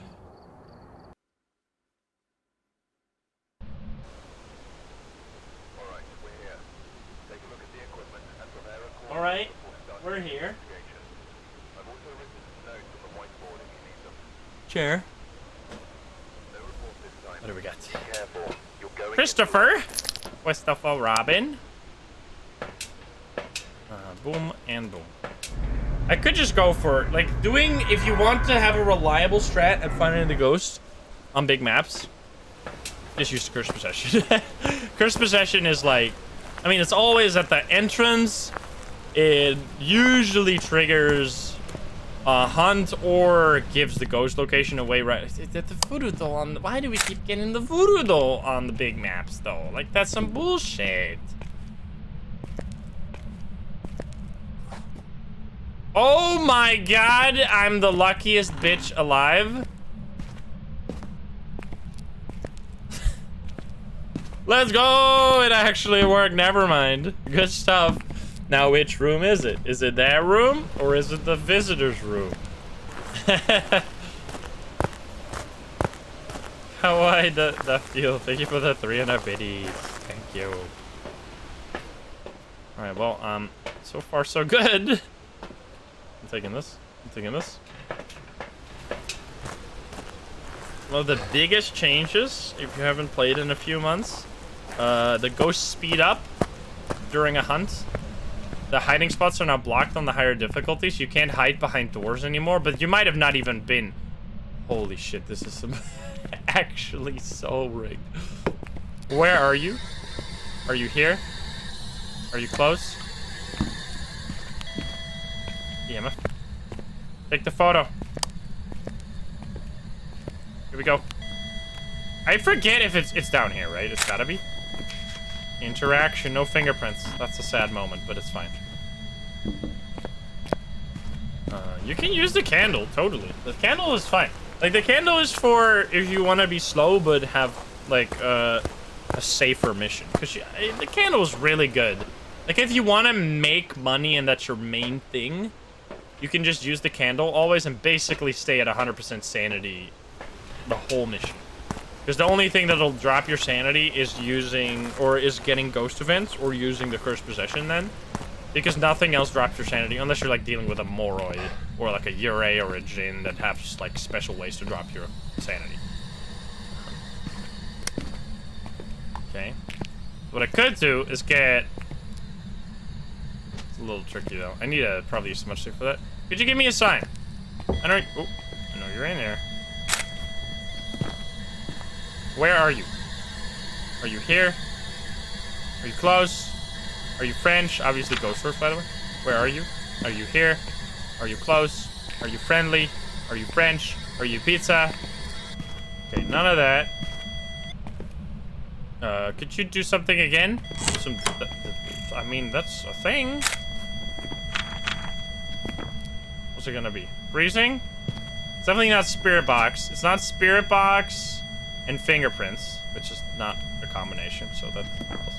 All right, we're here. Chair. What do we got? Christopher Robin. Boom and boom. I could just go for, like, if you want to have a reliable strat at finding the ghost on big maps, just use Curse Possession. Curse Possession is like, I mean, it's always at the entrance. It usually triggers a hunt or gives the ghost location away right. The voodoo doll on the, why do we keep getting the voodoo doll on the big maps though? Like, that's some bullshit. Oh my god, I'm the luckiest bitch alive. Let's go! It actually worked, never mind. Good stuff. Now, which room is it? Is it that room, or is it the visitor's room? Kawaii, the deal. Thank you for the 300 biddies. Thank you. Alright, well, so far so good. I'm taking this. I'm taking this. One of the biggest changes, if you haven't played in a few months, the ghosts speed up during a hunt. The hiding spots are now blocked on the higher difficulties. You can't hide behind doors anymore, but you might have not even been Holy shit, this is some actually so rigged. Where are you? Are you here? Are you close? EMF. Take the photo. Here we go. I forget if it's down here, right? It's gotta be. Interaction, no fingerprints. That's a sad moment, but it's fine. You can use the candle, totally. The candle is fine. Like, the candle is for if you want to be slow but have, like, a safer mission. Because the candle is really good. Like, if you want to make money and that's your main thing, you can just use the candle always and basically stay at 100% sanity the whole mission. Because the only thing that'll drop your sanity is getting ghost events or using the cursed possession then. Because nothing else drops your sanity unless you're like dealing with a Moroi or like a Yurei or a Jin that have just like special ways to drop your sanity. Okay. What I could do is get... It's a little tricky though. I need to probably use smudge stick for that. Could you give me a sign? I know you're in there. Where are you? Are you here? Are you close? Are you French? Obviously ghost first, by the way. Where are you? Are you here? Are you close? Are you friendly? Are you French? Are you pizza? Okay, none of that. Could you do something again? I mean, that's a thing. What's it gonna be? Freezing? It's definitely not spirit box. It's not spirit box and fingerprints, which is not a combination, so that's awesome.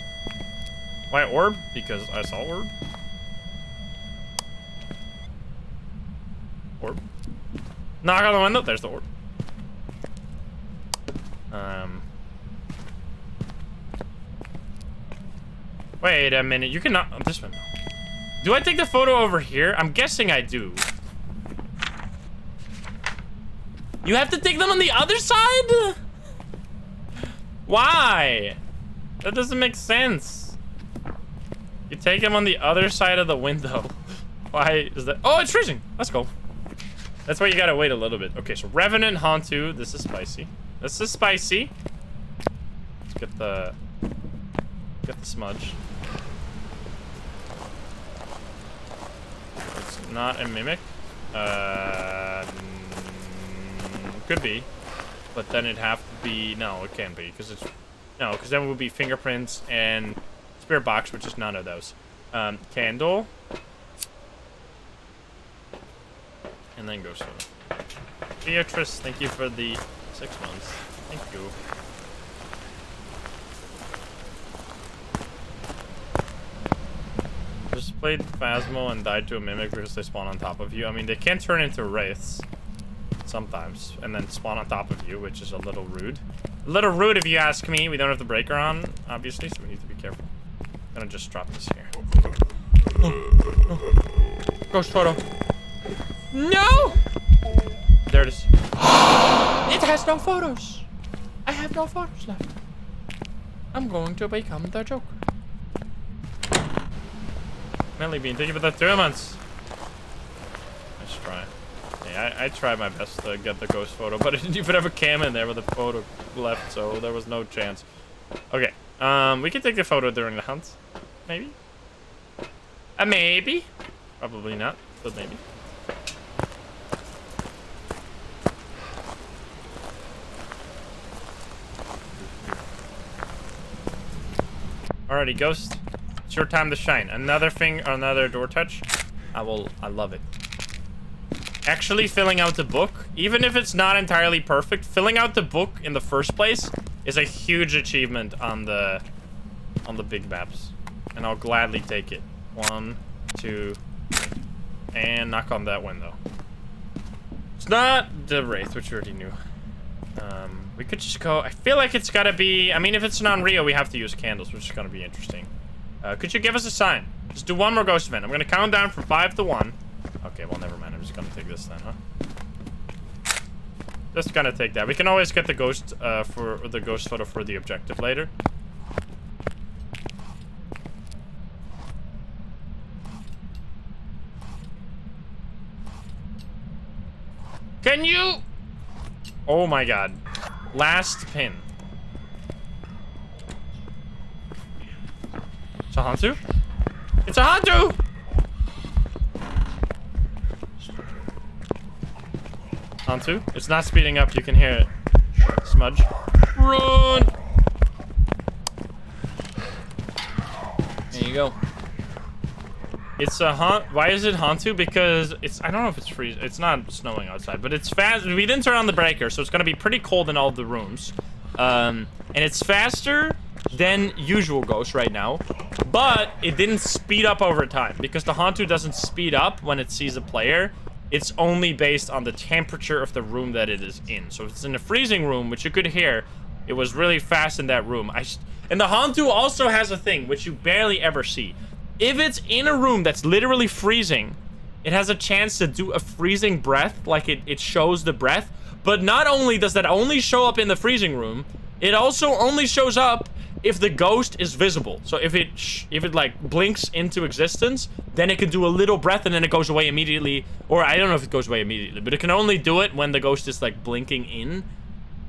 Why orb? Because I saw orb. Orb. Knock on the window. There's the orb. Wait a minute. You cannot. This one. Do I take the photo over here? I'm guessing I do. You have to take them on the other side? Why? That doesn't make sense. You take him on the other side of the window. Why is that? Oh, it's freezing. Let's go. That's why you gotta wait a little bit. Okay, so Revenant, Hantu. This is spicy. This is spicy. Let's get the smudge. It's not a mimic. Could be, but then it'd have to be. No, it can't be because it's no, because then it would be fingerprints and spirit box, which is none of those. Candle, and then ghost photo. Beatrice, thank you for the 6 months. Thank you. Just played Phasmo and died to a mimic because they spawn on top of you. I mean, they can turn into wraiths sometimes and then spawn on top of you, which is a little rude. A little rude if you ask me. We don't have the breaker on, obviously, so we need to be careful. I'm gonna just drop this here. Oh. Ghost photo. No! There it is. It has no photos. I have no photos left. I'm going to become the Joker. Melly Bean, thank you for the 2 months. Let's try. Yeah, I tried my best to get the ghost photo, but I didn't even have a cam in there with the photo left, so there was no chance. Okay, we can take the photo during the hunt. Maybe? Maybe? Probably not, but maybe. Alrighty, ghost. It's your time to shine. Another thing, another door touch. I love it. Actually filling out the book, even if it's not entirely perfect, filling out the book in the first place is a huge achievement on the big maps. And I'll gladly take it. 1, 2, 3. And knock on that window. It's not the Wraith, which we already knew. We could just go. I feel like it's gotta be. I mean, if it's non-Rio, we have to use candles, which is gonna be interesting. Could you give us a sign? Just do one more ghost event. I'm gonna count down from 5 to 1. Okay, well, never mind. I'm just gonna take this then, huh? Just gonna take that. We can always get the ghost for the ghost photo for the objective later. Oh my god. Last pin. It's a Hantu? It's a Hantu! Hantu? It's not speeding up, you can hear it. Smudge. Run! There you go. It's a why is it Hantu? Because it's, I don't know if it's freezing. It's not snowing outside, but it's fast. We didn't turn on the breaker, so it's gonna be pretty cold in all the rooms. And it's faster than usual ghosts right now, but it didn't speed up over time because the Hantu doesn't speed up when it sees a player. It's only based on the temperature of the room that it is in. So if it's in a freezing room, which you could hear, it was really fast in that room. And the Hantu also has a thing, which you barely ever see. If it's in a room that's literally freezing, it has a chance to do a freezing breath, like it shows the breath. But not only does that only show up in the freezing room, it also only shows up if the ghost is visible. So if it like blinks into existence, then it can do a little breath and then it goes away immediately. Or I don't know if it goes away immediately, but it can only do it when the ghost is like blinking in,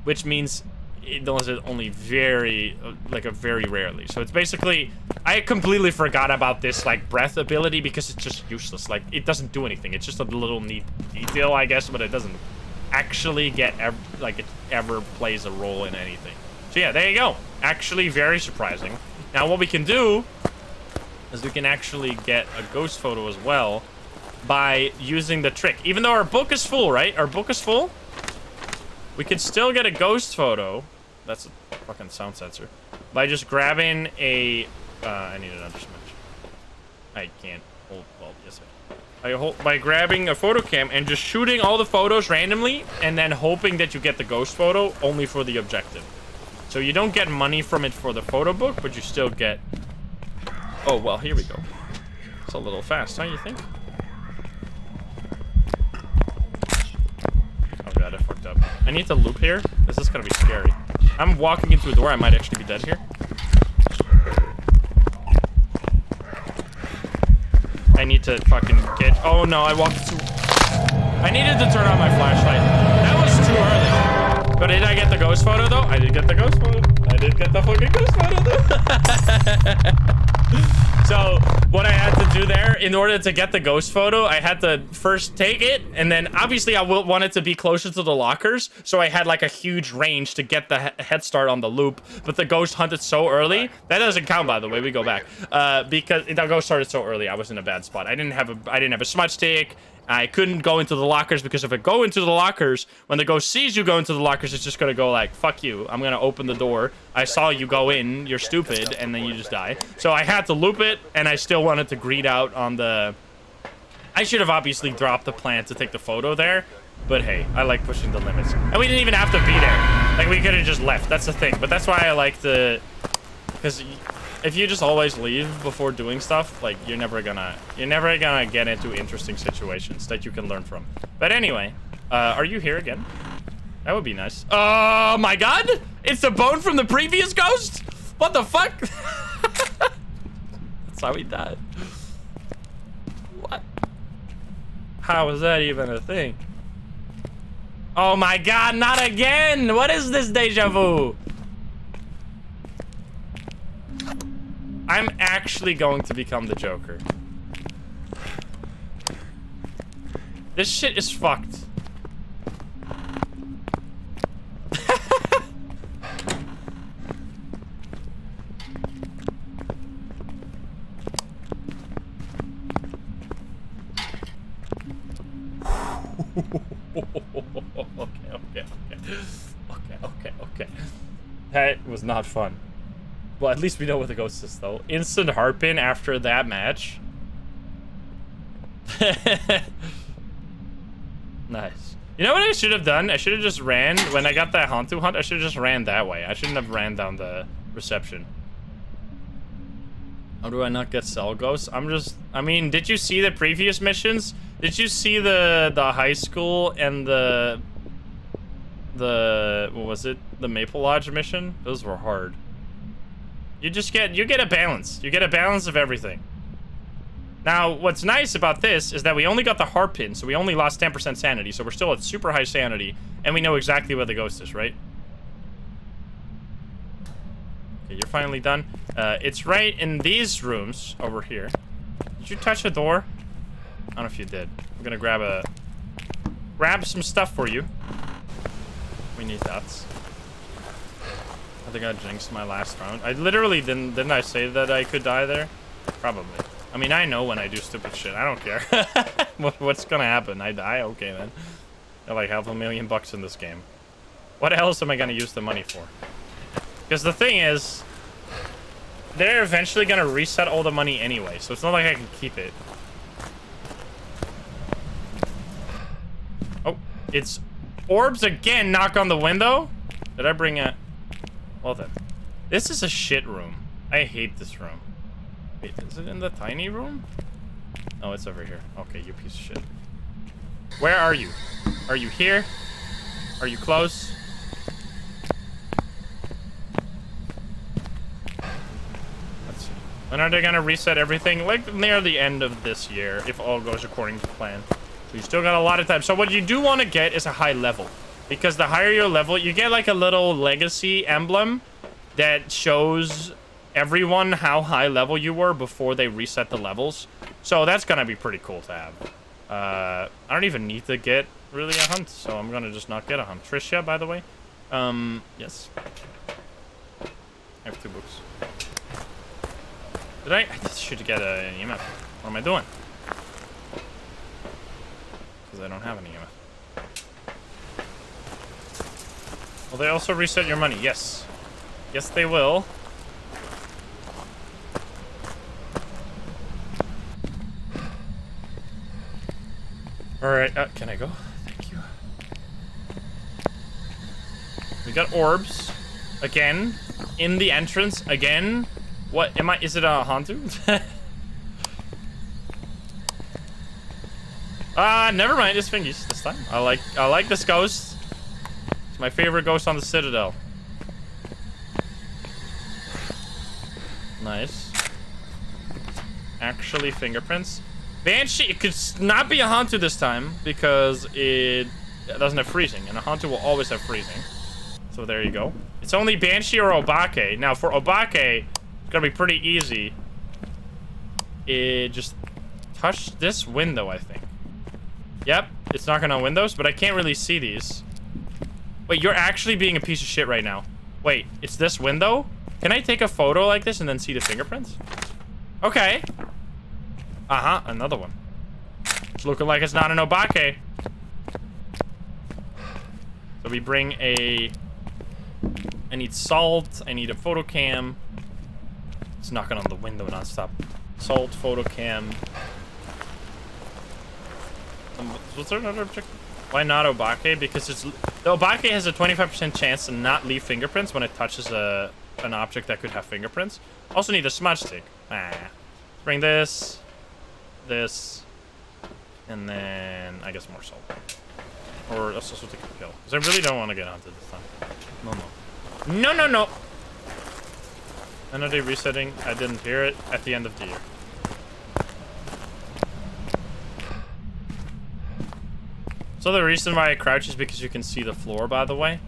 which means it does it only very rarely. So it's basically, I completely forgot about this like breath ability because it's just useless. Like it doesn't do anything. It's just a little neat detail, I guess, but it doesn't actually get it ever plays a role in anything. So yeah, there you go. Actually very surprising. Now what we can do is we can actually get a ghost photo as well by using the trick. Even though our book is full, right? Our book is full. We could still get a ghost photo. That's a fucking sound sensor. By just grabbing a... I need another smudge. I can't hold... Well, yes, I hold... By grabbing a photo cam and just shooting all the photos randomly and then hoping that you get the ghost photo only for the objective. So you don't get money from it for the photo book, but you still get... Oh, well, here we go. It's a little fast, huh, you think? Oh god, I fucked up. I need to loop here. This is gonna be scary. I'm walking into a door. I might actually be dead here. I need to fucking get... Oh no, I walked too... I needed to turn on my flashlight. That was too early. But did I get the ghost photo though? I did get the ghost photo. I did get the fucking ghost photo though. So what I had to do there, in order to get the ghost photo, I had to first take it, and then obviously I want it to be closer to the lockers, so I had like a huge range to get the head start on the loop, but the ghost hunted so early. That doesn't count, by the way. We go back. Because the ghost started so early, I was in a bad spot. I didn't have a smudge stick. I couldn't go into the lockers because if I go into the lockers, when the ghost sees you go into the lockers, it's just gonna go like, fuck you. I'm gonna open the door. I saw you go in, you're stupid, and then you just die. So I had to loop it, and I still wanted to greed out on the... I should have obviously dropped the plan to take the photo there, but hey, I like pushing the limits. And we didn't even have to be there. Like, we could have just left. That's the thing. But that's why I like the... Because... If you just always leave before doing stuff, like, you're never gonna get into interesting situations that you can learn from. But anyway, are you here again? That would be nice. Oh my god! It's the bone from the previous ghost? What the fuck? That's how he died. What? How is that even a thing? Oh my god, not again! What is this deja vu? I'm actually going to become the Joker. This shit is fucked. Okay. That was not fun. Well, at least we know what the ghost is, though. Instant heartpin after that match. Nice. You know what I should have done? I should have just ran. When I got that Hantu hunt, I should have just ran that way. I shouldn't have ran down the reception. How do I not get cell ghosts? I mean, did you see the previous missions? Did you see the high school and the what was it? The Maple Lodge mission? Those were hard. You get a balance. You get a balance of everything. Now, what's nice about this is that we only got the heart pin, so we only lost 10% sanity, so we're still at super high sanity, and we know exactly where the ghost is, right? Okay, you're finally done. It's right in these rooms over here. Did you touch a door? I don't know if you did. I'm gonna grab some stuff for you. We need that. I think I jinxed my last round. I literally didn't I say that I could die there? Probably. I mean, I know when I do stupid shit. I don't care. What's gonna happen? I die? Okay, then. I like $500,000 in this game. What else am I gonna use the money for? Because the thing is, they're eventually gonna reset all the money anyway, so it's not like I can keep it. Oh, it's orbs again. Knock on the window. Did I bring a... Well then. This is a shit room. I hate this room. Wait, is it in the tiny room? Oh, it's over here. Okay, you piece of shit. Where are you? Are you here? Are you close? Let's see. When are they gonna reset everything? Like near the end of this year, if all goes according to plan. So you still got a lot of time. So what you do want to get is a high level. Because the higher your level, you get like a little legacy emblem that shows everyone how high level you were before they reset the levels. So that's gonna be pretty cool to have. I don't even need to get really a hunt, so I'm gonna just not get a hunt. Tricia, by the way. Yes. I have 2 books. I should get an EMF. What am I doing? Because I don't have an EMF. Will they also reset your money? Yes. Yes, they will. Alright, can I go? Thank you. We got orbs. Again. In the entrance. Again. What am I? Is it a Hantu? Never mind. It's Fingies this time. I like this ghost. It's my favorite ghost on the Citadel. Nice. Actually, fingerprints. Banshee, it could not be a Hantu this time because it doesn't have freezing, and a Hantu will always have freezing. So there you go. It's only Banshee or Obake. Now for Obake, it's gonna be pretty easy. It just touched this window, I think. Yep, it's knocking on windows, but I can't really see these. Wait, you're actually being a piece of shit right now. Wait, it's this window? Can I take a photo like this and then see the fingerprints? Okay. Uh-huh, another one. It's looking like it's not an Obake. So we bring a... I need salt. I need a photo cam. It's knocking on the window non-stop. Salt, photo cam. Was there another objective? Why not Obake? Because it's... The Obake has a 25% chance to not leave fingerprints when it touches an object that could have fingerprints. Also need a smudge stick. Bring this. This, and then I guess more salt, or also take a pill because I really don't want to get hunted this time. No. When are they resetting? I didn't hear it at the end of the year. So the reason why I crouch is because you can see the floor, by the way.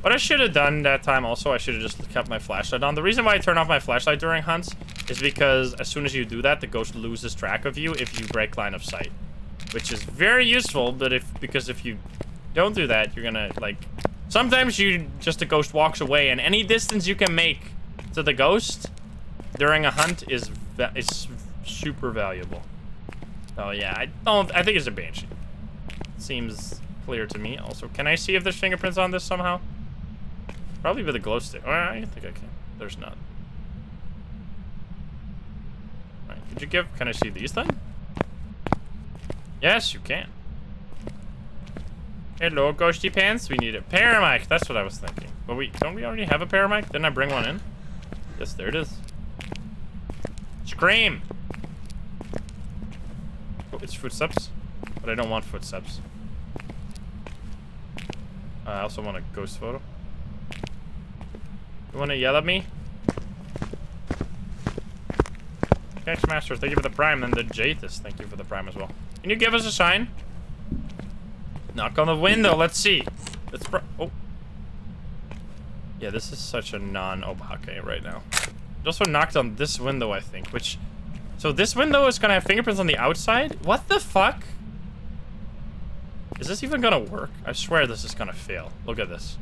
What I should have done that time also, I should have just kept my flashlight on. The reason why I turn off my flashlight during hunts is because as soon as you do that, the ghost loses track of you if you break line of sight. Which is very useful, but because if you don't do that, you're gonna, like... Sometimes the ghost walks away, and any distance you can make to the ghost during a hunt is super valuable. So yeah, I think it's a Banshee. Seems clear to me. Also, can I see if there's fingerprints on this somehow? Probably with a glow stick. I think I can. There's none. Alright, could you give... Can I see these then? Yes, you can. Hello, ghosty pants. We need a paramic. That's what I was thinking. But don't we already have a paramic? Didn't I bring one in? Yes, there it is. Scream! Oh, it's footsteps. But I don't want footsteps. I also want a ghost photo. You want to yell at me? Master, thank you for the prime, and the Jathis, thank you for the prime as well. Can you give us a sign? Knock on the window, let's see. Oh. Yeah, this is such a non-obake right now. It also knocked on this window, I think, which... So this window is gonna have fingerprints on the outside? What the fuck? Is this even gonna work? I swear this is gonna fail. Look at this.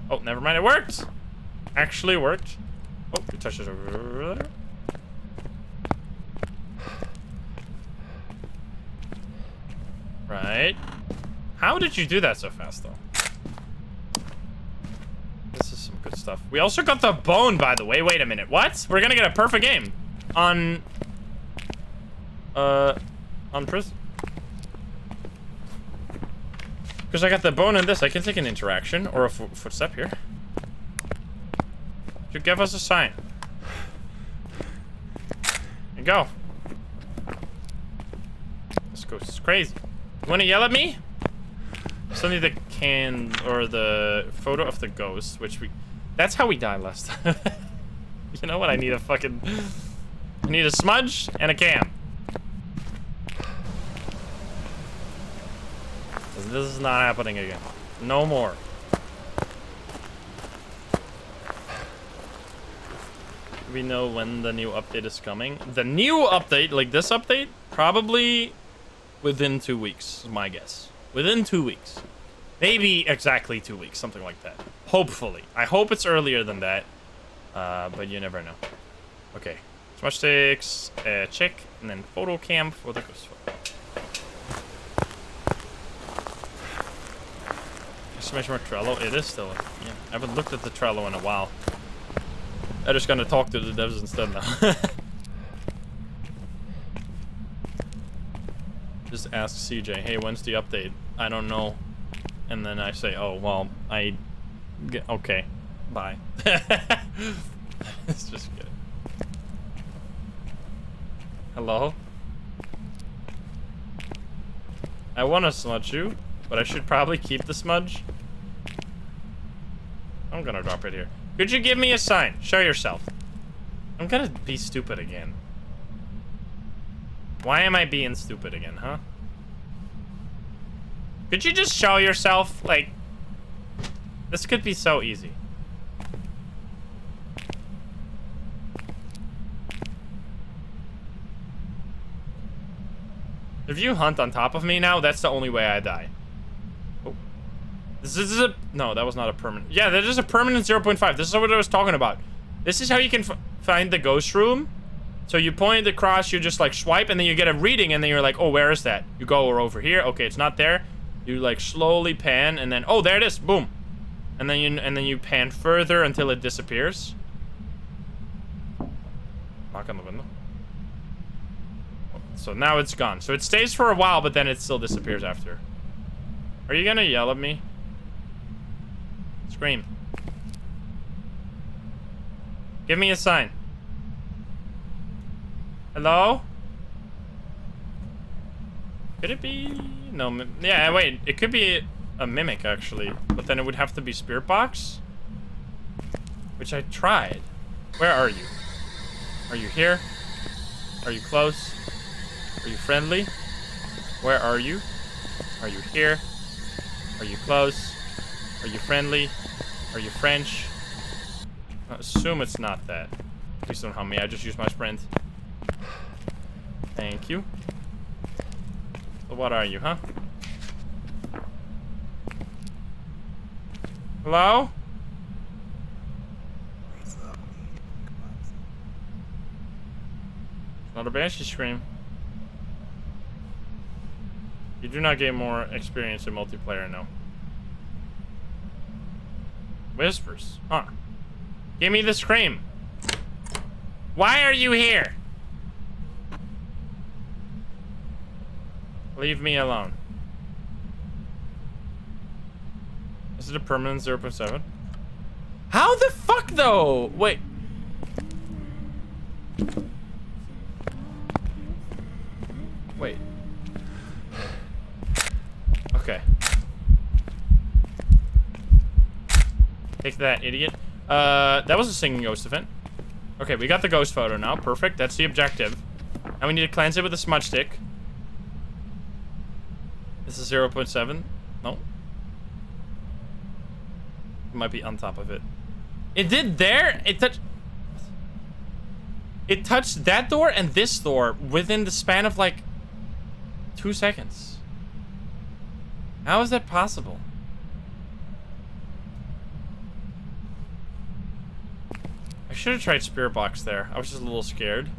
Oh, never mind, it worked! Actually worked. Oh, you touched it over there. Right. How did you do that so fast, though? This is some good stuff. We also got the bone, by the way. Wait a minute. What? We're gonna get a perfect game on prison. Because I got the bone in this. I can take an interaction or a footstep here. You give us a sign. Here you go. This ghost is crazy. You wanna yell at me? Still need the can or the photo of the ghost, which that's how we died last time. You know what? I need a smudge and a can. This is not happening again. No more. We know when the new update is coming. The new update, like this update, probably within 2 weeks, is my guess. Within 2 weeks. Maybe exactly 2 weeks, something like that. Hopefully. I hope it's earlier than that. But you never know. Okay. Smudge sticks, check, and then photo cam for the ghost photo. Exclamation mark Trello. It is still. Yeah, I haven't looked at the Trello in a while. I'm just gonna talk to the devs instead now. Just ask CJ, hey, when's the update? I don't know. And then I say, oh, well, okay, bye. It's just good. Hello? I want to smudge you, but I should probably keep the smudge. I'm gonna drop it here. Could you give me a sign? Show yourself. I'm gonna be stupid again. Why am I being stupid again, huh? Could you just show yourself? Like, this could be so easy. If you hunt on top of me now, that's the only way I die. Oh. This is a... No, that was not a permanent... Yeah, that is a permanent 0.5. This is what I was talking about. This is how you can find the ghost room. So you point across, you just like swipe, and then you get a reading, and then you're like, oh, where is that? You go over here. Okay, it's not there. You like slowly pan, and then... Oh, there it is. Boom. And then you pan further until it disappears. Knock on the window. So now it's gone. So it stays for a while, but then it still disappears after. Are you gonna yell at me? Scream. Give me a sign. Hello? Could it be... No, yeah, wait. It could be a mimic, actually. But then it would have to be Spirit Box. Which I tried. Where are you? Are you here? Are you close? Are you friendly? Where are you? Are you here? Are you close? Are you friendly? Are you French? I assume it's not that. Please don't harm me. I just used my sprint. Thank you. So what are you, huh? Hello? Not a banshee scream. You do not get more experience in multiplayer, no. Whispers, huh? Give me the scream. Why are you here? Leave me alone. Is it a permanent 0.7? How the fuck though? Wait. Wait. Okay. Take that, idiot. That was a singing ghost event. Okay, we got the ghost photo now. Perfect. That's the objective. Now we need to cleanse it with a smudge stick. This is 0.7. No. It might be on top of it. It did there? It touched... It touched that door and this door within the span of like 2 seconds. How is that possible? I should have tried Spirit Box there. I was just a little scared.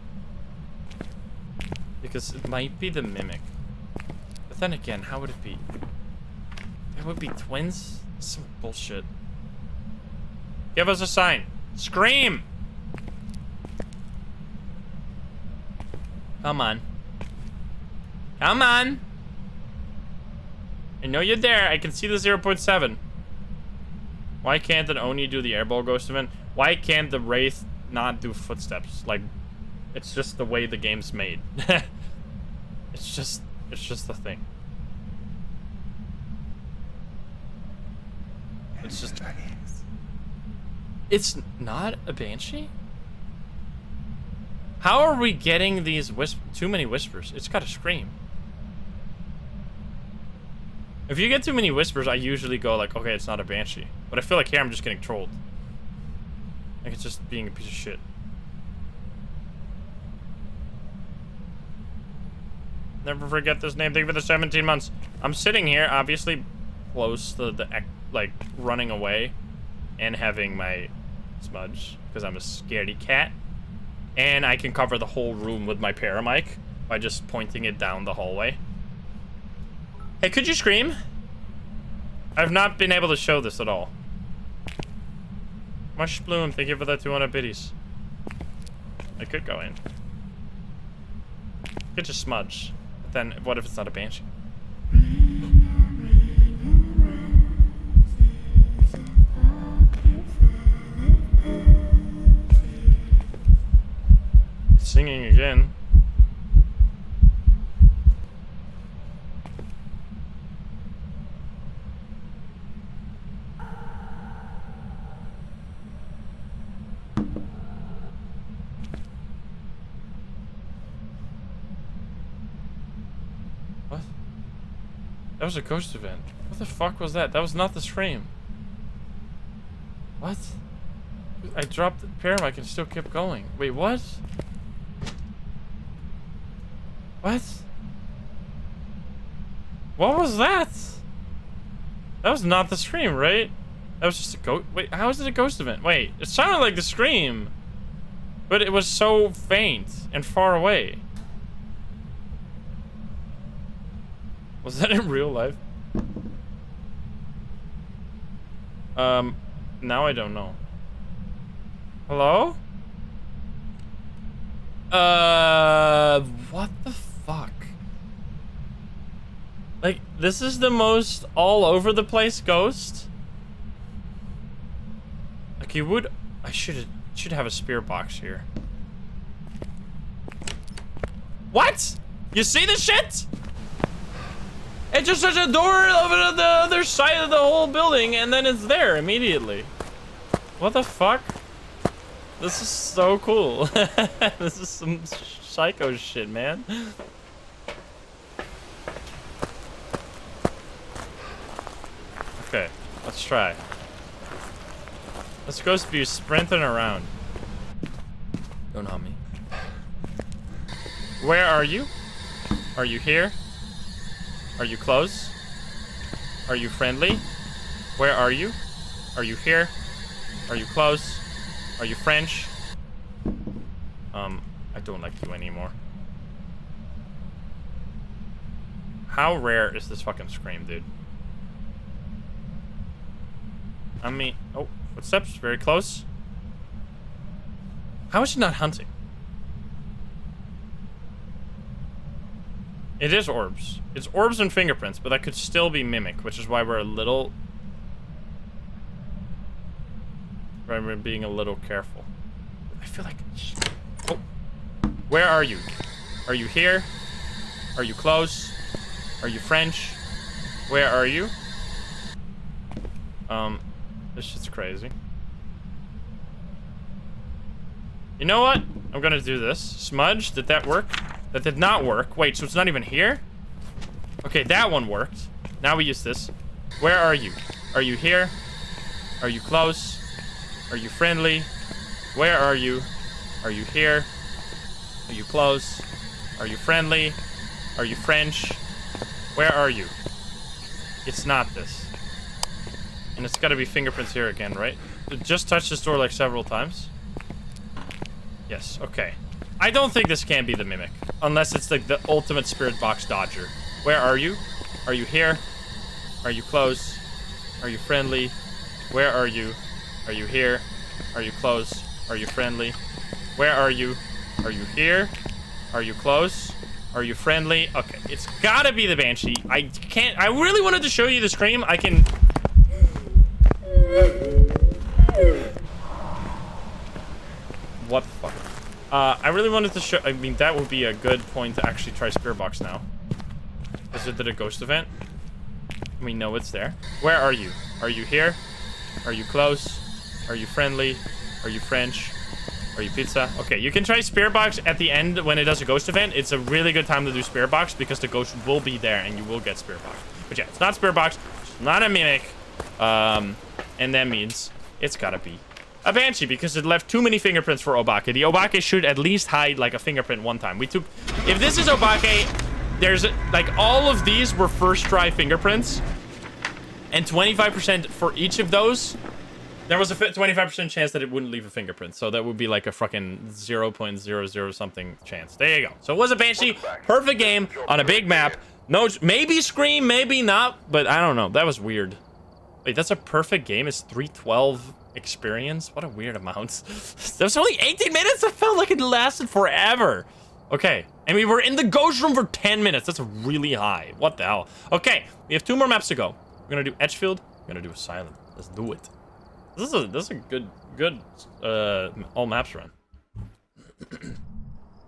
Because it might be the Mimic. But then again, how would it be? It would be twins? Some bullshit. Give us a sign. Scream! Come on. Come on! I know you're there. I can see the 0.7. Why can't an Oni do the airball ghost event? Why can't the Wraith not do footsteps? Like, it's just the way the game's made. It's just the thing. It's just... It's not a Banshee? How are we getting these too many whispers? It's gotta scream. If you get too many whispers, I usually go like, okay, it's not a Banshee. But I feel like here I'm just getting trolled. Like it's just being a piece of shit. Never forget this name. Thank you for the 17 months. I'm sitting here, obviously, close to the, like, running away and having my smudge, because I'm a scaredy cat. And I can cover the whole room with my paramic by just pointing it down the hallway. Hey, could you scream? I've not been able to show this at all. Mush Bloom, thank you for the 200 biddies. I could go in. Could just smudge. But then, what if it's not a Banshee? Singing again. What? That was a ghost event. What the fuck was that? That was not the stream. What? I dropped the paramic and still kept going. Wait, what? What? What was that? That was not the scream, right? That was just a ghost. Wait, how is it a ghost event? Wait, it sounded like the scream, but it was so faint and far away. Was that in real life? Now I don't know. Hello? What the fuck? Like, this is the most all over the place ghost? Like, you would... I should have a spear box here. What? You see the shit? It just has a door over to the other side of the whole building, and then it's there immediately. What the fuck? This is so cool. This is some psycho shit, man. Okay, let's try. Let's go be sprinting around. Don't haunt me. Where are you? Are you here? Are you close? Are you friendly? Where are you? Are you here? Are you close? Are you French? I don't like you anymore. How rare is this fucking scream, dude? I mean, oh, footsteps, very close. How is it not hunting? It is orbs. It's orbs and fingerprints, but that could still be mimic, which is why we're a little... why we're being a little careful. I feel like... Oh. Where are you? Are you here? Are you close? Are you French? Where are you? This shit's crazy. You know what? I'm gonna do this. Smudge, did that work? That did not work. Wait, so it's not even here? Okay, that one worked. Now we use this. Where are you? Are you here? Are you close? Are you friendly? Where are you? Are you here? Are you close? Are you friendly? Are you French? Where are you? It's not this. And it's gotta be fingerprints here again, right? Just touch this door like several times. Yes, okay. I don't think this can be the mimic. Unless it's like the ultimate spirit box dodger. Where are you? Are you here? Are you close? Are you friendly? Where are you? Are you here? Are you close? Are you friendly? Where are you? Are you here? Are you close? Are you friendly? Okay, it's gotta be the Banshee. I can't... I really wanted to show you the scream. I can... What the fuck? I really wanted to show... I mean, that would be a good point to actually try Spirit Box now. Is it a ghost event? We know it's there. Where are you? Are you here? Are you close? Are you friendly? Are you French? Are you pizza? Okay, you can try Spirit Box at the end when it does a ghost event. It's a really good time to do Spirit Box because the ghost will be there and you will get Spirit Box. But yeah, it's not Spirit Box. It's not a mimic. And that means it's gotta be a Banshee because it left too many fingerprints for Obake. The Obake should at least hide like a fingerprint one time. We took... If this is Obake, there's like all of these were first try fingerprints. And 25% for each of those... There was a 25% chance that it wouldn't leave a fingerprint. So that would be like a fucking 0.00 something chance. There you go. So it was a Banshee. Perfect game on a big map. No, maybe Scream, maybe not. But I don't know. That was weird. Wait, that's a perfect game. It's 312 experience. What a weird amount. That was only 18 minutes. It felt like it lasted forever. Okay. And we were in the ghost room for 10 minutes. That's really high. What the hell? Okay. We have 2 more maps to go. We're going to do Edgefield. We're going to do Asylum. Let's do it. This is a good all maps run.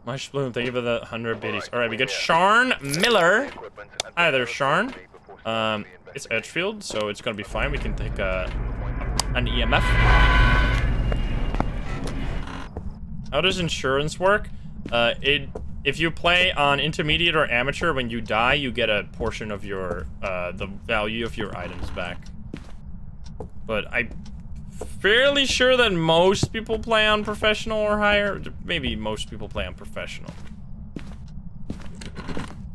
Mush Bloom, thank you for the 100 biddies. All right, we got Sharn Miller. Hi there, Sharn. It's Edgefield, so it's gonna be fine. We can take an EMF. How does insurance work? If you play on intermediate or amateur, when you die, you get a portion of your the value of your items back. But I'm fairly sure that most people play on professional or higher. Maybe most people play on professional.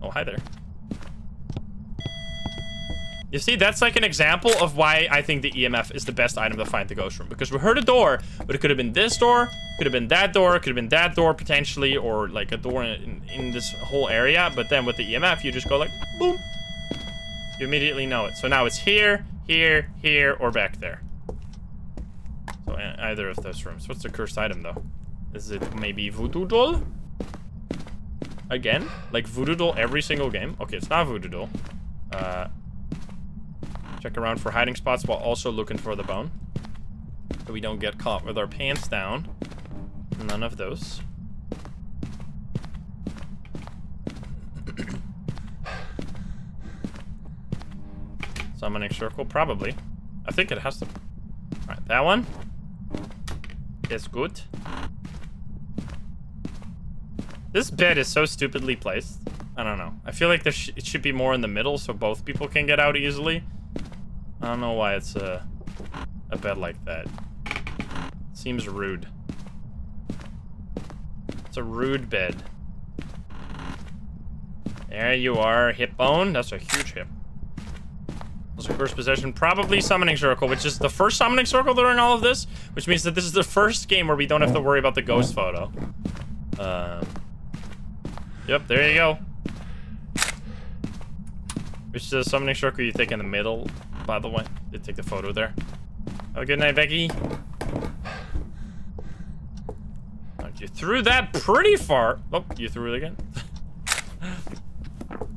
Oh, hi there. You see, that's like an example of why I think the EMF is the best item to find the ghost room. Because we heard a door, but it could have been this door, could have been that door, could have been that door potentially, or like a door in this whole area. But then with the EMF, you just go like, boom. You immediately know it. So now it's here, here, here, or back there. So either of those rooms. What's the cursed item though? Is it maybe Voodoo Doll? Again? Like Voodoo Doll every single game? Okay, it's not Voodoo Doll. Check around for hiding spots while also looking for the bone. So we don't get caught with our pants down. None of those. Summoning circle, probably. I think it has to. Alright, that one is good. This bed is so stupidly placed. I don't know. I feel like it should be more in the middle so both people can get out easily. I don't know why it's a bed like that. Seems rude. It's a rude bed. There you are, hip bone. That's a huge hip. Also, first possession, probably summoning circle, which is the first summoning circle during all of this, which means that this is the first game where we don't have to worry about the ghost photo. Yep, there you go. Which is the summoning circle you take in the middle, by the way. Did take the photo there. Have a good night, Becky. You threw that pretty far. Oh, you threw it again.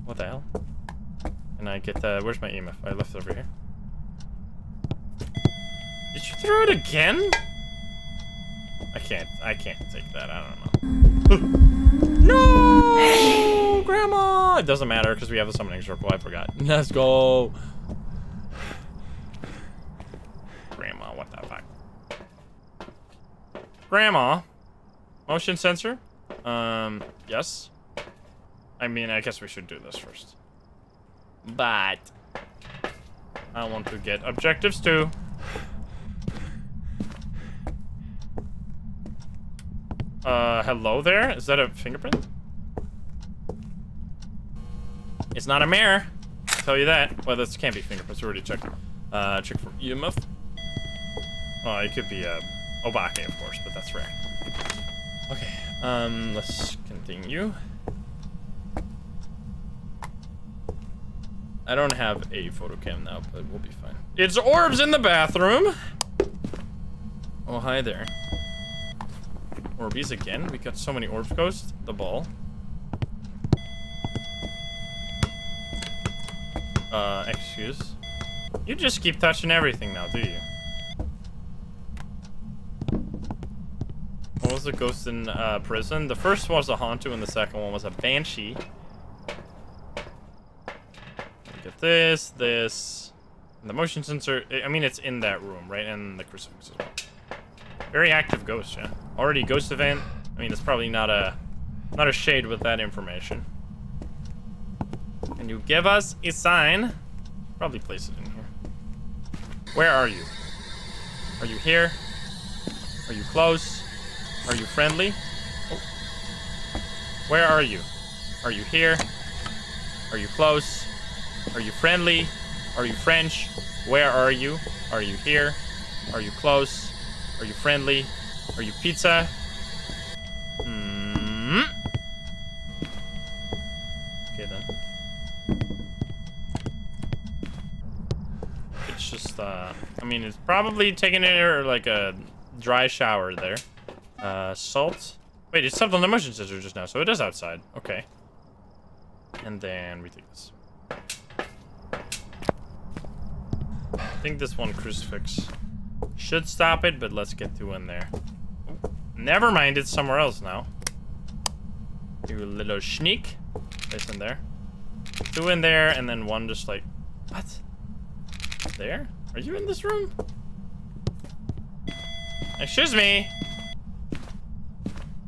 What the hell? Can I get the... Where's my EMF? I left it over here. Did you throw it again? I can't take that. I don't know. No! Grandma! It doesn't matter because we have a summoning circle. I forgot. Let's go. Grandma, what the fuck? Grandma? Motion sensor? Yes. I mean, I guess we should do this first. But I want to get objectives too. Hello there? Is that a fingerprint? It's not a mirror. I'll tell you that. Well, this can't be fingerprints. We already checked. Check for EMF. Oh, it could be Obake, of course, but that's rare. Okay, let's continue. I don't have a photo cam now, but we'll be fine. It's orbs in the bathroom. Oh, hi there. Orbies again. We got so many orbs. Ghost, the ball. Excuse. You just keep touching everything now, do you? What was the ghost in prison? The first one was a Hantu and the second one was a Banshee. Get this, and the motion sensor. I mean, it's in that room, right? And the crucifix as well. Very active ghost, yeah. Already ghost event. I mean, it's probably not a shade with that information. Can you give us a sign? Probably place it in here. Where are you? Are you here? Are you close? Are you friendly? Oh. Where are you? Are you here? Are you close? Are you friendly? Are you French? Where are you? Are you here? Are you close? Are you friendly? Are you pizza? Okay then. It's just, I mean, it's probably taking it like a dry shower there. Salt. Wait, it stepped on the motion sensor just now, so it is outside. Okay. And then we take this. I think this one crucifix should stop it, but let's get two in there. Oh, never mind, it's somewhere else now. You little sneak. Place in there. Two in there, and then one just like... What? There? Are you in this room? Excuse me!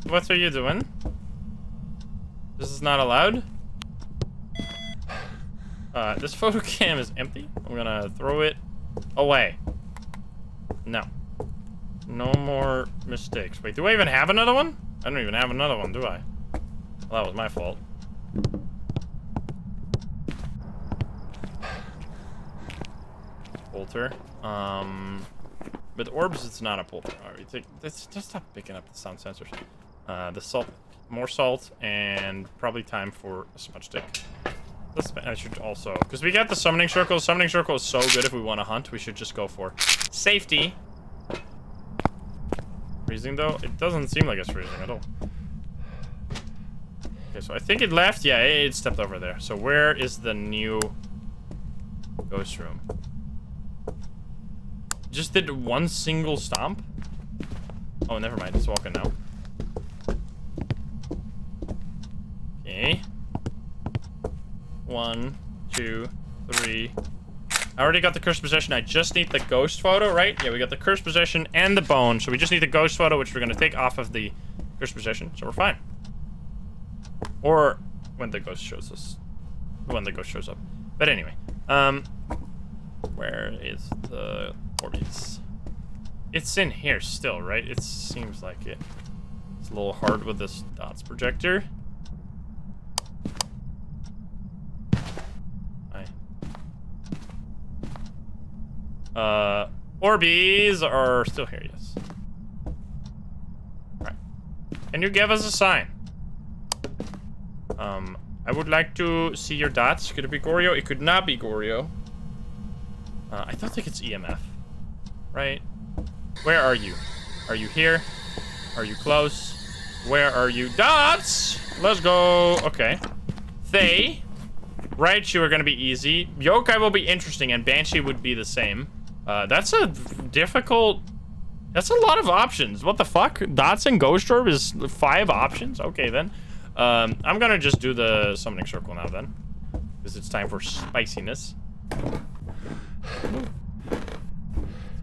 What are you doing? This is not allowed? This photo cam is empty. I'm gonna throw it away. No. No more mistakes. Wait, do I even have another one? I don't even have another one, do I? Well, that was my fault. Polter. With orbs, it's not a polter. Alright, just stop picking up the sound sensors. The salt, more salt, and probably time for a smudge stick. I should also, because we got the summoning circle. Summoning circle is so good if we want to hunt. We should just go for safety. Freezing though? It doesn't seem like it's freezing at all. Okay, so I think it left. Yeah, it stepped over there. So where is the new ghost room? Just did one single stomp? Oh, never mind. It's walking now. Okay. 1, 2, 3. I already got the cursed possession. I just need the ghost photo, right? Yeah, we got the cursed possession and the bone. So we just need the ghost photo, which we're going to take off of the cursed possession. So we're fine. Or when the ghost shows us. When the ghost shows up. But anyway. Where is the Orbeez? It's in here still, right? It seems like it. It's a little hard with this dots projector. Orbeez are still here, yes. Right. Can you give us a sign? I would like to see your dots. Could it be Goryo? It could not be Goryo. I don't think it's EMF. Right? Where are you? Are you here? Are you close? Where are you? Dots! Let's go. Okay. They. Right, you are gonna be easy. Yokai will be interesting, and Banshee would be the same. That's a difficult... That's a lot of options. What the fuck? Dots and Ghost Orb is 5 options? Okay, then. I'm gonna just do the summoning circle now, then. Because it's time for spiciness. Let's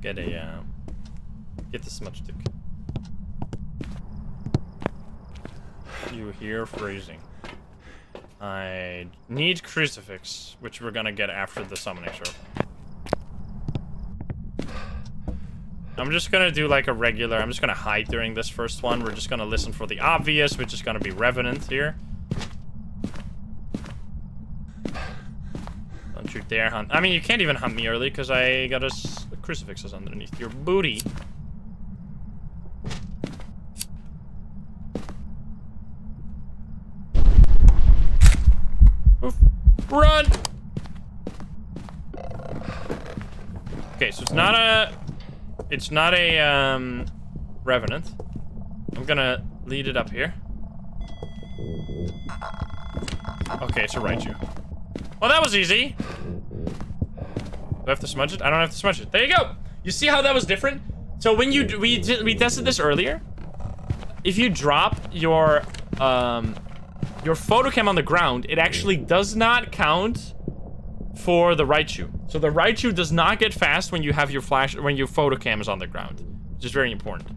get a, get the smudge stick. you hear freezing. I need crucifix, which we're gonna get after the summoning circle. I'm just gonna do like a regular, I'm just gonna hide during this first one. We're just gonna listen for the obvious, which is gonna be Revenant here. Don't you dare hunt. I mean, you can't even hunt me early because I got a crucifixes underneath your booty. Oof. Run! Okay, so it's not a Revenant. I'm gonna lead it up here. Okay, it's a Raichu. Well, that was easy. Do I have to smudge it? I don't have to smudge it. There you go. You see how that was different? So when you we tested this earlier. If you drop your photocam on the ground, it actually does not count for the Raichu. So the Raichu does not get fast when you have your photocam is on the ground, which is very important.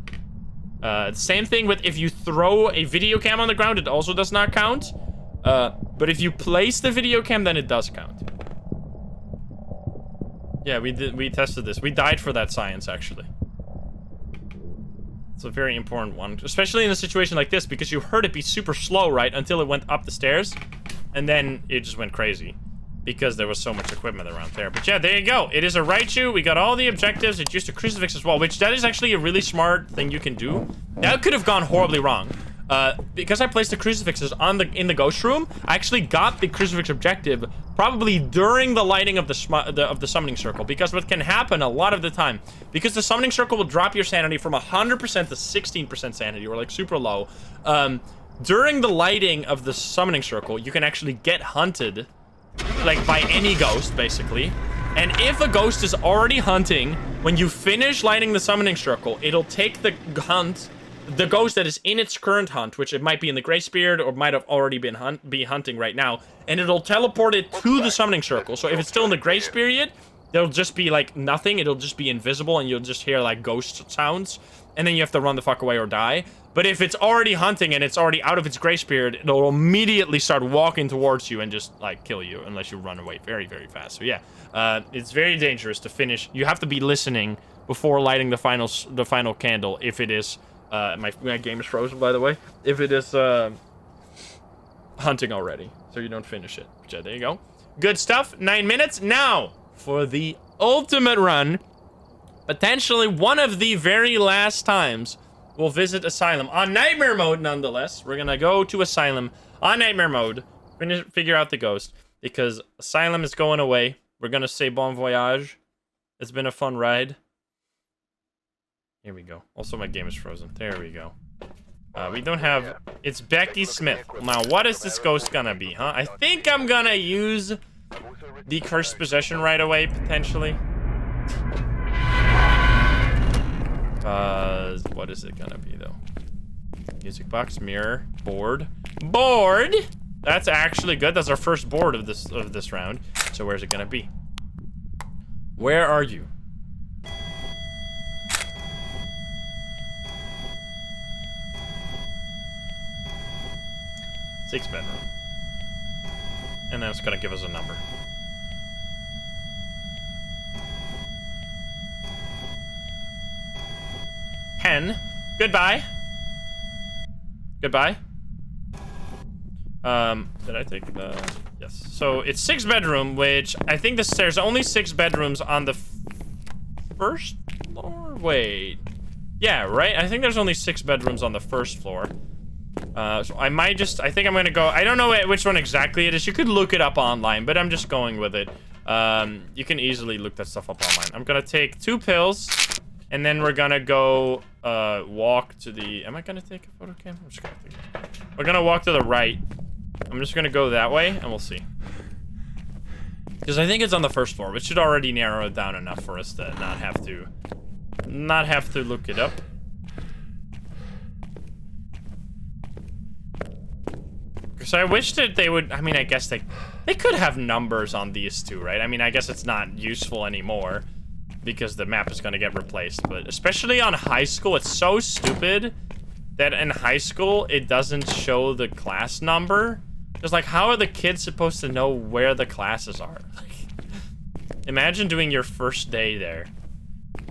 Same thing with if you throw a video cam on the ground, it also does not count. But if you place the video cam, then it does count. Yeah, we tested this. We died for that science, actually. It's a very important one, especially in a situation like this, because you heard it be super slow, right, until it went up the stairs, and then it just went crazy because there was so much equipment around there. But yeah, there you go. It is a Raichu. We got all the objectives. It used a crucifix as well, which that is actually a really smart thing you can do. That could have gone horribly wrong. Because I placed the crucifixes in the ghost room, I actually got the crucifix objective probably during the lighting of the summoning circle. Because what can happen a lot of the time, because the summoning circle will drop your sanity from 100% to 16% sanity, or like super low. During the lighting of the summoning circle, you can actually get hunted, like by any ghost, basically. And if a ghost is already hunting, when you finish lighting the summoning circle, it'll take the ghost that is in its current hunt, which it might be in the Grey Spirit or might have already been hunting right now, and it'll teleport it to the summoning circle. So if it's still in the Grace Period, there'll just be like nothing. It'll just be invisible, and you'll just hear like ghost sounds, and then you have to run the fuck away or die. But if it's already hunting and it's already out of its Grace Period, it'll immediately start walking towards you and just like kill you unless you run away very, very fast. So yeah, it's very dangerous to finish. You have to be listening before lighting the final candle if it is. My game is frozen, by the way. If it is hunting already, so you don't finish it. But yeah, there you go. Good stuff. 9 minutes. Now, for the ultimate run, potentially one of the very last times we'll visit Asylum. On Nightmare Mode, nonetheless. We're going to go to Asylum on Nightmare Mode. Figure out the ghost. Because Asylum is going away. We're going to say bon voyage. It's been a fun ride. Here we go. Also, my game is frozen. There we go. We don't have... It's Becky Smith. Now, what is this ghost gonna be, huh? I think I'm gonna use the Cursed Possession right away, potentially. What is it gonna be, though? Music box, mirror, board. Board! That's actually good. That's our first board of this round. So where's it gonna be? Where are you? Sixth bedroom. And then it's gonna give us a number. 10. Goodbye. Goodbye. Did I take the... Yes. So it's 6th bedroom, which I think there's only 6 bedrooms on the first floor? Wait. Yeah, right? I think there's only 6 bedrooms on the first floor. So I might just... I think I'm gonna go... I don't know which one exactly it is. You could look it up online, but I'm just going with it. You can easily look that stuff up online. I'm gonna take 2 pills, and then we're gonna go walk to the... Am I gonna take a photo cam? I'm just gonna take it. We're gonna walk to the right. I'm just gonna go that way, and we'll see. Because I think it's on the first floor, which should already narrow it down enough for us to not have to look it up. So I wish that they would... I mean, I guess they could have numbers on these two, right? I mean, I guess it's not useful anymore because the map is going to get replaced. But especially on high school, it's so stupid that in high school, it doesn't show the class number. Just like, how are the kids supposed to know where the classes are? Like, imagine doing your first day there.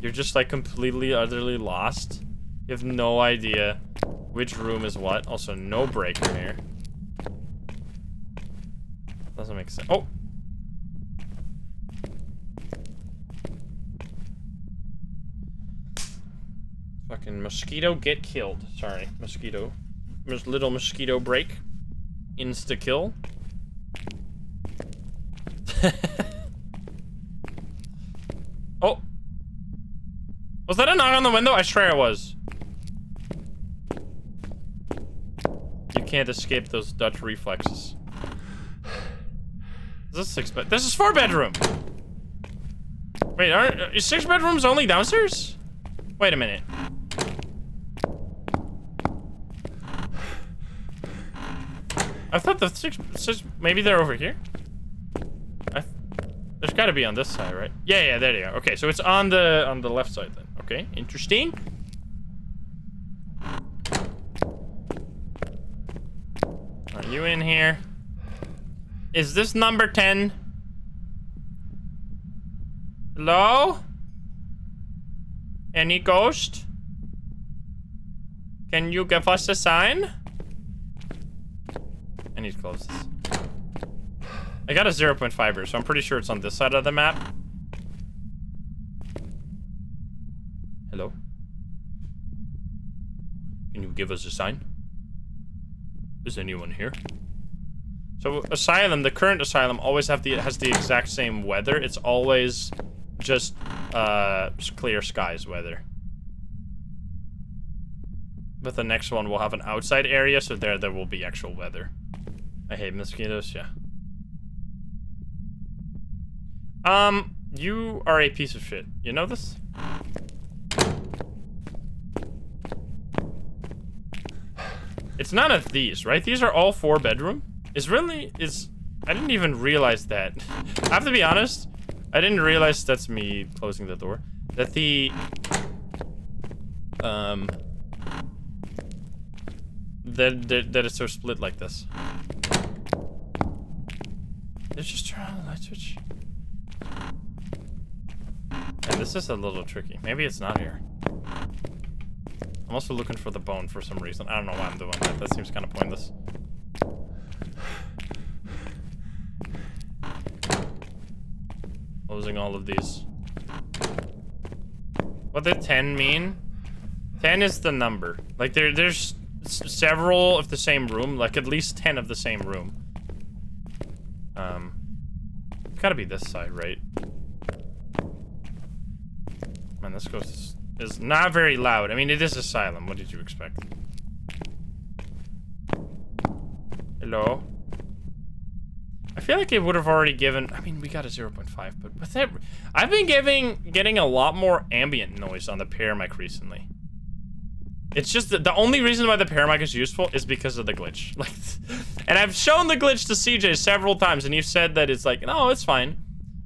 You're just like completely, utterly lost. You have no idea which room is what. Also, no breaker here. Doesn't make sense. Oh! Fucking mosquito get killed. Sorry, mosquito. Little mosquito break. Insta kill. Oh! Was that a knock on the window? I swear it was. You can't escape those Dutch reflexes. Is this 6 bed? This is 4 bedroom. Wait, is 6 bedrooms only downstairs? Wait a minute. I thought the six maybe they're over here. There's got to be on this side, right? Yeah, there they are. Okay, so it's on the left side then. Okay, interesting. Are you in here? Is this number 10? Hello? Any ghost? Can you give us a sign? I need to close this. I got a 0.5er, so I'm pretty sure it's on this side of the map. Hello? Can you give us a sign? Is anyone here? So Asylum, the current Asylum, always has the exact same weather. It's always just clear skies weather. But the next one will have an outside area, so there will be actual weather. I hate mosquitoes, yeah. You are a piece of shit. You know this? It's none of these, right? These are all 4 bedroom. I didn't even realize that. I have to be honest, I didn't realize that's me closing the door. That that it's so split like this. Let's just turn on the light switch. And this is a little tricky. Maybe it's not here. I'm also looking for the bone for some reason. I don't know why I'm doing that. That seems kind of pointless. Closing all of these. What did 10 mean? 10 is the number. Like there's several of the same room, like at least 10 of the same room. Gotta be this side, right? Man, this ghost is not very loud. I mean, it is Asylum. What did you expect? Hello? I feel like it would have already given... I mean, we got a 0.5, but with that... I've been getting a lot more ambient noise on the pair mic recently. It's just the only reason why the pair mic is useful is because of the glitch. Like, and I've shown the glitch to CJ several times, and you've said that it's like, no, it's fine.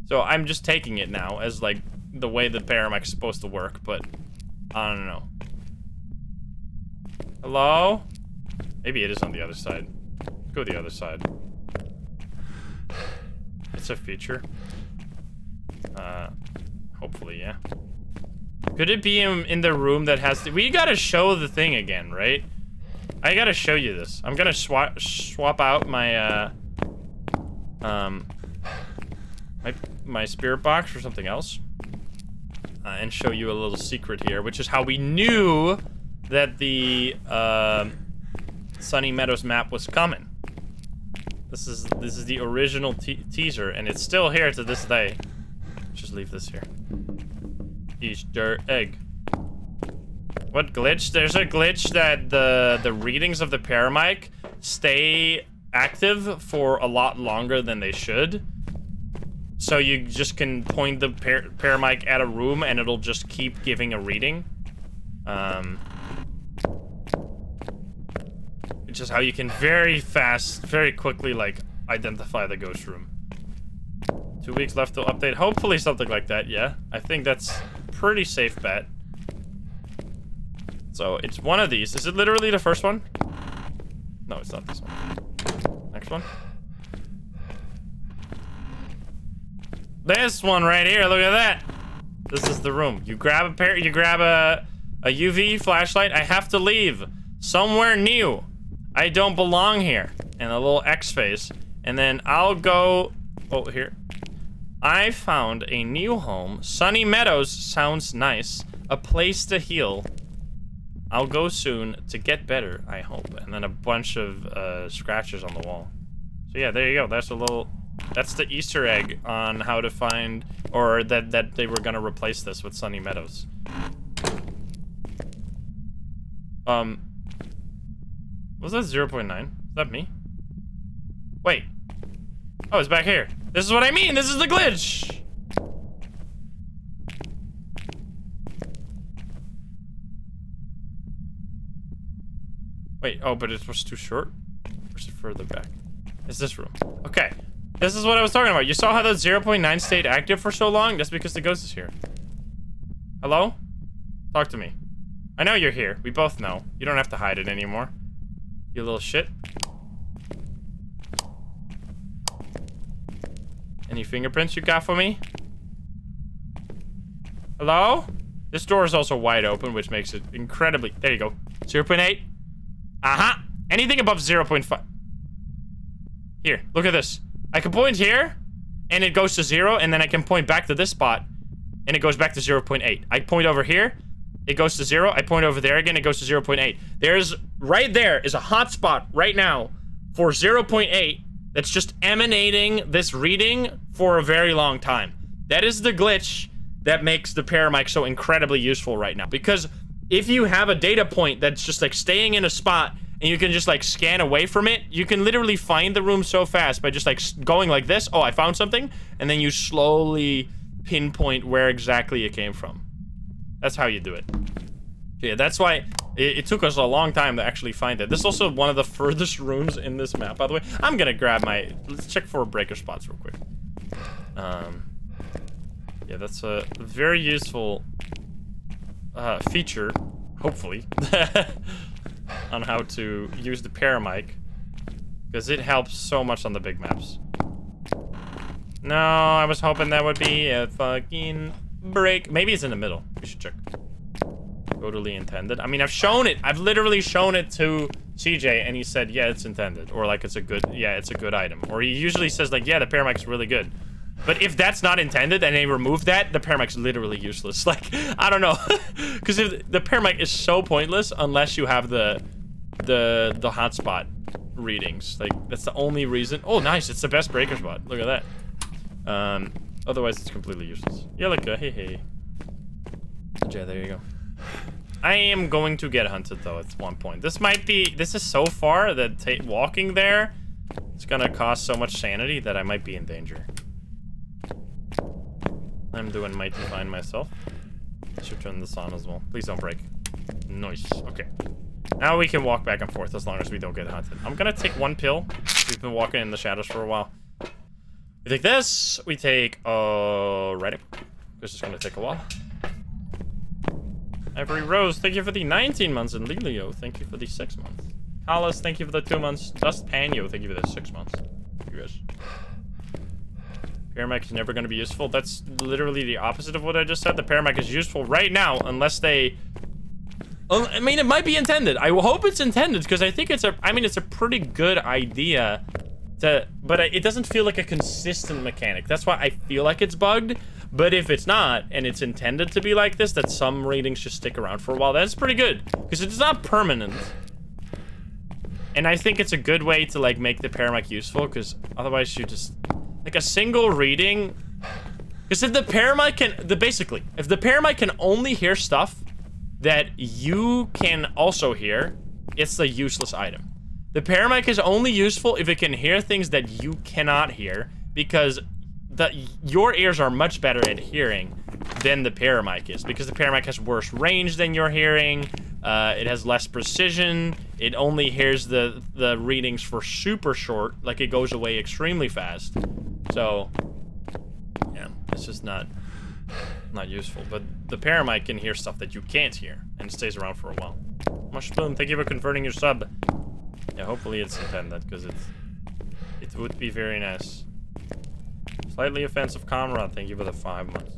So I'm just taking it now as like the way the pair mic is supposed to work, but I don't know. Hello? Maybe it is on the other side. Go the other side. It's a feature. Hopefully, yeah. Could it be in the room that has... We gotta show the thing again, right? I gotta show you this. I'm gonna swap out my, my spirit box for something else. And show you a little secret here, which is how we knew that the, Sunny Meadows map was coming. This is the original teaser, and it's still here to this day. Just leave this here. Easter egg. What glitch? There's a glitch that the readings of the pair mic stay active for a lot longer than they should. So you just can point the pair mic at a room and it'll just keep giving a reading. Which is how you can very quickly like identify the ghost room. 2 weeks left to update. Hopefully something like that, yeah. I think that's pretty safe bet. So it's one of these. Is it literally the first one? No, it's not this one. Next one. This one right here, look at that. This is the room. You grab a UV flashlight. I have to leave. Somewhere new. I don't belong here. And a little X face. And then I'll go, oh, here. I found a new home. Sunny Meadows sounds nice. A place to heal. I'll go soon to get better, I hope. And then a bunch of scratches on the wall. So yeah, there you go. That's the Easter egg on how to find, or that they were gonna replace this with Sunny Meadows. Was that 0.9? Is that me? Wait. Oh, it's back here. This is what I mean. This is the glitch. Wait, oh, but it was too short? Or is it further back? It's this room. Okay. This is what I was talking about. You saw how that 0.9 stayed active for so long? That's because the ghost is here. Hello? Talk to me. I know you're here. We both know. You don't have to hide it anymore. You little shit. Any fingerprints you got for me? Hello? This door is also wide open, which makes it incredibly... There you go. 0.8. Uh-huh. Anything above 0.5. Here, look at this. I can point here, and it goes to 0, and then I can point back to this spot, and it goes back to 0.8. I point over here, it goes to 0. I point over there again, it goes to 0.8. There's, right there is a hot spot right now for 0.8 that's just emanating this reading for a very long time. That is the glitch that makes the paramic so incredibly useful right now. Because if you have a data point that's just like staying in a spot and you can just like scan away from it, you can literally find the room so fast by just like going like this. Oh, I found something. And then you slowly pinpoint where exactly it came from. That's how you do it. Yeah, that's why it took us a long time to actually find it. This is also one of the furthest rooms in this map, by the way. I'm gonna grab my... Let's check for breaker spots real quick. Yeah, that's a very useful feature, hopefully, on how to use the paramic, because it helps so much on the big maps. No, I was hoping that would be a fucking break. Maybe it's in the middle. We should check. Totally intended. I mean, I've shown it. I've literally shown it to CJ, and he said, yeah, it's intended. Or, like, it's a good, yeah, it's a good item. Or he usually says, like, yeah, the paramic's really good. But if that's not intended, and they remove that, the paramic's literally useless. Like, I don't know. Because the paramic is so pointless unless you have the hotspot readings. Like, that's the only reason. Oh, nice. It's the best breaker spot. Look at that. Otherwise, it's completely useless. Yeah, like, hey. Yeah, there you go. I am going to get hunted, though, at one point. This is so far that walking there, it's gonna cost so much sanity that I might be in danger. I'm doing mighty fine myself. I should turn this on as well. Please don't break. Nice. Okay. Now we can walk back and forth as long as we don't get hunted. I'm gonna take one pill. We've been walking in the shadows for a while. We take this. We take, right. This is gonna take a while. Every Rose, thank you for the 19 months. And Lilio, thank you for the 6 months. Hollis, thank you for the 2 months. Dust Panyo, thank you for the 6 months. Thank you guys. Paramic is never going to be useful. That's literally the opposite of what I just said. The paramic is useful right now unless they... I mean, it might be intended. I hope it's intended because I think it's a pretty good idea to... But it doesn't feel like a consistent mechanic. That's why I feel like it's bugged. But if it's not, and it's intended to be like this, that some readings just stick around for a while, that's pretty good. Because it's not permanent. And I think it's a good way to, like, make the paramic useful, because otherwise you just... Like, a single reading... Because if the paramic can... Basically, if the paramic can only hear stuff that you can also hear, it's a useless item. The paramic is only useful if it can hear things that you cannot hear, because... your ears are much better at hearing than the paramic is, because the paramic has worse range than your hearing. It has less precision. It only hears the readings for super short, like it goes away extremely fast. So, yeah, it's just not useful. But the paramic can hear stuff that you can't hear, and stays around for a while. Mushroom, thank you for converting your sub. Yeah, hopefully it's intended, because it would be very nice. Slightly offensive comrade, thank you for the 5 months.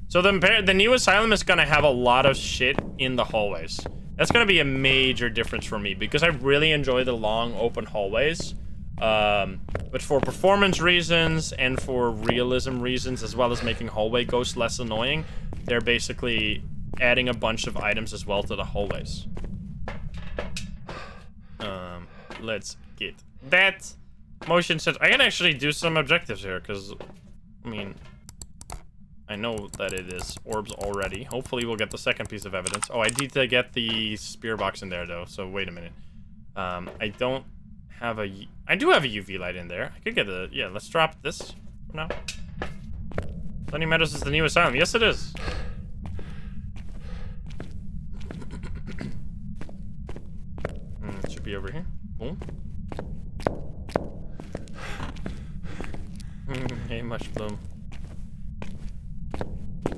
So the new Asylum is gonna have a lot of shit in the hallways. That's gonna be a major difference for me, because I really enjoy the long open hallways. But for performance reasons and for realism reasons, as well as making hallway ghosts less annoying, they're basically adding a bunch of items as well to the hallways. Let's get that. Motion sensor. I can actually do some objectives here, because, I mean, I know that it is orbs already. Hopefully we'll get the second piece of evidence. Oh, I need to get the spear box in there, though, so wait a minute. I don't have a... I do have a UV light in there. I could get a... Yeah, let's drop this for now. Sunny Meadows is the new Asylum. Yes, it is. It should be over here. Boom. Hey, Mushroom.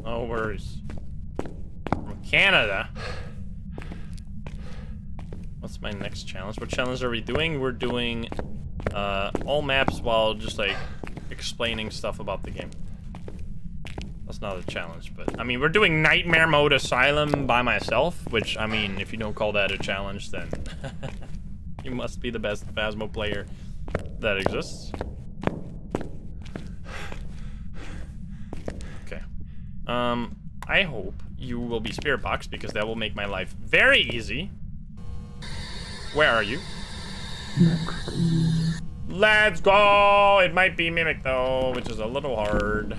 No worries. From Canada. What's my next challenge? What challenge are we doing? We're doing all maps while just like explaining stuff about the game. That's not a challenge, but I mean, we're doing Nightmare Mode Asylum by myself, which, I mean, if you don't call that a challenge, then you must be the best Phasmo player that exists. Okay. I hope you will be Spirit Box, because that will make my life very easy. Where are you? Let's go! It might be Mimic, though, which is a little hard.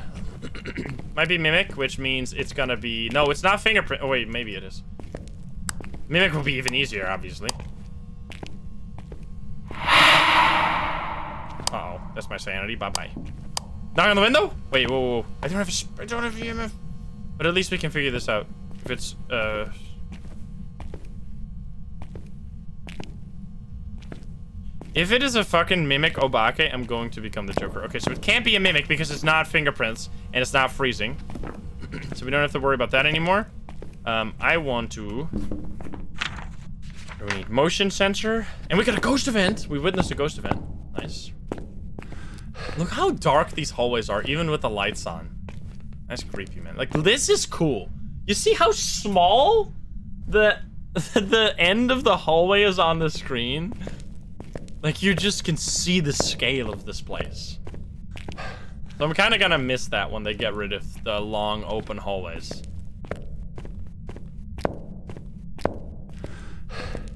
Might be Mimic, which means it's gonna be... No, it's not Fingerprint. Oh, wait, maybe it is. Mimic will be even easier, obviously. Uh-oh, that's my sanity. Bye-bye. Knock on the window? Wait, whoa, whoa. I don't have EMF. But at least we can figure this out. If it's, If it is a fucking Mimic Obake, I'm going to become the Joker. Okay, so it can't be a Mimic because it's not fingerprints and it's not freezing. So we don't have to worry about that anymore. I want to... We need motion sensor. And we got a ghost event. We witnessed a ghost event. Nice. Look how dark these hallways are, even with the lights on. That's creepy, man. Like, this is cool. You see how small the end of the hallway is on the screen? Like, you just can see the scale of this place. So I'm kind of gonna miss that when they get rid of the long open hallways.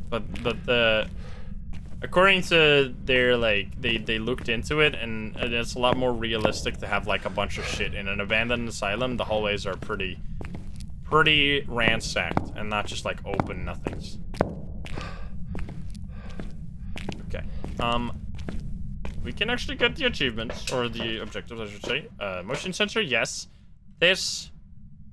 But the... According to their, like, they looked into it, and it's a lot more realistic to have, like, a bunch of shit. In an abandoned asylum, the hallways are pretty ransacked, and not just, like, open nothings. Okay. We can actually get the achievements, or the objectives, I should say. Motion sensor, yes. This,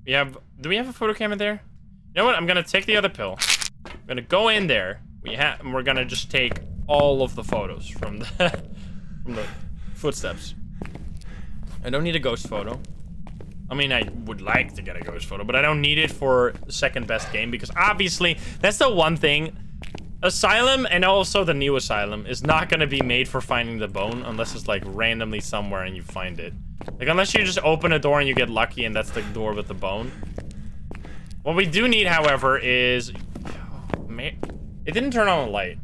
we have, do we have a photo camera there? You know what, I'm gonna take the other pill. I'm gonna go in there. And we're gonna just take all of the photos from the footsteps. I don't need a ghost photo. I mean, I would like to get a ghost photo, but I don't need it for the second best game, because obviously that's the one thing. Asylum, and also the new Asylum, is not gonna be made for finding the bone unless it's like randomly somewhere and you find it. Like, unless you just open a door and you get lucky and that's the door with the bone. What we do need, however, is... Oh, man. It didn't turn on a light.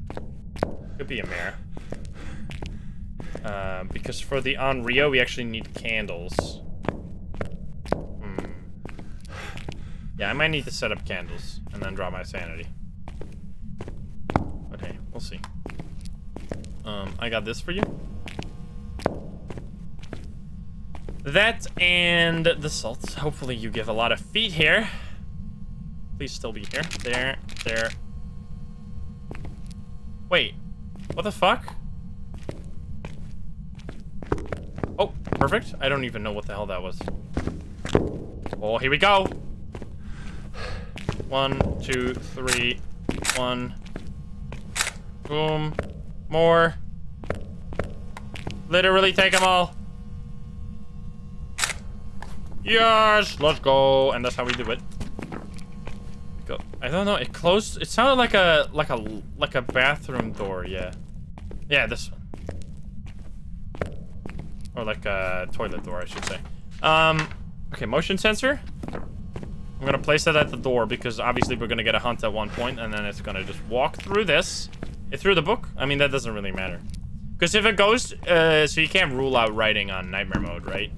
Could be a mare. Because for the on Rio, we actually need candles. Yeah, I might need to set up candles and then draw my sanity. Okay, we'll see. I got this for you. That and the salt. Hopefully you give a lot of feet here. Please still be here. There, there. Wait, what the fuck? Oh, perfect. I don't even know what the hell that was. Oh, here we go. 1, 2, 3, 1. Boom. More. Literally take them all. Yes, let's go. And that's how we do it. Go. I don't know. It closed. It sounded like a bathroom door. Yeah. Yeah, this one. Or like a toilet door, I should say. Okay, motion sensor. I'm gonna place that at the door because obviously we're gonna get a hunt at one point, and then it's gonna just walk through this. It threw the book. I mean, that doesn't really matter. Because if it goes, so you can't rule out writing on nightmare mode, right?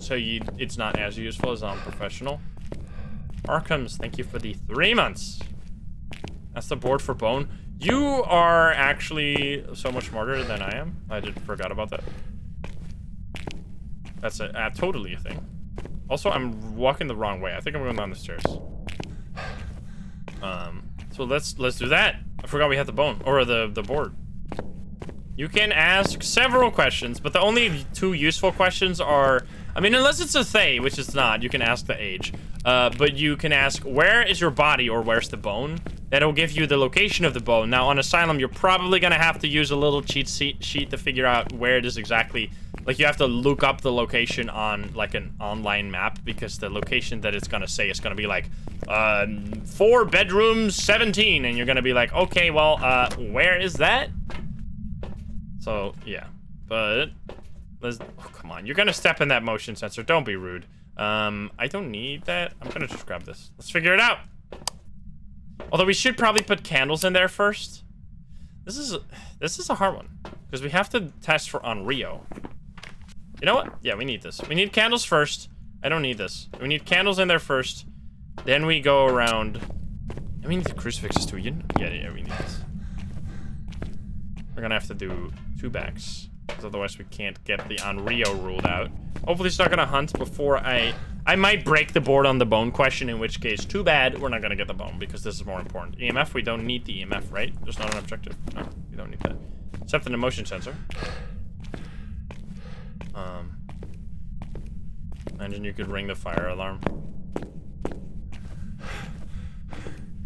So it's not as useful as on professional. Arkhams, thank you for the 3 months. That's the board for bone. You are actually so much smarter than I am. I forgot about that. That's totally a thing. Also, I'm walking the wrong way. I think I'm going down the stairs. So let's do that. I forgot we had the bone or the board. You can ask several questions, but the only 2 useful questions are, I mean, unless it's a they, which it's not, you can ask the age. But you can ask, where is your body or where's the bone? That'll give you the location of the bone. Now, on Asylum, you're probably gonna have to use a little cheat sheet to figure out where it is exactly. Like, you have to look up the location on, like, an online map, because the location that it's gonna say is gonna be like, 4 bedrooms, 17, and you're gonna be like, okay, well, where is that? So, yeah. But, oh, come on. You're gonna step in that motion sensor. Don't be rude. I don't need that. I'm gonna just grab this. Let's figure it out. Although we should probably put candles in there first. This is a hard one, because we have to test for Onryo. You know what? Yeah, we need this. We need candles first. I don't need this. We need candles in there first. Then we go around. And we need the crucifixes too. Yeah, we need this. We're gonna have to do 2 bags, because otherwise we can't get the Onryo ruled out. Hopefully it's not gonna hunt before I might break the board on the bone question, in which case, too bad, we're not gonna get the bone, because this is more important. EMF, we don't need the EMF, right? Just not an objective. No, we don't need that. Except in the motion sensor. Imagine you could ring the fire alarm.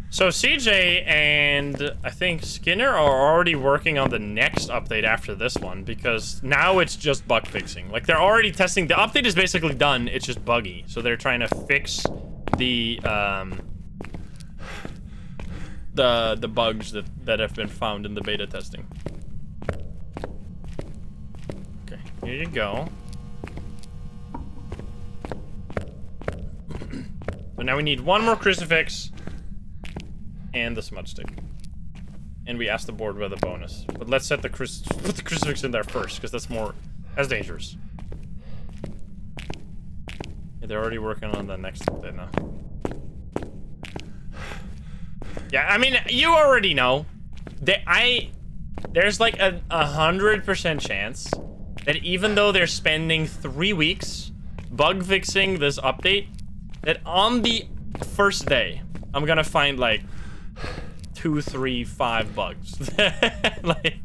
So CJ and I think Skinner are already working on the next update after this one, because now it's just bug fixing. Like, they're already testing. The update is basically done. It's just buggy. So they're trying to fix the bugs that have been found in the beta testing. Okay, here you go. So now we need 1 more crucifix and the smudge stick. And we asked the board with a bonus. But let's set put the crucifix in there first, because that's dangerous. Yeah, they're already working on the next update now. Yeah, I mean, you already know. There's like a 100% chance that even though they're spending 3 weeks bug fixing this update, that on the first day, I'm gonna find like 2, 3, 5 bugs. Like,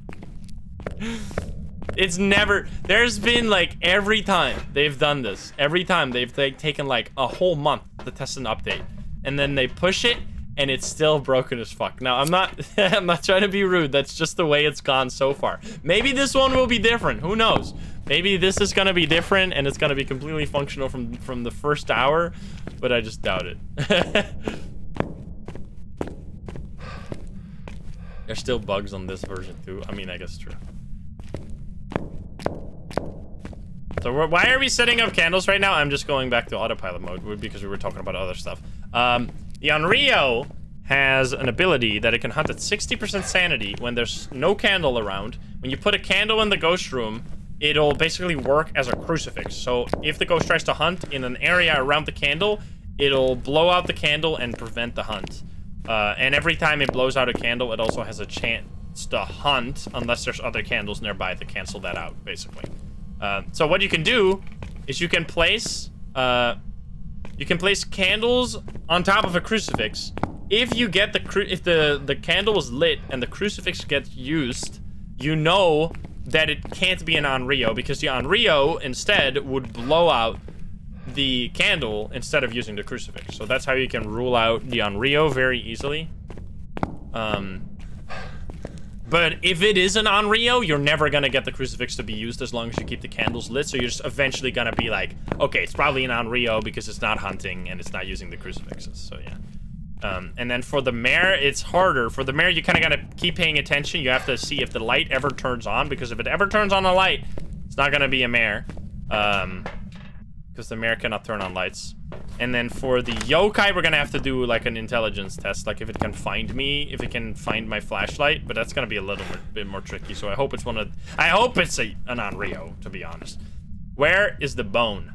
it's never, there's been like, every time they've done this, every time they've taken like a whole month to test an update, and then they push it and it's still broken as fuck. Now, I'm not I'm not trying to be rude, that's just the way it's gone so far. Maybe this one will be different, who knows? Maybe this is gonna be different and it's gonna be completely functional from the first hour, but I just doubt it. There's still bugs on this version too. I mean, I guess true. So why are we setting up candles right now? I'm just going back to autopilot mode because we were talking about other stuff. The Onryo has an ability that it can hunt at 60% sanity when there's no candle around. When you put a candle in the ghost room, it'll basically work as a crucifix. So if the ghost tries to hunt in an area around the candle, it'll blow out the candle and prevent the hunt. And every time it blows out a candle, it also has a chance to hunt unless there's other candles nearby to cancel that out, basically. So what you can do is you can place candles on top of a crucifix. If you get the candle is lit and the crucifix gets used, you know that it can't be an Onryo, because the Onryo instead would blow out the candle instead of using the crucifix. So that's how you can rule out the Onryo very easily. But if it is an Onryo, you're never gonna get the crucifix to be used as long as you keep the candles lit. So you're just eventually gonna be like, Okay, it's probably an Onryo because it's not hunting and it's not using the crucifixes, so yeah. And then for the mare, it's harder. For the mare, you kind of got to keep paying attention. You have to see if the light ever turns on, because if it ever turns on a light, it's not going to be a mare. Because the mare cannot turn on lights. And then for the yokai, we're going to have to do like an intelligence test. Like if it can find me, if it can find my flashlight. But that's going to be a little bit more tricky. So I hope it's I hope it's an Onryo, to be honest. Where is the bone?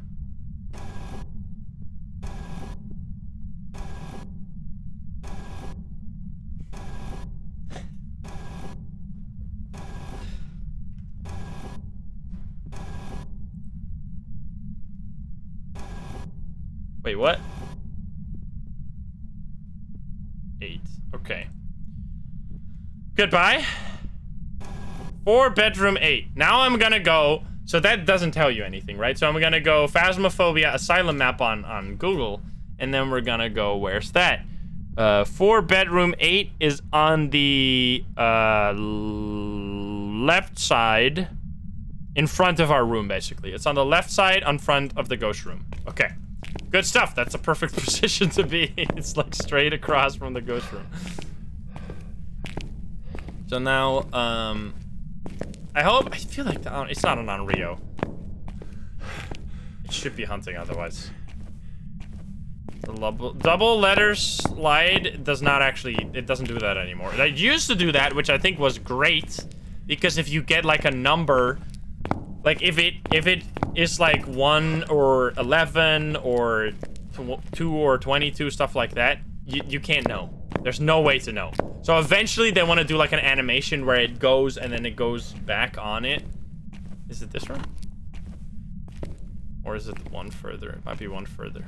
Wait, what? 8. Okay. Goodbye. 4-bedroom 8. Now I'm gonna go. So that doesn't tell you anything, right? So I'm gonna go Phasmophobia Asylum map on Google, and then we're gonna go. Where's that? 4-bedroom 8 is on the left side, in front of our room, basically. It's on the left side, in front of the ghost room. Okay. Good stuff. That's a perfect position to be. It's like straight across from the ghost room. So now, I feel like it's not an Onryo. It should be hunting otherwise. The double letter slide does not actually, it doesn't do that anymore. It used to do that, which I think was great, because if you get like a number, like if it is like 1 or 11 or 2 or 22, stuff like that, you can't know. There's no way to know. So eventually they want to do like an animation where it goes and then it goes back on it. Is it this one? Or is it one further? It might be one further.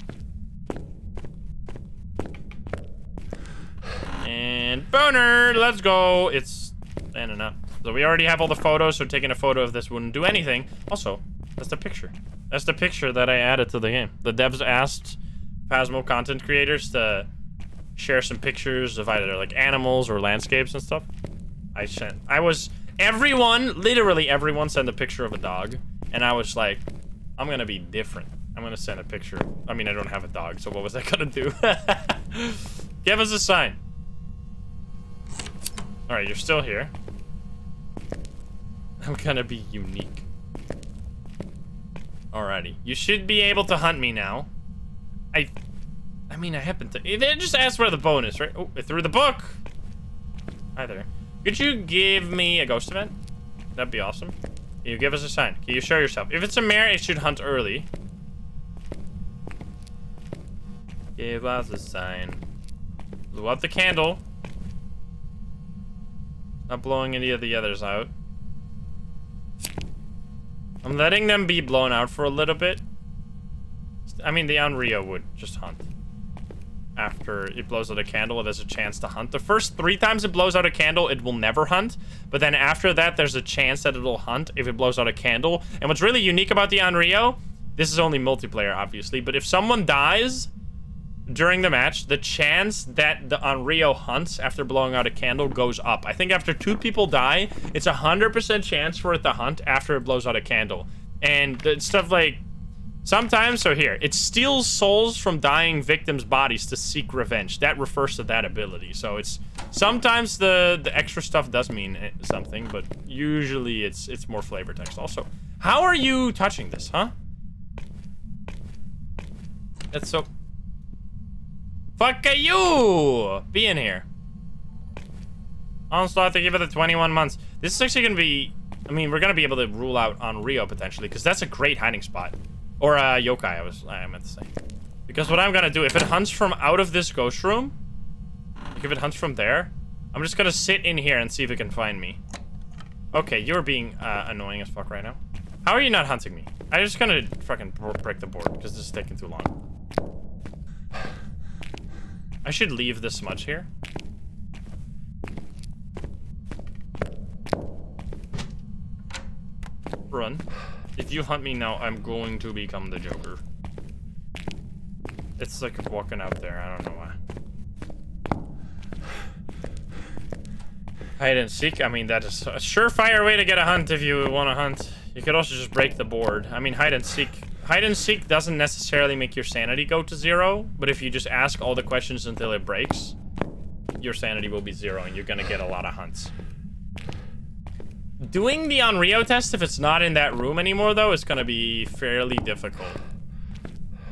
And boner, let's go. It's standing up. So we already have all the photos, so taking a photo of this wouldn't do anything. Also, that's the picture. That's the picture that I added to the game. The devs asked Phasmo content creators to share some pictures of either like animals or landscapes and stuff. Literally everyone sent a picture of a dog, and I was like, I'm gonna be different. I'm gonna send a picture. I mean, I don't have a dog, so what was I gonna do? Give us a sign. All right, you're still here. I'm gonna be unique. Alrighty, you should be able to hunt me now. I mean, I happen to. They just asked where the bone is, right? Oh, it threw the book. Hi there. Could you give me a ghost event? That'd be awesome. Can you give us a sign? Can you show yourself? If it's a mare, it should hunt early. Give us a sign. Blew out the candle. Not blowing any of the others out. I'm letting them be blown out for a little bit. I mean, the Onryo would just hunt. After it blows out a candle, there's a chance to hunt. The first 3 times it blows out a candle, it will never hunt. But then after that, there's a chance that it'll hunt if it blows out a candle. And what's really unique about the Onryo, this is only multiplayer, obviously, but if someone dies during the match, the chance that the Onryo hunts after blowing out a candle goes up. I think after 2 people die, it's 100% chance for it to hunt after it blows out a candle. And stuff like, sometimes, so here, it steals souls from dying victims' bodies to seek revenge. That refers to that ability. So it's, sometimes the extra stuff does mean something, but usually it's more flavor text. Also, how are you touching this, huh? That's so... Fuck you! Be in here. Onslaught to give it the 21 months. This is actually gonna be... I mean, we're gonna be able to rule out Onryo potentially, because that's a great hiding spot. Or yokai, I meant to say. Because what I'm gonna do, if it hunts from out of this ghost room, like if it hunts from there, I'm just gonna sit in here and see if it can find me. Okay, you're being annoying as fuck right now. How are you not hunting me? I'm just gonna fucking break the board, because this is taking too long. I should leave the smudge here. Run. If you hunt me now, I'm going to become the Joker. It's like walking out there. I don't know why. Hide and seek. I mean, that is a surefire way to get a hunt if you want to hunt. You could also just break the board. I mean, hide and seek. hide and seek doesn't necessarily make your sanity go to 0, but if you just ask all the questions until it breaks, your sanity will be 0 and you're gonna get a lot of hunts. Doing the Onryo test, if it's not in that room anymore, though, is gonna be fairly difficult.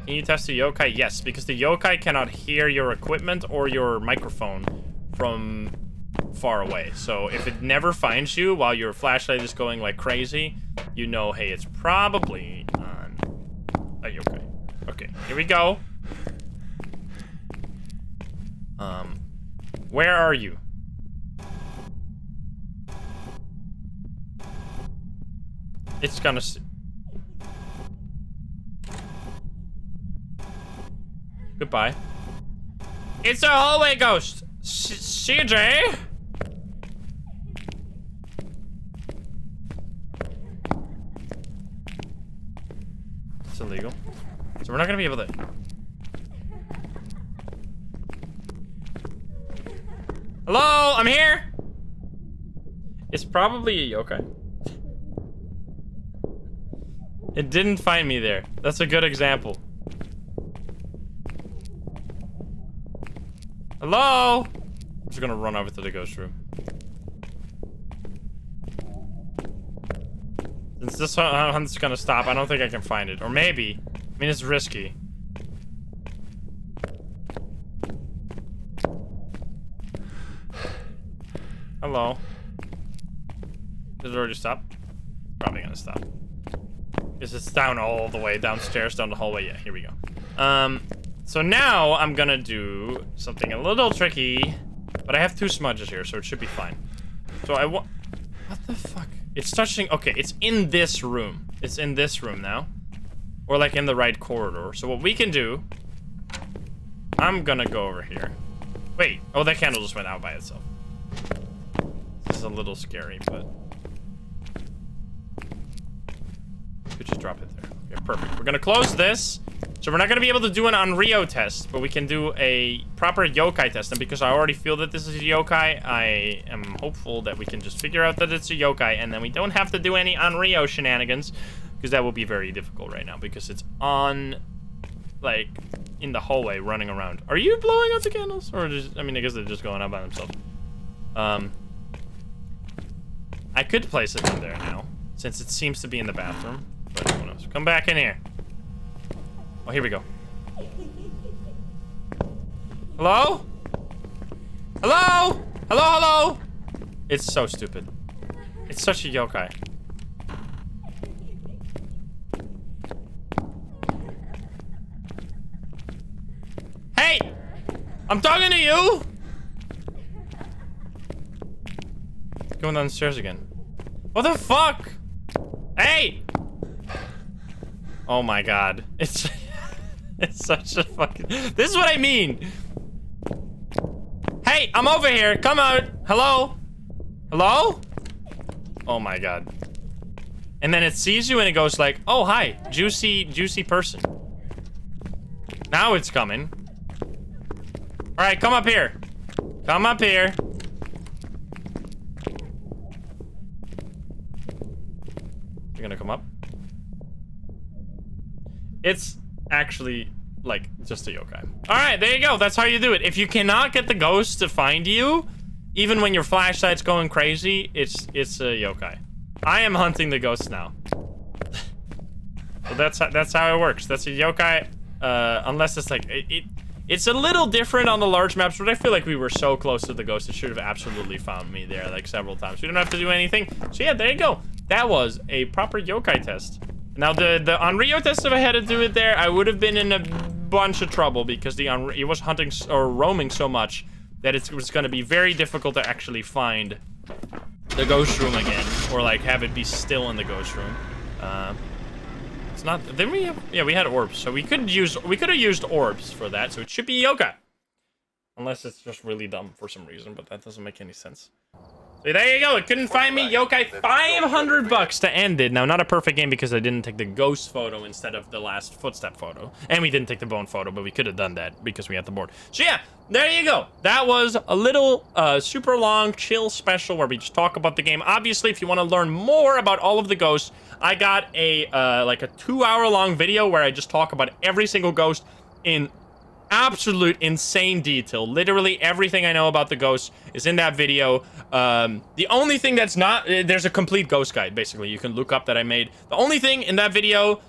Can you test the yokai? Yes, because the yokai cannot hear your equipment or your microphone from far away. So if it never finds you while your flashlight is going like crazy, you know, hey, it's probably on a yokai. Okay, here we go. Where are you? It's gonna... Goodbye. It's a hallway ghost! CJ? It's illegal. So we're not gonna be able to... Hello? I'm here! It's probably a yokai. It didn't find me there. That's a good example. Hello? I'm just gonna run over to the ghost room. Since this hunt's gonna stop, I don't think I can find it. Or maybe. I mean, it's risky. Hello? Did it already stop? Probably gonna stop. Because it's down all the way downstairs, down the hallway. Yeah, here we go. So now I'm gonna do something a little tricky, but I have 2 smudges here, so it should be fine. So I want... What the fuck? It's touching... Okay, it's in this room. It's in this room now. Or like in the right corridor. So what we can do... I'm gonna go over here. Wait. Oh, that candle just went out by itself. This is a little scary, but... Could just drop it there. Okay, perfect. We're gonna close this. So we're not gonna be able to do an Onryo test, but we can do a proper yokai test. And because I already feel that this is a yokai, I am hopeful that we can just figure out that it's a yokai, and then we don't have to do any Onryo shenanigans, because that will be very difficult right now, because it's on, like, in the hallway running around. Are you blowing out the candles? Or just, I mean, I guess they're just going out by themselves. I could place it in there now, since it seems to be in the bathroom, but who knows. Come back in here. Oh, here we go. Hello? Hello? Hello, hello? It's so stupid. It's such a yokai. Hey! I'm talking to you! Going down the stairs again. What the fuck? Hey! Oh my god. It's... It's such a fucking... This is what I mean! Hey, I'm over here. Come out. Hello? Hello? Oh my god. And then it sees you and it goes like, oh, hi. Juicy, juicy person. Now it's coming. Alright, come up here. Come up here. You're gonna come up? It's actually, like, just a yokai. Alright, there you go. That's how you do it. If you cannot get the ghost to find you, even when your flashlight's going crazy, it's a yokai. I am hunting the ghost now. So that's how it works. That's a yokai, unless it's like, it's a little different on the large maps, but I feel like we were so close to the ghost, it should have absolutely found me there, like, several times. We don't have to do anything. So yeah, there you go. That was a proper yokai test. Now, the Onryo test, if I had to do it there, I would have been in a bunch of trouble because it was hunting or roaming so much that it was going to be very difficult to actually find the ghost room again, or like have it be still in the ghost room. It's not. Then we have, yeah, we had orbs, so we could have used orbs for that. So it should be yokai, unless it's just really dumb for some reason, but that doesn't make any sense. So there you go. It couldn't find me. Yokai, $500 to end it. Now, not a perfect game because I didn't take the ghost photo instead of the last footstep photo. And we didn't take the bone photo, but we could have done that because we had the board. So yeah, there you go. That was a little super long, chill special where we just talk about the game. Obviously, if you want to learn more about all of the ghosts, I got a like a 2-hour-long video where I just talk about every single ghost in absolute insane detail. Literally everything I know about the ghosts is in that video. The only thing that's not, there's a complete ghost guide, basically. You can look up that I made. The only thing in that video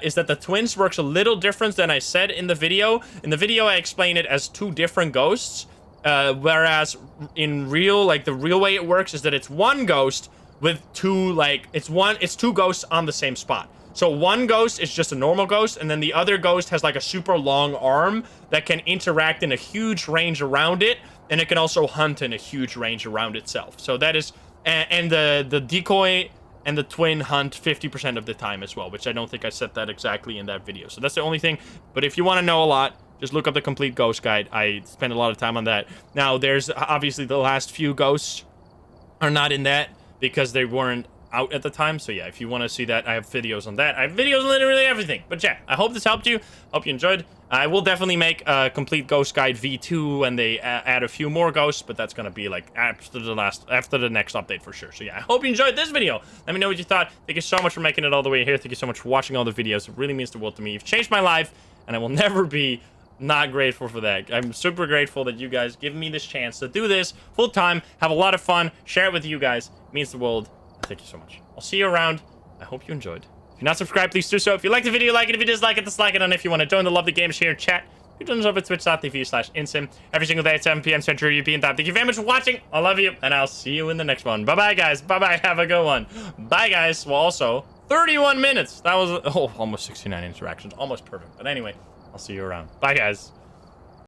is that the twins works a little different than I said in the video. In the video, I explain it as 2 different ghosts, whereas in real, like the real way it works is that it's one ghost with 2, like, it's 2 ghosts on the same spot. So one ghost is just a normal ghost, and then the other ghost has like a super long arm that can interact in a huge range around it, and it can also hunt in a huge range around itself. So that is, and the decoy and the twin hunt 50% of the time as well, which I don't think I said that exactly in that video. So that's the only thing. But if you want to know a lot, just look up the complete ghost guide. I spent a lot of time on that. Now, there's obviously the last few ghosts are not in that because they weren't out at the time. So yeah, if you want to see that, I have videos on that. I have videos on literally everything. But yeah, I hope this helped you. Hope you enjoyed. I will definitely make a complete ghost guide V2 when they add a few more ghosts, but that's gonna be like after the next update for sure. So yeah, I hope you enjoyed this video. Let me know what you thought. Thank you so much for making it all the way here. Thank you so much for watching all the videos. It really means the world to me. You've changed my life, and I will never be not grateful for that. I'm super grateful that you guys give me this chance to do this full time, have a lot of fun, share it with you guys. It means the world. Thank you so much. I'll see you around. I hope you enjoyed. If you're not subscribed, please do so. If you like the video, like it. If you dislike it, dislike it. And if you want to join the Love the Game Share chat, you can join us over at twitch.tv/insym every single day at 7 p.m. Central European time. Thank you very much for watching. I love you, and I'll see you in the next one. Bye-bye, guys. Bye-bye. Have a good one. Bye, guys. Well, also, 31 minutes. That was, almost 69 interactions. Almost perfect. But anyway, I'll see you around. Bye, guys.